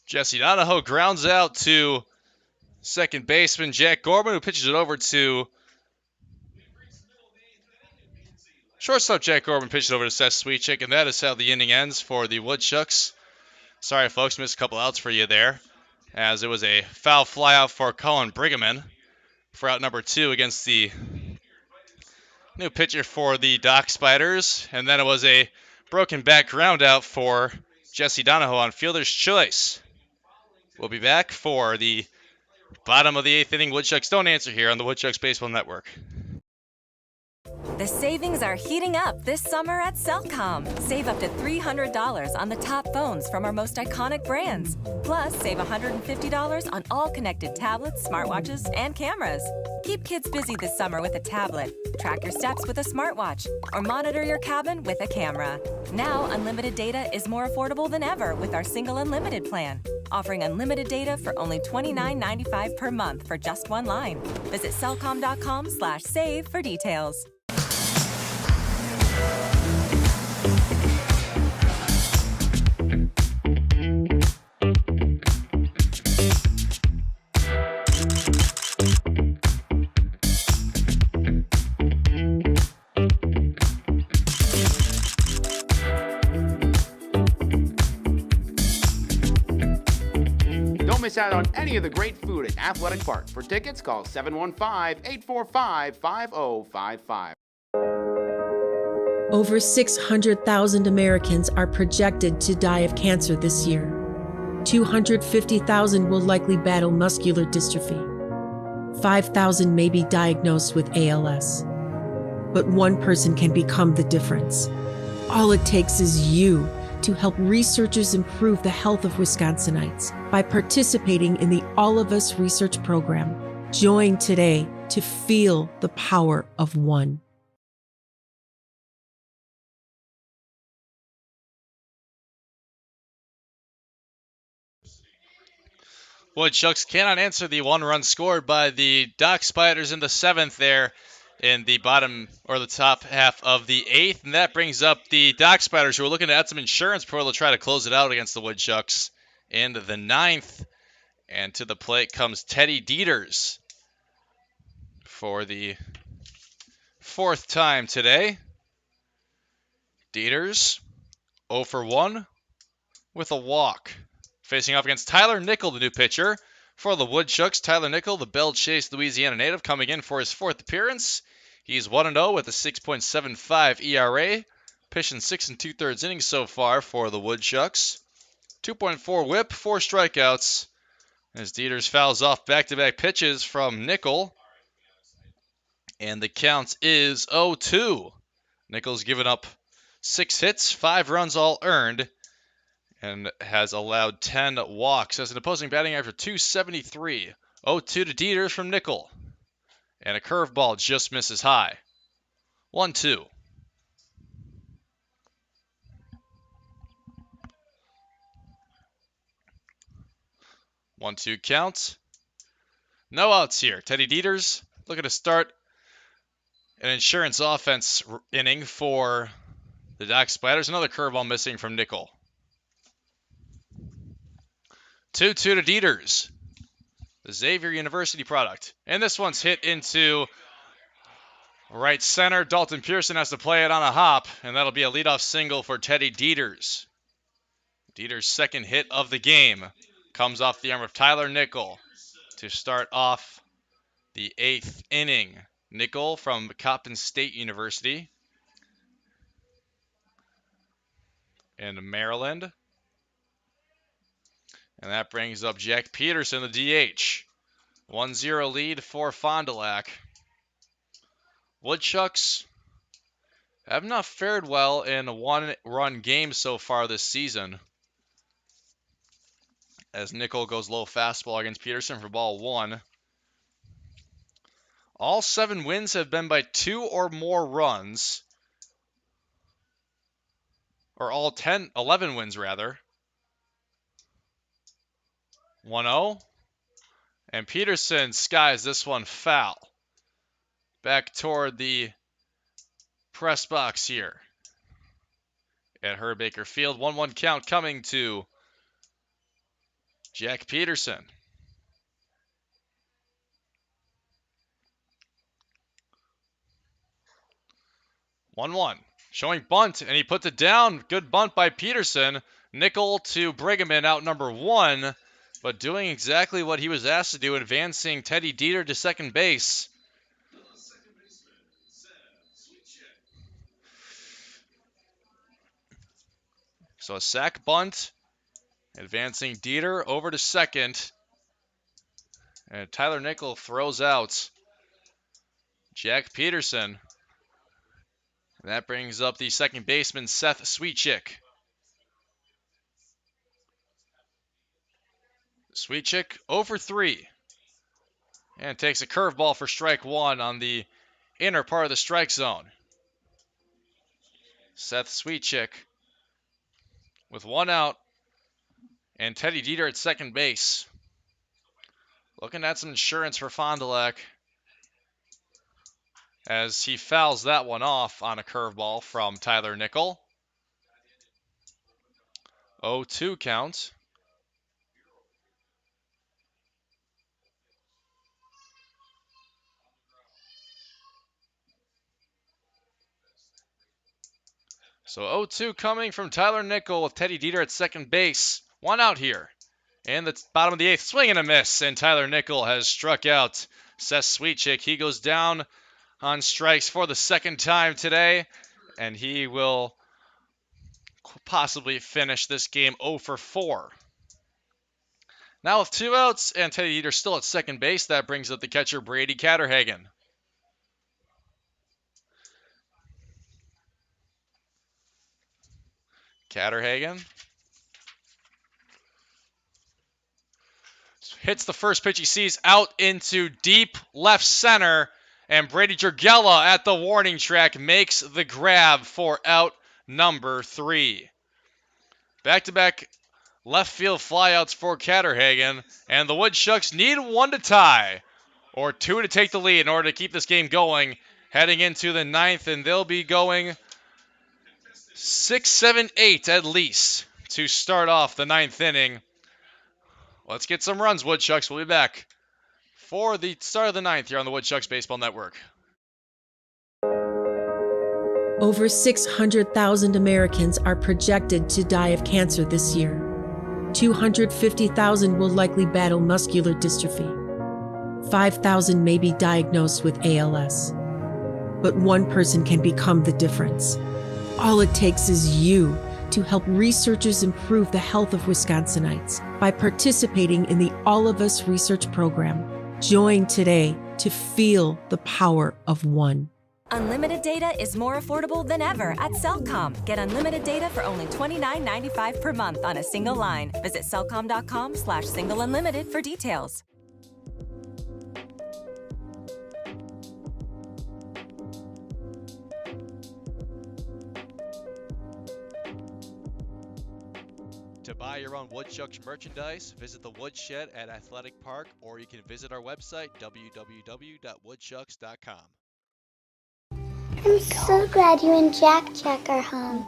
Jesse Donahoe grounds out to second baseman Jack Gorman, who pitches it over to shortstop Jack Gorman, pitches it over to Seth Sweetchick, and that is how the inning ends for the Woodchucks. Sorry, folks, missed a couple outs for you there, as it was a foul flyout for Colin Brigham for out number 2 against the new pitcher for the Dock Spiders, and then it was a broken back ground out for Jesse Donahoe on fielder's choice. We'll be back for the bottom of the 8th inning. Woodchucks don't answer here on the Woodchucks Baseball Network. The savings are heating up this summer at Cellcom. Save up to $300 on the top phones from our most iconic brands. Plus, save $150 on all connected tablets, smartwatches, and cameras. Keep kids busy this summer with a tablet. Track your steps with a smartwatch, or monitor your cabin with a camera. Now, unlimited data is more affordable than ever with our single unlimited plan. Offering unlimited data for only $29.95 per month for just one line. Visit cellcom.com/save for details. Don't miss out on any of the great food at Athletic Park. For tickets, call 715-845-5055. Over 600,000 Americans are projected to die of cancer this year. 250,000 will likely battle muscular dystrophy. 5,000 may be diagnosed with ALS. But one person can become the difference. All it takes is you to help researchers improve the health of Wisconsinites by participating in the All of Us research program. Join today to feel the power of one. Woodchucks cannot answer the 1 run scored by the Dock Spiders in the 7th there in the bottom or the top half of the 8th. And that brings up the Dock Spiders, who are looking to add some insurance before they'll try to close it out against the Woodchucks in the 9th. And to the plate comes Teddy Dieters for the 4th time today. Dieters 0 for 1 with a walk. Facing off against Tyler Nickel, the new pitcher for the Woodchucks. Tyler Nickel, the Belle Chase, Louisiana native, coming in for his 4th appearance. He's 1-0 with a 6.75 ERA. Pitching 6 2/3 innings so far for the Woodchucks. 2.4 whip, 4 strikeouts. As Dieters fouls off back-to-back pitches from Nickel. And the count is 0-2. Nickel's given up 6 hits, 5 runs all earned, and has allowed 10 walks. As an opposing batting average of .273. 0-2 to Dieters from Nickel. And a curveball just misses high. 1-2. One-two count. No outs here. Teddy Dieters looking to start an insurance offense inning for the Dock Spiders. Another curveball missing from Nickel. 2-2 to Dieters, the Xavier University product. And this one's hit into right center. Dalton Pearson has to play it on a hop, and that'll be a leadoff single for Teddy Dieters. Dieters' second hit of the game comes off the arm of Tyler Nickel to start off the 8th inning. Nickel from Coppin State University in Maryland. And that brings up Jack Peterson, the DH. 1-0 lead for Fond du Lac. Woodchucks have not fared well in a 1-run game so far this season, as Nickel goes low fastball against Peterson for ball 1. All 7 wins have been by 2 or more runs, or all 11 wins rather. 1-0. And Peterson skies this one foul. Back toward the press box here at Herb Baker Field. 1-1 count coming to Jack Peterson. 1-1. Showing bunt, and he puts it down. Good bunt by Peterson. Nickel to Brigham out number 1, but doing exactly what he was asked to do, advancing Teddy Dieter to second base. So a sac bunt, advancing Dieter over to second. And Tyler Nickel throws out Jack Peterson. And that brings up the second baseman, Seth Sweetchick. Sweetchick 0 for 3. And takes a curveball for strike 1 on the inner part of the strike zone. Seth Sweetchick with 1 out. And Teddy Dieter at second base. Looking at some insurance for Fond du Lac as he fouls that one off on a curveball from Tyler Nickel. 0-2 count. So 0-2 coming from Tyler Nickel with Teddy Dieter at second base. 1 out here. And the bottom of the 8th, swing and a miss. And Tyler Nickel has struck out Seth Sweetchick. He goes down on strikes for the second time today. And he will possibly finish this game 0 for 4. Now with 2 outs and Teddy Dieter still at second base, that brings up the catcher Brady Catterhagen. Catterhagen hits the first pitch he sees out into deep left center, and Brady Jurgella at the warning track makes the grab for out number 3. Back-to-back left field flyouts for Catterhagen, and the Woodchucks need 1 to tie or 2 to take the lead in order to keep this game going heading into the 9th, and they'll be going 6, 7, 8 at least to start off the 9th inning. Let's get some runs, Woodchucks. We'll be back for the start of the 9th here on the Woodchucks Baseball Network. Over 600,000 Americans are projected to die of cancer this year. 250,000 will likely battle muscular dystrophy. 5,000 may be diagnosed with ALS. But one person can become the difference. All it takes is you to help researchers improve the health of Wisconsinites by participating in the All of Us research program. Join today to feel the power of one. Unlimited data is more affordable than ever at Cellcom. Get unlimited data for only $29.95 per month on a single line. Visit cellcom.com/single unlimited for details. To buy your own Woodchucks merchandise, visit the Woodshed at Athletic Park, or you can visit our website, www.woodchucks.com. I'm so glad you and Jack are home.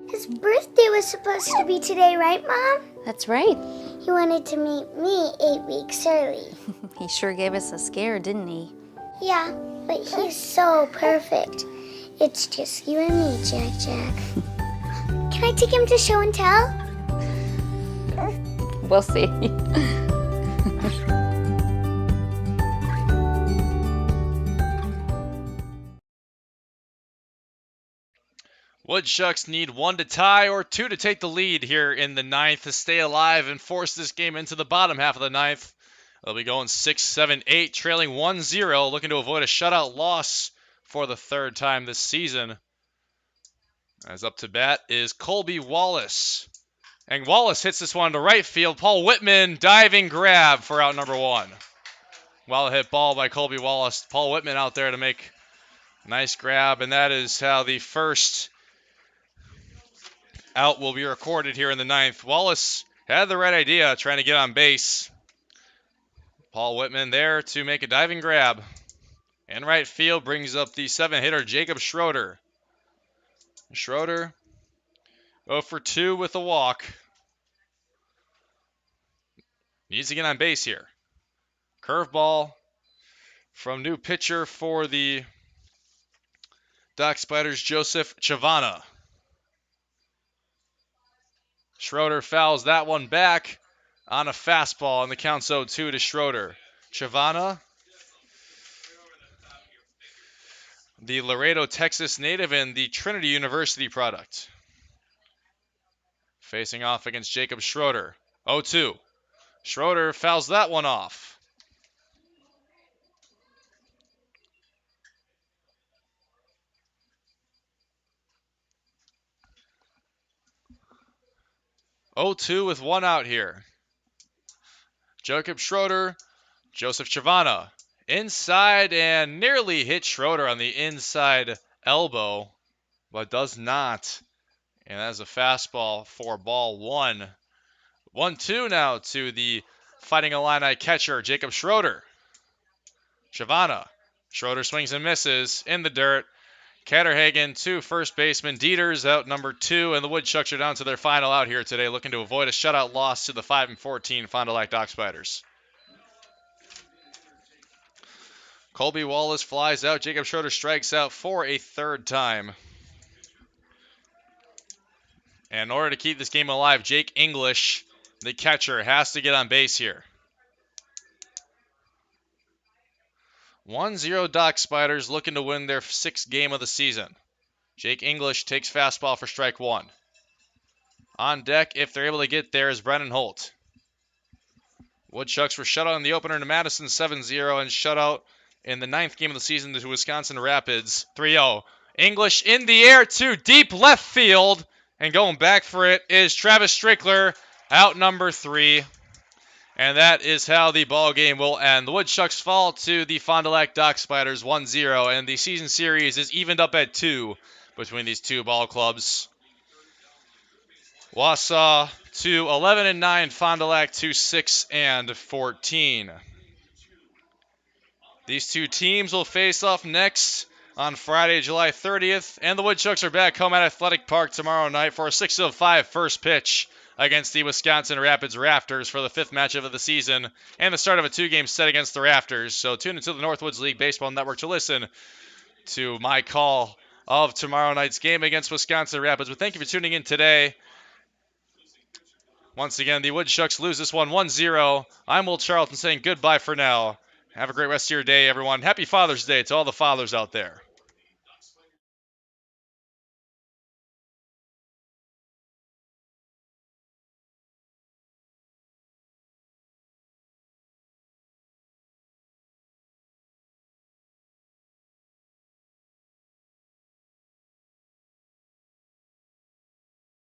His birthday was supposed to be today, right, Mom? That's right. He wanted to meet me 8 weeks early. He sure gave us a scare, didn't he? Yeah, but he's so perfect. It's just you and me, Jack. Can I take him to show and tell? We'll see. Woodchucks need 1 to tie or 2 to take the lead here in the 9th to stay alive and force this game into the bottom half of the 9th. They'll be going 6, 7, 8, trailing 1-0, looking to avoid a shutout loss for the 3rd time this season. As up to bat is Colby Wallace. And Wallace hits this one to right field. Paul Whitman diving grab for out number 1. Well hit ball by Colby Wallace. Paul Whitman out there to make a nice grab, and that is how the first out will be recorded here in the 9th. Wallace had the right idea, trying to get on base. Paul Whitman there to make a diving grab. And right field brings up the 7-hitter, Jacob Schroeder. Schroeder 0 for 2 with a walk. Needs to get on base here. Curveball from new pitcher for the Dock Spiders Joseph Chavana. Schroeder fouls that one back on a fastball, and the count's 0-2 to Schroeder. Chavana, the Laredo, Texas native and the Trinity University product. Facing off against Jacob Schroeder. 0-2. Schroeder fouls that one off. Oh, 2 with one out here. Jacob Schroeder, Joseph Chavana. Inside and nearly hit Schroeder on the inside elbow, but does not. And that's a fastball for ball one. 1-2 now to the Fighting Illini catcher, Jacob Schroeder. Chavana. Schroeder swings and misses in the dirt. Catterhagen to first baseman. Dieters out number 2, and the Woodchucks are down to their final out here today, looking to avoid a shutout loss to the 5-14 Fond du Lac Dock Spiders. Colby Wallace flies out. Jacob Schroeder strikes out for a third time. And in order to keep this game alive, Jake English, the catcher, has to get on base here. 1-0 Dock Spiders looking to win their 6th game of the season. Jake English takes fastball for strike 1. On deck, if they're able to get there, is Brennan Holt. Woodchucks were shut out in the opener to Madison 7-0 and shut out in the 9th game of the season to Wisconsin Rapids 3-0. English in the air to deep left field, and going back for it is Travis Strickler, out number 3. And that is how the ball game will end. The Woodchucks fall to the Fond du Lac Dock Spiders 1-0, and the season series is evened up at 2 between these two ball clubs. Wausau to 11-9, Fond du Lac to 6-14. These two teams will face off next on Friday, July 30th, and the Woodchucks are back home at Athletic Park tomorrow night for a 6:05 first pitch against the Wisconsin Rapids Rafters for the 5th matchup of the season and the start of a 2-game set against the Rafters. So tune into the Northwoods League Baseball Network to listen to my call of tomorrow night's game against Wisconsin Rapids. But thank you for tuning in today. Once again, the Woodchucks lose this one 1-0. I'm Will Charlton saying goodbye for now. Have a great rest of your day, everyone. Happy Father's Day to all the fathers out there.